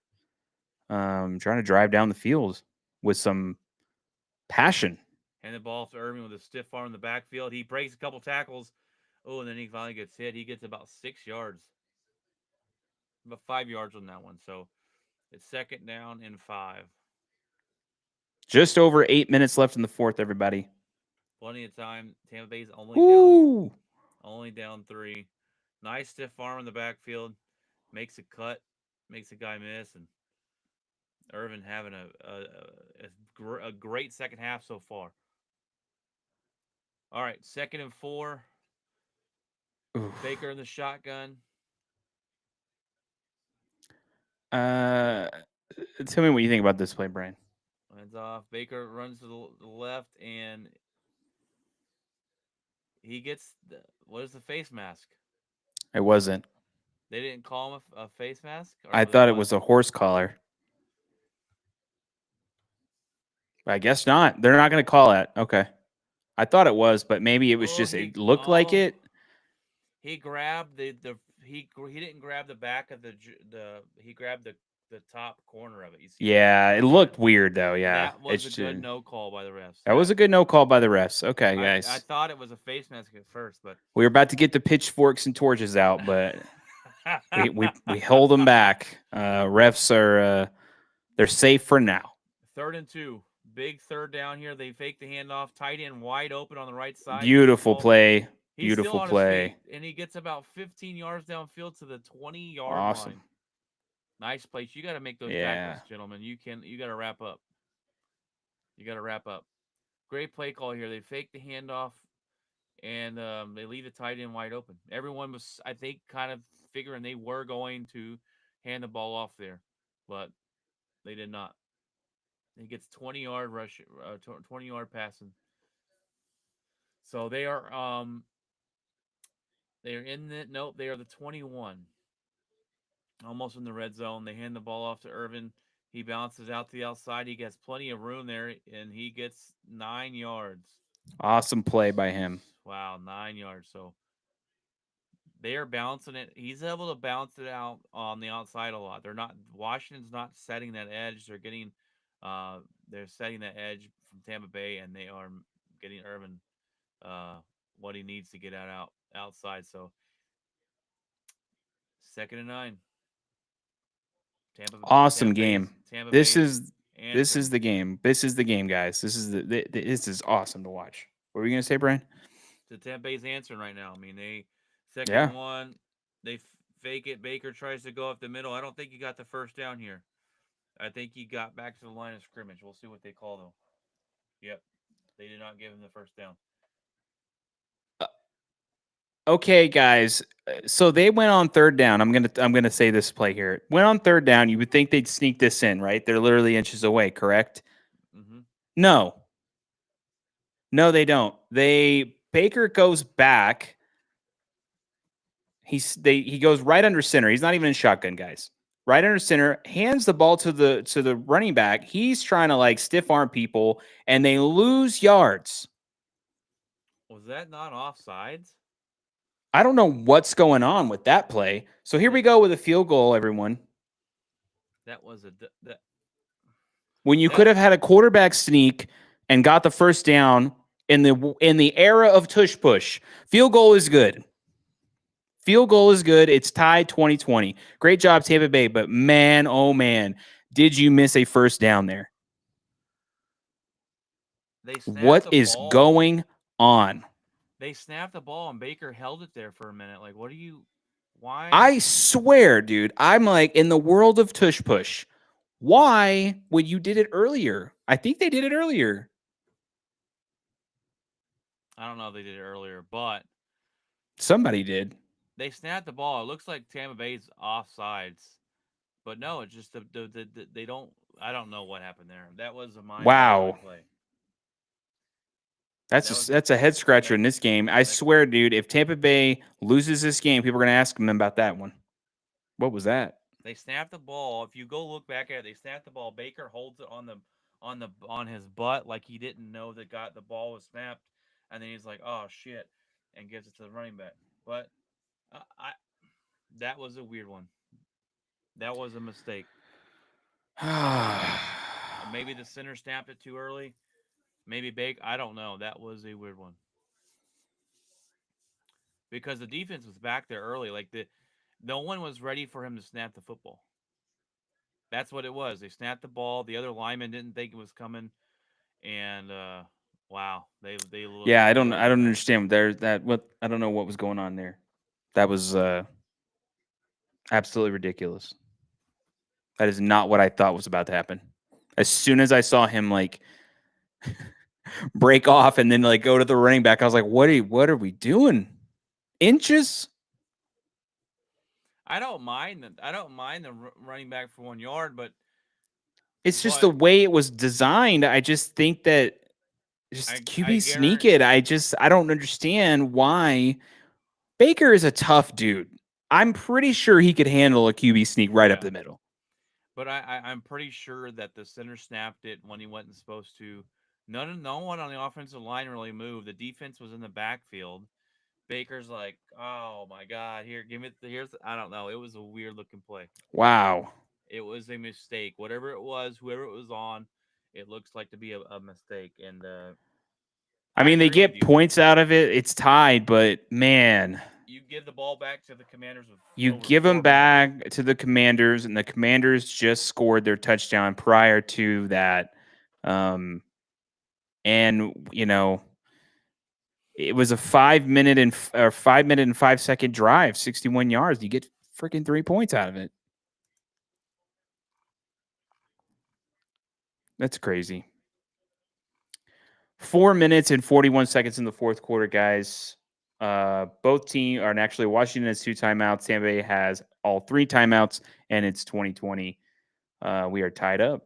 Trying to drive down the field with some passion. And the ball to Irving with a stiff arm in the backfield. He breaks a couple tackles. Oh, and then he finally gets hit. He gets about 6 yards. About 5 yards on that one. So it's second down and 5. Just over 8 minutes left in the fourth, everybody. Plenty of time. Tampa Bay's only down 3. Nice stiff arm in the backfield. Makes a cut. Makes a guy miss. And Irvin having a great second half so far. All right, 2nd and 4. Oof. Baker in the shotgun. Tell me what you think about this play, Brian. Hands off. Baker runs to the left, and he gets what is the face mask? It wasn't. They didn't call him a face mask? I thought it was a horse collar. I guess not. They're not going to call it. Okay. I thought it was, but maybe it was it looked like it. He grabbed he didn't grab the back of he grabbed the top corner of it. You see it looked weird though. Yeah. That was a good no call by the refs. That was a good no call by the refs. Okay, guys. I thought it was a face mask at first, but we were about to get the pitchforks and torches out, but we hold them back. Refs are they're safe for now. 3rd and 2. Big third down here. They fake the handoff. Tight end wide open on the right side. Gets the Beautiful ball. play. He's still Beautiful on his play. feet, and he gets about 15 yards downfield to the 20-yard Awesome. line. Nice place. You got to make those Yeah. tackles, gentlemen. You got to wrap up. You got to wrap up. Great play call here. They fake the handoff, and they leave the tight end wide open. Everyone was, I think, kind of figuring they were going to hand the ball off there, but they did not. He gets 20-yard rush, 20-yard passing. So they're in the nope. They are the 21, almost in the red zone. They hand the ball off to Irvin. He bounces out to the outside. He gets plenty of room there, and he gets 9 yards. Awesome play by him. Wow, 9 yards. So they are bouncing it. He's able to bounce it out on the outside a lot. They're not Washington's not setting that edge. They're setting that edge from Tampa Bay, and they are getting Irvin uh, what he needs to get out outside. So 2nd and 9. Awesome game. Tampa This Bay's is answering. the game. This is the game, guys. This is awesome to watch. What were you gonna say, Brian? The Tampa Bay's answering right now. I mean, they second Yeah. and 1. They fake it. Baker tries to go up the middle. I don't think he got the first down here. I think he got back to the line of scrimmage. We'll see what they call though. Yep, they did not give him the first down. Okay, guys. So they went on third down. I'm gonna say this play here. Went on third down. You would think they'd sneak this in, right? They're literally inches away, correct? Mm-hmm. No. No, they don't. Baker goes back. He goes right under center. He's not even in shotgun, guys. Right under center, hands the ball to the running back. He's trying to like stiff arm people, and they lose yards. Was that not offsides? I don't know what's going on with that play. So here we go with a field goal, everyone. That was When you could have had a quarterback sneak and got the first down in the era of tush push. Field goal is good. Field goal is good. It's tied 2020. Great job, Tampa Bay. But man, oh man, did you miss a first down there? What is going on? They snapped the ball and Baker held it there for a minute. Like, what are you? Why? I swear, dude. I'm like, in the world of tush push, why when you did it earlier? I think they did it earlier. I don't know if they did it earlier, but somebody did. They snapped the ball. It looks like Tampa Bay's offsides, but no, it's just they don't. I don't know what happened there. That was a mind-boggling play. That's a head scratcher in this game. I swear, dude. If Tampa Bay loses this game, people are gonna ask them about that one. What was that? They snapped the ball. If you go look back at it, they snapped the ball. Baker holds it on his butt like he didn't know that the ball was snapped, and then he's like, "Oh shit," and gives it to the running back. But that was a weird one. That was a mistake. Maybe the center snapped it too early. Maybe Baker. I don't know. That was a weird one because the defense was back there early. Like no one was ready for him to snap the football. That's what it was. They snapped the ball. The other lineman didn't think it was coming, and wow, they yeah. I don't understand. There's that. What I don't know what was going on there. That was absolutely ridiculous. That is not what I thought was about to happen. As soon as I saw him like break off and then like go to the running back, I was like, what are we doing? Inches? I don't mind the running back for 1 yard, but it's just the way it was designed. I just think that just QB sneak it. I don't understand why. Baker is a tough dude. I'm pretty sure he could handle a QB sneak right up the middle. But I'm pretty sure that the center snapped it when he wasn't supposed to. No one on the offensive line really moved. The defense was in the backfield. Baker's like, oh my god, here's I don't know. It was a weird looking play. Wow. It was a mistake. Whatever it was, whoever it was on, it looks like to be a mistake. And I mean, they get points out of it. It's tied, but man, you give the ball back to the Commanders. You give them back to the Commanders, and the Commanders just scored their touchdown prior to that Um, and it was a 5 minute and 5 second drive, 61 yards. You get freaking 3 points out of it. That's crazy. 4 minutes and 41 seconds in the fourth quarter, guys. Both teams are actually Washington has 2 timeouts. Tampa Bay has all 3 timeouts, and it's 2020. We are tied up.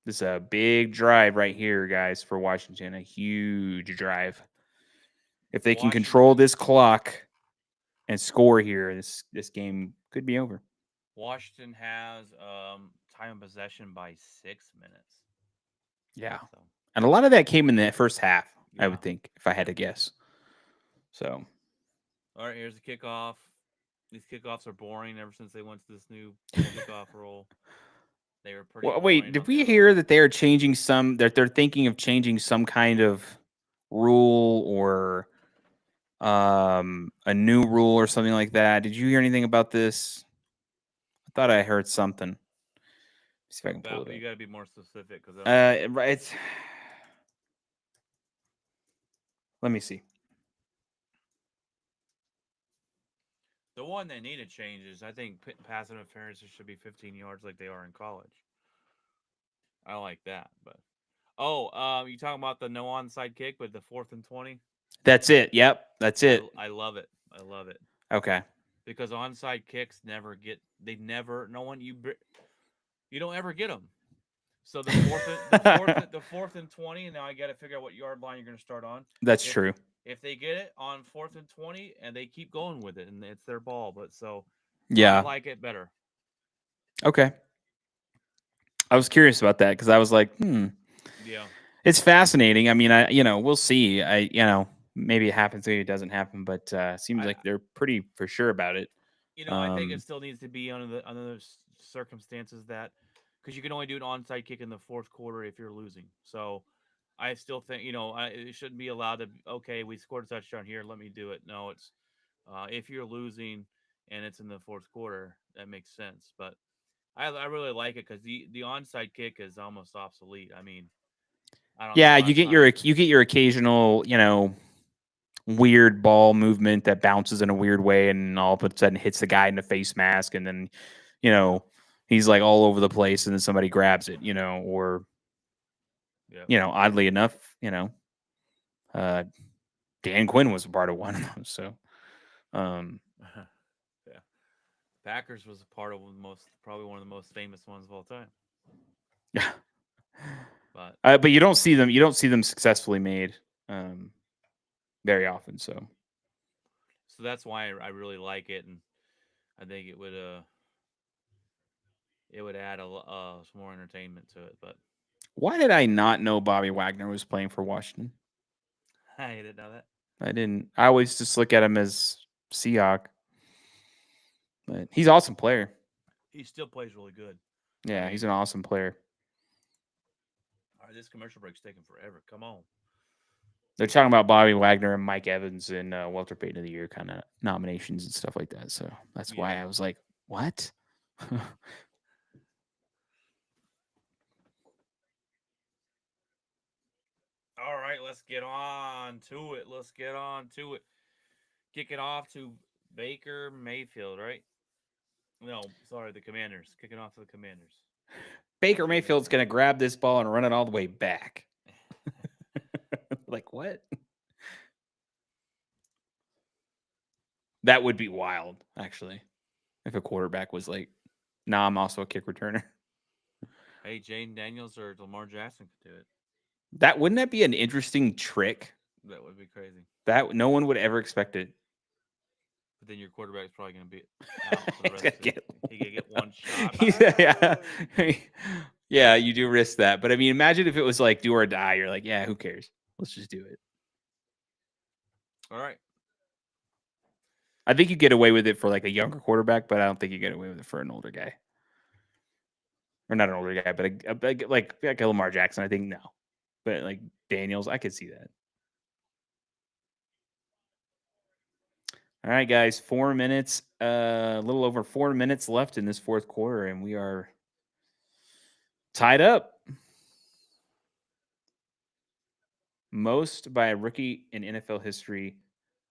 This is a big drive right here, guys, for Washington. A huge drive. If they can control this clock and score here, this game could be over. Washington has time of possession by 6 minutes. Yeah. So, And a lot of that came in the first half, I yeah. would think, if I had to guess. So, All right, here's the kickoff. These kickoffs are boring ever since they went to this new kickoff rule. They were pretty boring. wait, did on the we other hear one. that they are changing that they're thinking of changing some kind of rule or a new rule or something like that? Did you hear anything about this? I thought I heard something. Let's see if I can pull it up. You got to be more specific because Right. Let me see. the one they need to change is I think pass interference should be 15 yards like they are in college. I like that, but you talking about the no onside kick with the 4th and 20? That's it. Yep, that's it. I love it. I love it Okay. because onside kicks never get. They never. No one you don't ever get them. So the 4th and 20. And now I got to figure out what yard line you're going to start on. That's if, true. If they get it on 4th and 20 and they keep going with it and it's their ball, but so Yeah. I like it better. Okay. I was curious about that because I was like, Yeah. It's fascinating. I mean, we'll see. Maybe it happens, maybe it doesn't happen, but seems like they're pretty for sure about it. I think it still needs to be under those circumstances that because you can only do an onside kick in the fourth quarter if you're losing. So I still think it shouldn't be allowed to. Okay, we scored a touchdown here. Let me do it. No, it's if you're losing and it's in the fourth quarter, that makes sense. But I really like it because the onside kick is almost obsolete. I mean, I don't know Yeah, the you last get time. your occasional, weird ball movement that bounces in a weird way and all of a sudden hits the guy in the face mask and then, he's like all over the place and then somebody grabs it, or oddly enough, uh Dan Quinn was a part of one of those. So Yeah, Packers was a part of probably one of the most famous ones of all time. yeah. But you don't see them successfully made very often. So that's why I really like it, and I think it would add some more entertainment to it. But why did I not know Bobby Wagner was playing for Washington? I didn't know that. I didn't. I always just look at him as Seahawk, but he's an awesome player. He still plays really good. Yeah, he's an awesome player. All right, this commercial break's taking forever. Come on. They're talking about Bobby Wagner and Mike Evans and Walter Payton of the Year kind of nominations and stuff like that. So that's why I was like, what? All right, let's get on to it. Kick it off to Baker Mayfield, right? No, sorry, the Commanders. Kicking off to the Commanders. Baker Mayfield's going to grab this ball and run it all the way back. Like, what? That would be wild, actually, if a quarterback was like, nah, I'm also a kick returner. Hey, Jane Daniels or Lamar Jackson could do it. Wouldn't that be an interesting trick? That would be crazy. That no one would ever expect it. But then your quarterback's probably going to be out for the rest of it. He could get one shot. Yeah. Yeah, you do risk that. But I mean, imagine if it was like do or die. You're like, yeah, who cares? Let's just do it. All right. I think you get away with it for like a younger quarterback, but I don't think you get away with it for an older guy. Or not an older guy, but like a Lamar Jackson. I think no. But like Daniels, I could see that. All right, guys, 4 minutes, a little over 4 minutes left in this fourth quarter, and we are Tied up. Most by a rookie in NFL history.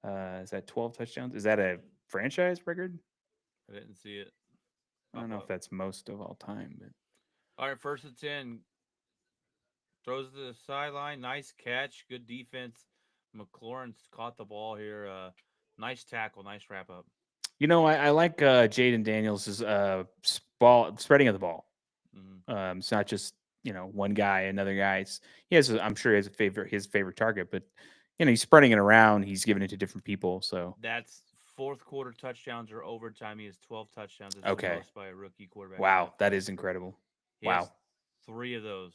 Is that 12 touchdowns? Is that a franchise record? I didn't see it I don't pop know if up. that's most of all time, but All right, first and 10. Throws to the sideline. Nice catch. Good defense. McLaurin's caught the ball here. Nice tackle. Nice wrap up. I like Jaden Daniels' ball spreading of the ball. Hmm. It's not just one guy, another guy. He has, I'm sure, he has his favorite target, but he's spreading it around. He's giving it to different people. So That's fourth quarter touchdowns or overtime. He has 12 touchdowns. It's the okay, most by a rookie quarterback in the wow, that NFL. is incredible. He has Wow, three of those,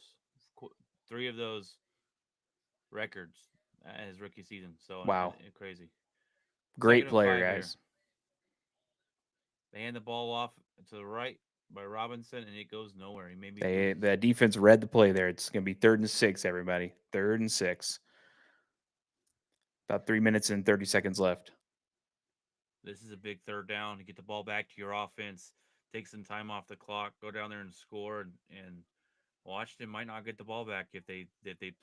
three of those records his rookie season. So wow, crazy. great Second and player, 5 here. guys. They hand the ball off to the right by Robinson, and it goes nowhere. He made me The defense read the play there. It's going to be 3rd and 6, everybody. 3rd and 6. About 3 minutes and 30 seconds left. This is a big third down to get the ball back to your offense, take some time off the clock, go down there and score. And Washington might not get the ball back if they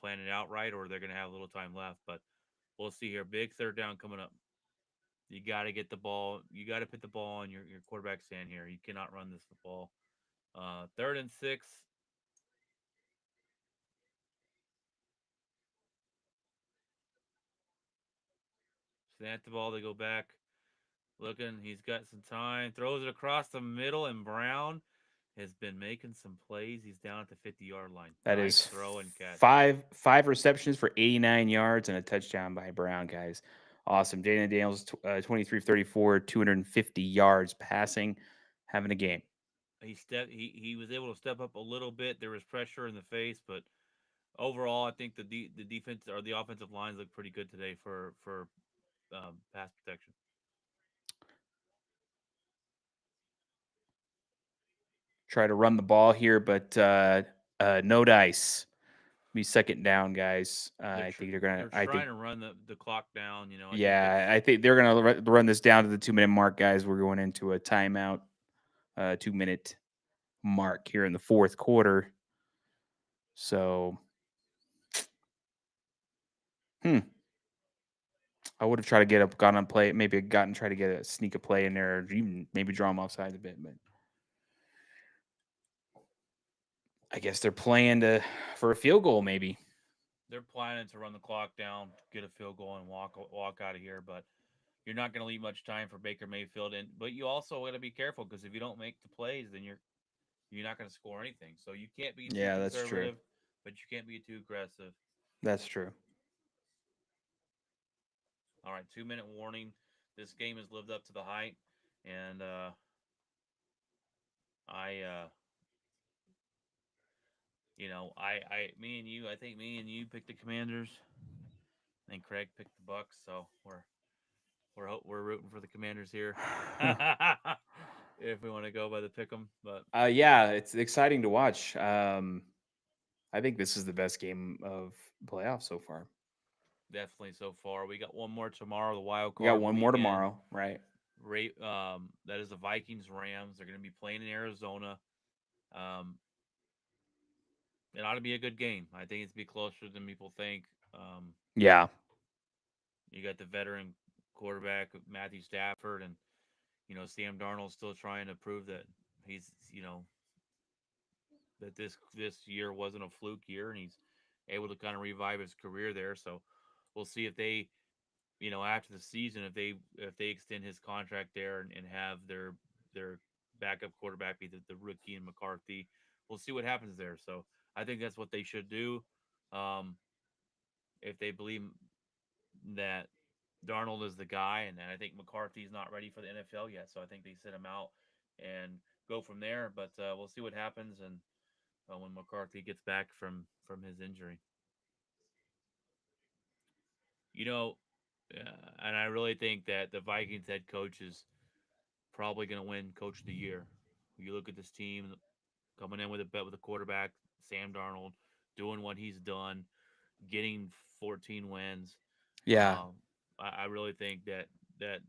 plan it out right, or they're going to have a little time left. But we'll see here. Big third down coming up. You got to get the ball. You got to put the ball on your quarterback's hand here. You cannot run this football. 3rd and 6. Snap the ball. They go back. Looking. He's got some time. Throws it across the middle, and Brown has been making some plays. He's down at the 50-yard line. That Nice is throw and catch. five receptions for 89 yards and a touchdown by Brown, guys. Awesome. Jaden Daniels, 23 34, 250 yards passing, having a game. He was able to step up a little bit. There was pressure in the face, but overall, I think the defense or the offensive lines look pretty good today for pass protection. Try to run the ball here, but no dice. Be second down, guys. I think they're gonna. They're I think trying to run the clock down. I think that's yeah, I think they're gonna run this down to the 2-minute mark, guys. We're going into a timeout. 2-minute mark here in the fourth quarter. So, I would have tried to gone on play, maybe try to get a sneak a play in there, or even maybe draw them offside a bit. But I guess they're playing for a field goal, maybe. they're planning to run the clock down, get a field goal, and walk out of here. But you're not going to leave much time for Baker Mayfield. But you also got to be careful because if you don't make the plays, then you're not going to score anything. So you can't be too Yeah, that's true. conservative, but you can't be too aggressive. That's true. All right, 2-minute warning. This game has lived up to the hype, and I, me and you, I think me and you picked the Commanders, and Craig picked the Bucks. So we're rooting for the Commanders here, if we want to go by the pick'em. But Yeah, it's exciting to watch. I think this is the best game of playoffs so far. definitely so far, we got one more tomorrow, the wild We got card one more weekend. tomorrow, right? That is the Vikings Rams. They're going to be playing in Arizona. Um, it ought to be a good game. I think it's be closer than people think. Yeah, You got the veteran quarterback Matthew Stafford, and Sam Darnold still trying to prove that he's that this year wasn't a fluke year, and he's able to kind of revive his career there. So we'll see if they after the season if they extend his contract there and have their backup quarterback be the rookie and McCarthy. We'll see what happens there. So I think that's what they should do. Um, if they believe that Darnold is the guy, and I think McCarthy's not ready for the NFL yet, so I think they sit him out and go from there. But we'll see what happens, and when McCarthy gets back from his injury, you know, and I really think that the Vikings head coach is probably going to win Coach of the Year. You look at this team coming in with a bet with a quarterback, Sam Darnold, doing what he's done, getting 14 wins. yeah, I really think that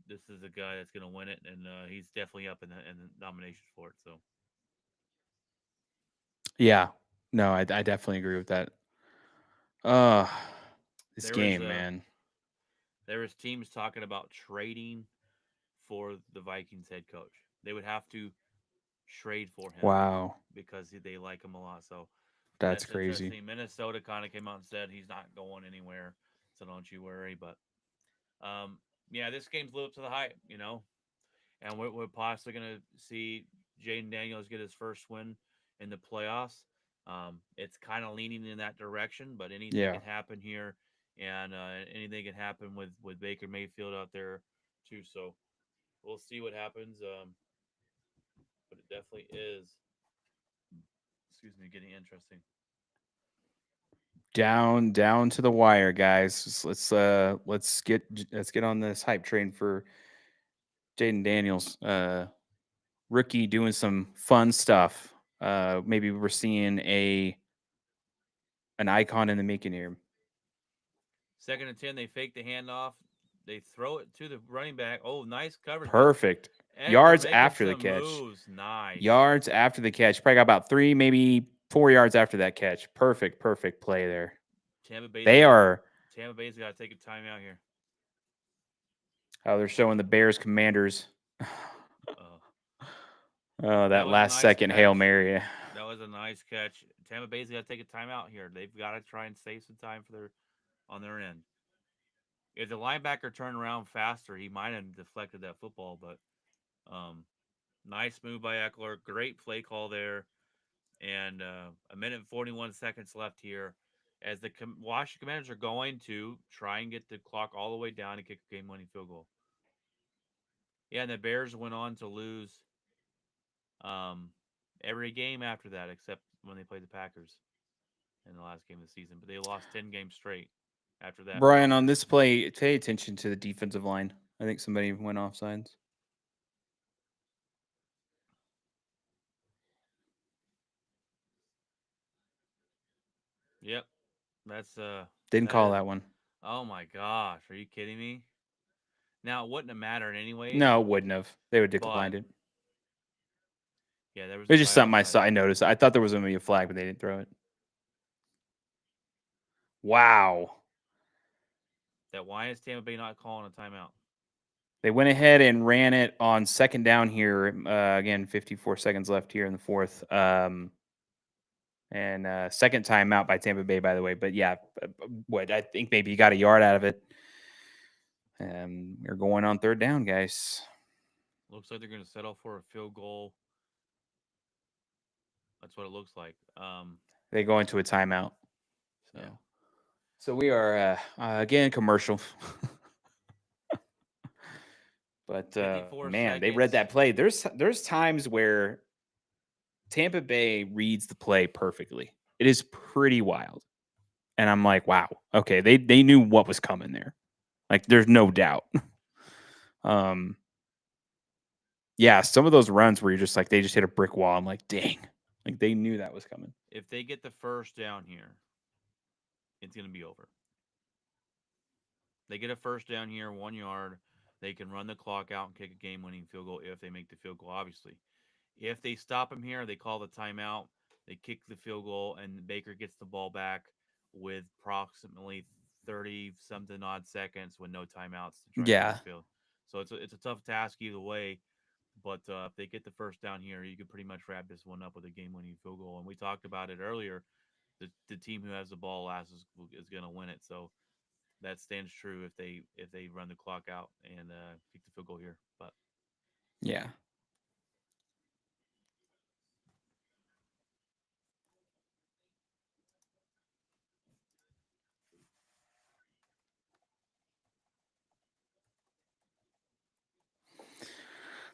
this is a guy that's going to win it, and he's definitely up in the nominations for it. So yeah. No, I definitely agree with that. Uh, this There was game, man. there was teams talking about trading for the Vikings head coach. They would have to trade for him Wow, because they like him a lot. So that's that's crazy. interesting. Minnesota kind of came out and said he's not going anywhere, so don't you worry. But um, yeah, this game's lived up to the hype, and we're possibly going to see Jaden Daniels get his first win in the playoffs. It's kind of leaning in that direction, but anything Yeah. can happen here, and anything can happen with Baker Mayfield out there too. So we'll see what happens. But it definitely is, excuse me, getting interesting. Down to the wire, guys. Let's get on this hype train for Jaden Daniels. Rookie doing some fun stuff. Maybe we're seeing an icon in the making here. 2nd and 10, they fake the handoff. They throw it to the running back. Oh, nice coverage, but Perfect. They're Yards making after the some catch. moves. Nice. Yards after the catch. Probably got about 3, maybe 4 yards after that catch. Perfect play there. Tampa Bay's They got are. Tampa Bay's got to take a timeout here. Oh, they're showing the Bears Commanders. Uh, Oh, that that was a last nice second Hail catch. Mary. That was a nice catch. Tampa Bay's got to take a timeout here. They've got to try and save some time for their on their end. If the linebacker turned around faster, he might have deflected that football. But nice move by Eckler. Great play call there. And a minute and 41 seconds left here as the Washington Commanders are going to try and get the clock all the way down and kick a game-winning field goal. Yeah, and the Bears went on to lose um, every game after that, except when they played the Packers in the last game of the season. But they lost 10 games straight after that. Brian, on this play, pay attention to the defensive line. I think somebody went offsides. Yep, that's Didn't that call is. that one. Oh my gosh, are you kidding me? Now it wouldn't have mattered anyways, No, it wouldn't have. They would declined but it. yeah, there was It a was just guy something I offside. saw. I noticed. I thought there was going to be a flag, but they didn't throw it. Wow. That why is Tampa Bay not calling a timeout? They went ahead and ran it on second down here. Again, 54 seconds left here in the fourth. And second timeout by Tampa Bay, by the way. But yeah, what I think maybe you got a yard out of it. We're going on third down, guys. Looks like they're going to settle for a field goal. That's what it looks like. They go into a timeout. So, Yeah. so we are again commercial. But 54 man, they read seconds. that play. There's times where Tampa Bay reads the play perfectly. It is pretty wild. And I'm like, wow, okay, they knew what was coming there. Like there's no doubt. um yeah, some of those runs where you're just like they just hit a brick wall. I'm like, dang. Like they knew that was coming. If they get the first down here, it's going to be over. They get a first down here, 1 yard. They can run the clock out and kick a game winning field goal if they make the field goal, obviously. If they stop him here, they call the timeout. They kick the field goal, and Baker gets the ball back with approximately 30 something odd seconds with no timeouts to try and take Yeah. the field. So it's a tough task either way. But if they get the first down here, you could pretty much wrap this one up with a game-winning field goal. And we talked about it earlier. The team who has the ball last is going to win it. So that stands true if they run the clock out and kick the field goal here. But Yeah.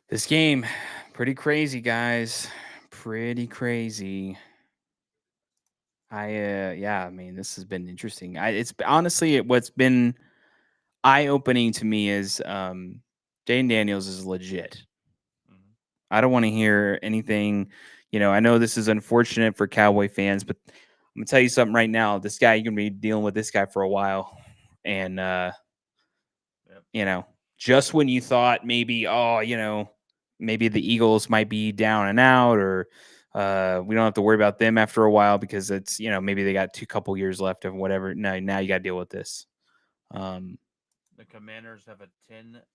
This game, pretty crazy, guys. Pretty crazy. Yeah, I mean, this has been interesting. It's honestly what's been eye opening to me is Jane Daniels is legit. mhm. I don't want to hear anything. I know this is unfortunate for Cowboy fans, but I'm gonna tell you something right now. This guy, you're gonna be dealing with this guy for a while, and Yep. just when you thought maybe, maybe the Eagles might be down and out, or We don't have to worry about them after a while because it's maybe they got two couple years left of whatever. Now you got to deal with this. Um, The Commanders have a 10-minute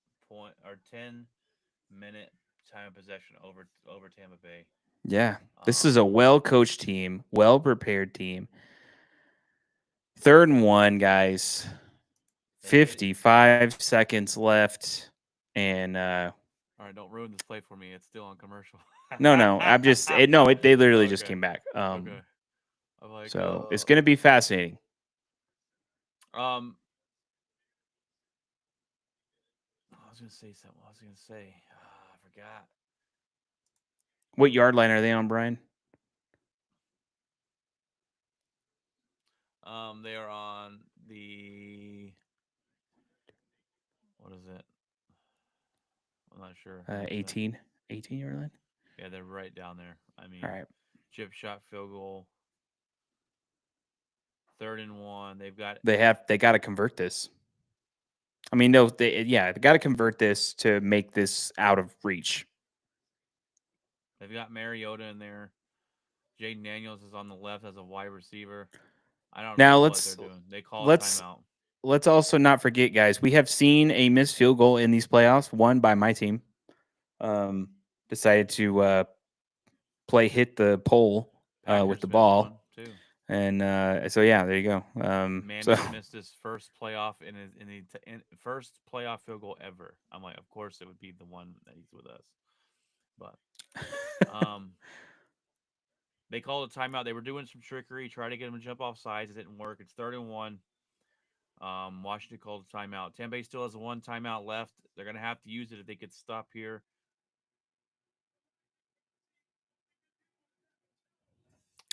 time of possession over Tampa Bay. yeah, this is Um, a well coached team, well prepared team. 3rd and 1, guys. they get 55 seconds left, and all right. Don't ruin this play for me. It's still on commercial. no, I'm just no. They literally just Okay, came back. okay. I'm like, So it's gonna be fascinating. um, I was gonna say something. I was gonna say, I forgot. What yard line are they on, Brian? They are on the what is it? I'm not sure. Let me check. 18, 18 yard line. Yeah, they're right down there. I All mean, right, chip shot, field goal, 3rd and 1. they got to convert this. I mean, no, they got to convert this to make this out of reach. They've got Mariota in there. Jaden Daniels is on the left as a wide receiver. I don't Now know what they're doing. They call a let's timeout. let's also not forget, guys. We have seen a missed field goal in these playoffs, won by my team. Um, Decided to hit the pole with Packers the missed ball, one too. and so yeah, there you go. So Manders missed his first playoff in first playoff field goal ever. I'm like, of course it would be the one that he's with us, but um, they called a timeout. They were doing some trickery, tried to get him to jump off sides. It didn't work. It's 3rd and 1. Washington called a timeout. Tampa Bay still has one timeout left. They're gonna have to use it if they could stop here.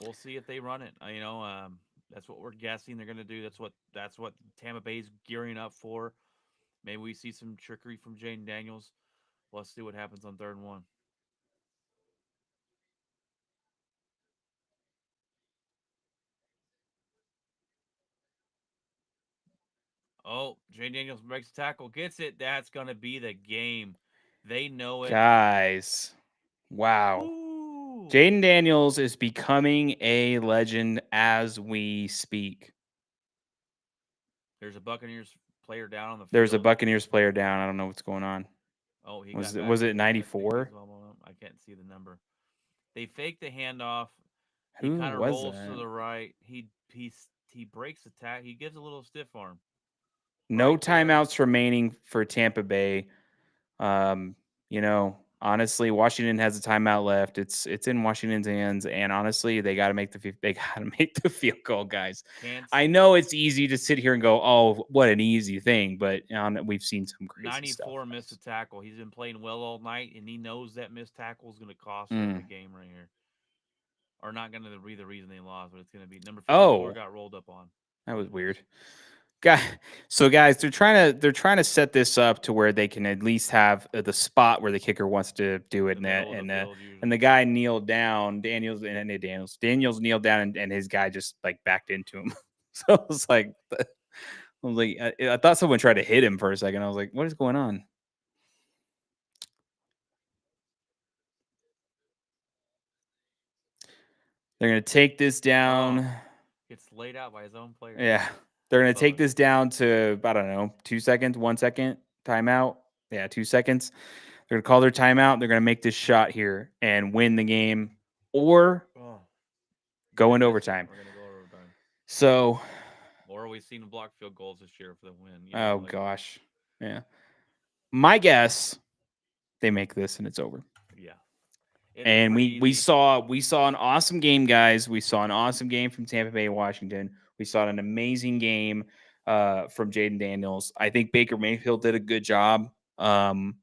We'll see if they run it. That's what we're guessing they're gonna do. That's what Tampa Bay's gearing up for. Maybe we see some trickery from Jaden Daniels. Let's see what happens on 3rd and 1. Oh, Jaden Daniels breaks the tackle, gets it. That's gonna be the game. They know it. guys, wow. Ooh. Jaden Daniels is becoming a legend as we speak. There's a Buccaneers player down on the There's a field. Buccaneers player down. I don't know what's going on. Oh, he got Was it back was to it his feet. I think he's 94? almost. I can't see the number. They fake the handoff. He Who kind of was rolls to that? the right. He breaks the tack. He gives a little stiff arm No right there. timeouts remaining for Tampa Bay. Honestly, Washington has a timeout left. It's in Washington's hands, and honestly, they got to make the field goal, guys. Can't I know it's easy to sit here and go, "Oh, what an easy thing," but we've seen some crazy stuff, 94 missed a guys. tackle. He's been playing well all night, and he knows that missed tackle is going to cost them the Mm. game right here. Or not going to be the reason they lost, but it's going to be number 54 Oh, got rolled up on. that was weird. Guy, so guys, they're trying to set this up to where they can at least have the spot where the kicker wants to do it, The and that middle of the field and the usually. guy kneeled down. Daniels kneeled down, and his guy just like backed into him. So I thought someone tried to hit him for a second. I was like, what is going on? They're gonna take this Oh, down. gets laid out by his own players. Yeah, they're gonna take But this down to I don't know, 2 seconds, 1 second timeout. Yeah, 2 seconds. They're gonna call their timeout. They're gonna make this shot here and win the game, or oh, if go they into miss it, overtime. we're going to go overtime. So, Or we've seen blocked field goals this year for the win. oh Like, gosh, yeah. My guess, they make this and it's over. yeah. It's And pretty we easy. saw an awesome game, guys. We saw an awesome game from Tampa Bay, Washington. We saw an amazing game from Jaden Daniels. I think Baker Mayfield did a good job. Um,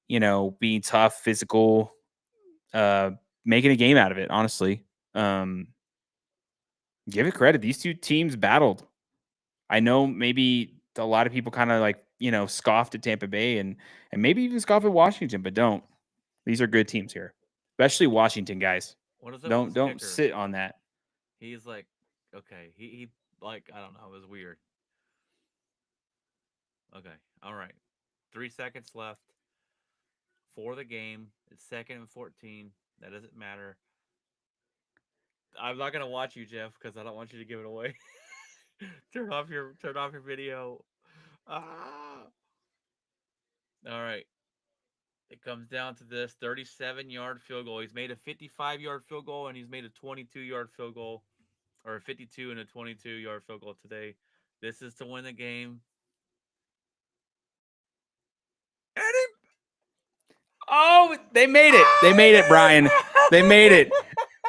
being tough, physical, uh, making a game out of it. Honestly, um, give it credit. These two teams battled. I know maybe a lot of people kind of like scoffed at Tampa Bay and maybe even scoff at Washington, but don't. These are good teams here, especially Washington guys. What is up with Don't this don't kicker? sit on that. He's like, okay. He like, I don't know. It was weird. Okay. All right. 3 seconds left for the game. It's 2nd and 14. That doesn't matter. I'm not gonna watch you, Jeff, because I don't want you to give it away. Turn off your video. Ah. All right. It comes down to this 37-yard field goal. He's made a 55-yard field goal and he's made a 22-yard field goal, or a 52 and a 22-yard field goal today. This is to win the game. And he, Oh, they made it. They made it, Brian. They made it.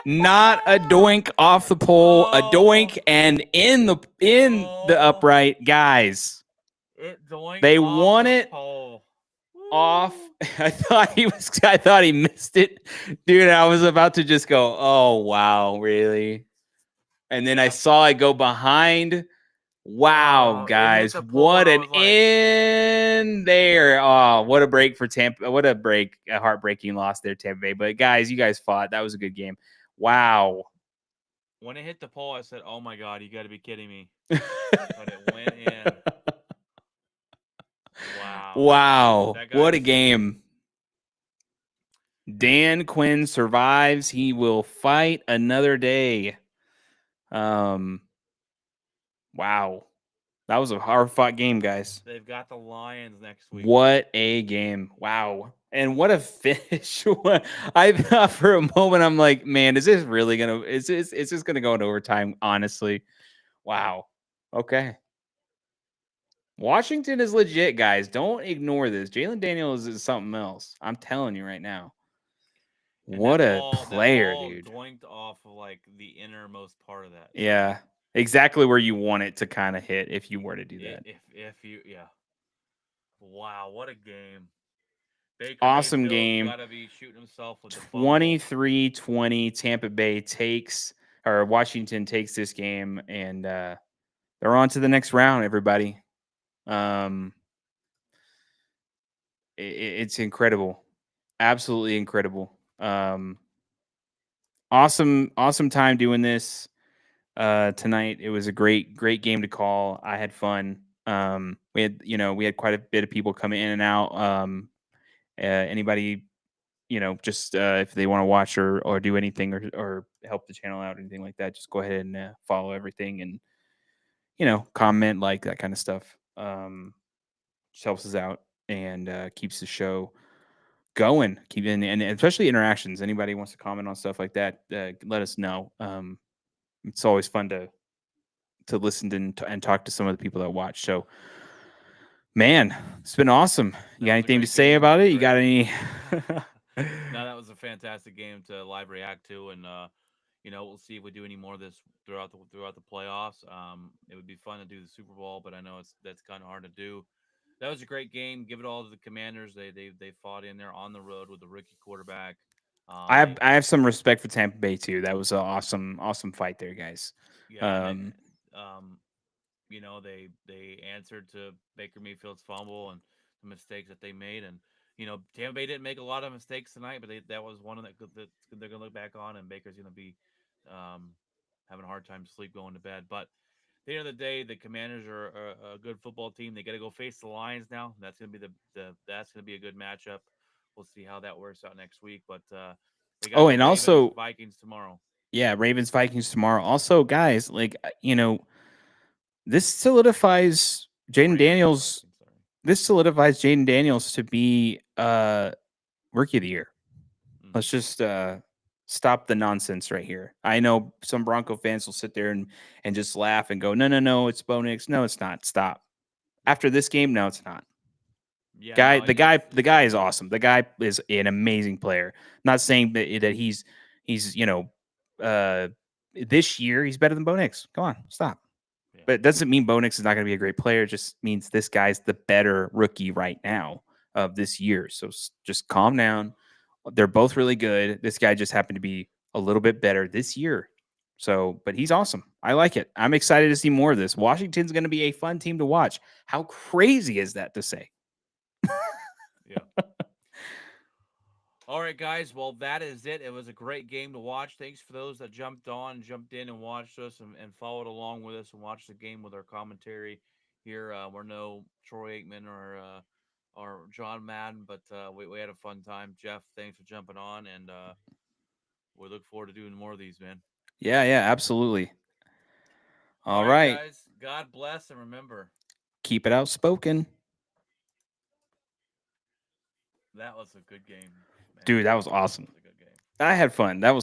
Not a doink off the pole, a oh, doink and in the oh, upright, guys. it doinked They off won the it pole. off. Woo. I thought he missed it. Dude, I was about to just go, "Oh, wow, really?" And then I Yeah. saw it go behind. Wow, Oh, it hit guys, the pole what and I an was like, in there. Oh, what a break for Tampa. What a break. A heartbreaking loss there, Tampa Bay. But guys, you guys fought. That was a good game. Wow. when it hit the pole, I said, "Oh my god, you got to be kidding me!" But it went in. Wow, Wow. that guy What a was game. Dan Quinn survives. He will fight another day. Um, wow. That was a hard fought game, guys. They've got the Lions next week. What a game. Wow. And what a finish. I thought for a moment, I'm like, man, is this really gonna is this gonna go into overtime? Honestly. Wow. Okay. Washington is legit, guys. Don't ignore this. Jalen Daniels is something else. I'm telling you right now. And What a that player, ball dude. doinked off of like the innermost part of that. So Yeah. Exactly where you want it to kind of hit if you were to do that. if you yeah, wow, what a game! Baker Awesome Mayfield's game. got to be shooting himself with the fumble. 23-20 Tampa Bay takes or Washington takes this game and they're on to the next round, everybody. Um it's incredible. Absolutely incredible. Awesome time doing this tonight. It was a great game to call. I had fun. We had quite a bit of people coming in and out. Anybody, just if they want to watch or do anything or help the channel out or anything like that, just go ahead and follow everything and comment, like that kind of stuff. Just helps us out and keeps the show going. Keeping and especially interactions. Anybody wants to comment on stuff like that, let us know. It's always fun to listen to and talk to some of the people that watch. So, man, it's been awesome. You That got was a anything to great say game. That about was it? a You got great any? game. No, that was a fantastic game to live react to, and we'll see if we do any more of this throughout the playoffs. It would be fun to do the Super Bowl, but I know that's kind of hard to do. That was a great game. Give it all to the Commanders. They fought in there on the road with the rookie quarterback. I have They I have some respect for Tampa Bay too. That was an awesome fight there, guys. yeah, and Um, um, they answered to Baker Mayfield's fumble and the mistakes that they made, and Tampa Bay didn't make a lot of mistakes tonight, but that was one of that they're gonna look back on, and Baker's gonna be um, having a hard time sleep going to bed. But at the end of the day, the Commanders are a good football team. They got to go face the Lions now. That's gonna be that's gonna be a good matchup. We'll see how that works out next week, but we got oh, the and Ravens also, Vikings tomorrow. yeah, Ravens Vikings tomorrow. Also, guys, like this solidifies Jaden Ravens Daniels. Vikings, sorry. This solidifies Jaden Daniels to be rookie of the year. Let's Mm-hmm. just stop the nonsense right here. I know some Bronco fans will sit there and just laugh and go, no, it's Bo Nix. No, it's not. Stop. After this game, no, it's not. Yeah, Guy, no, the guy, the it's guy not. is awesome. The guy is an amazing player. Not saying that he's uh this year he's better than Bo Nix. Come on, stop. Yeah, But it doesn't mean Bo Nix is not going to be a great player. It just means this guy's the better rookie right now of this year. So just calm down. They're both really good. This guy just happened to be a little bit better this year. So, but he's awesome. I like it. I'm excited to see more of this. Washington's going to be a fun team to watch. How crazy is that to say? yeah. All right, guys. Well, that is it. It was a great game to watch. Thanks for those that jumped on, jumped in, and watched us and followed along with us and watched the game with our commentary here. We're no Troy Aikman or John Madden, but we had a fun time. Jeff, thanks for jumping on, and we look forward to doing more of these, man. Yeah, yeah, absolutely. All right, right. guys. God bless, and remember, Keep it outspoken. that was a good game, man. Dude, that was That awesome. was a good game. I had fun. That was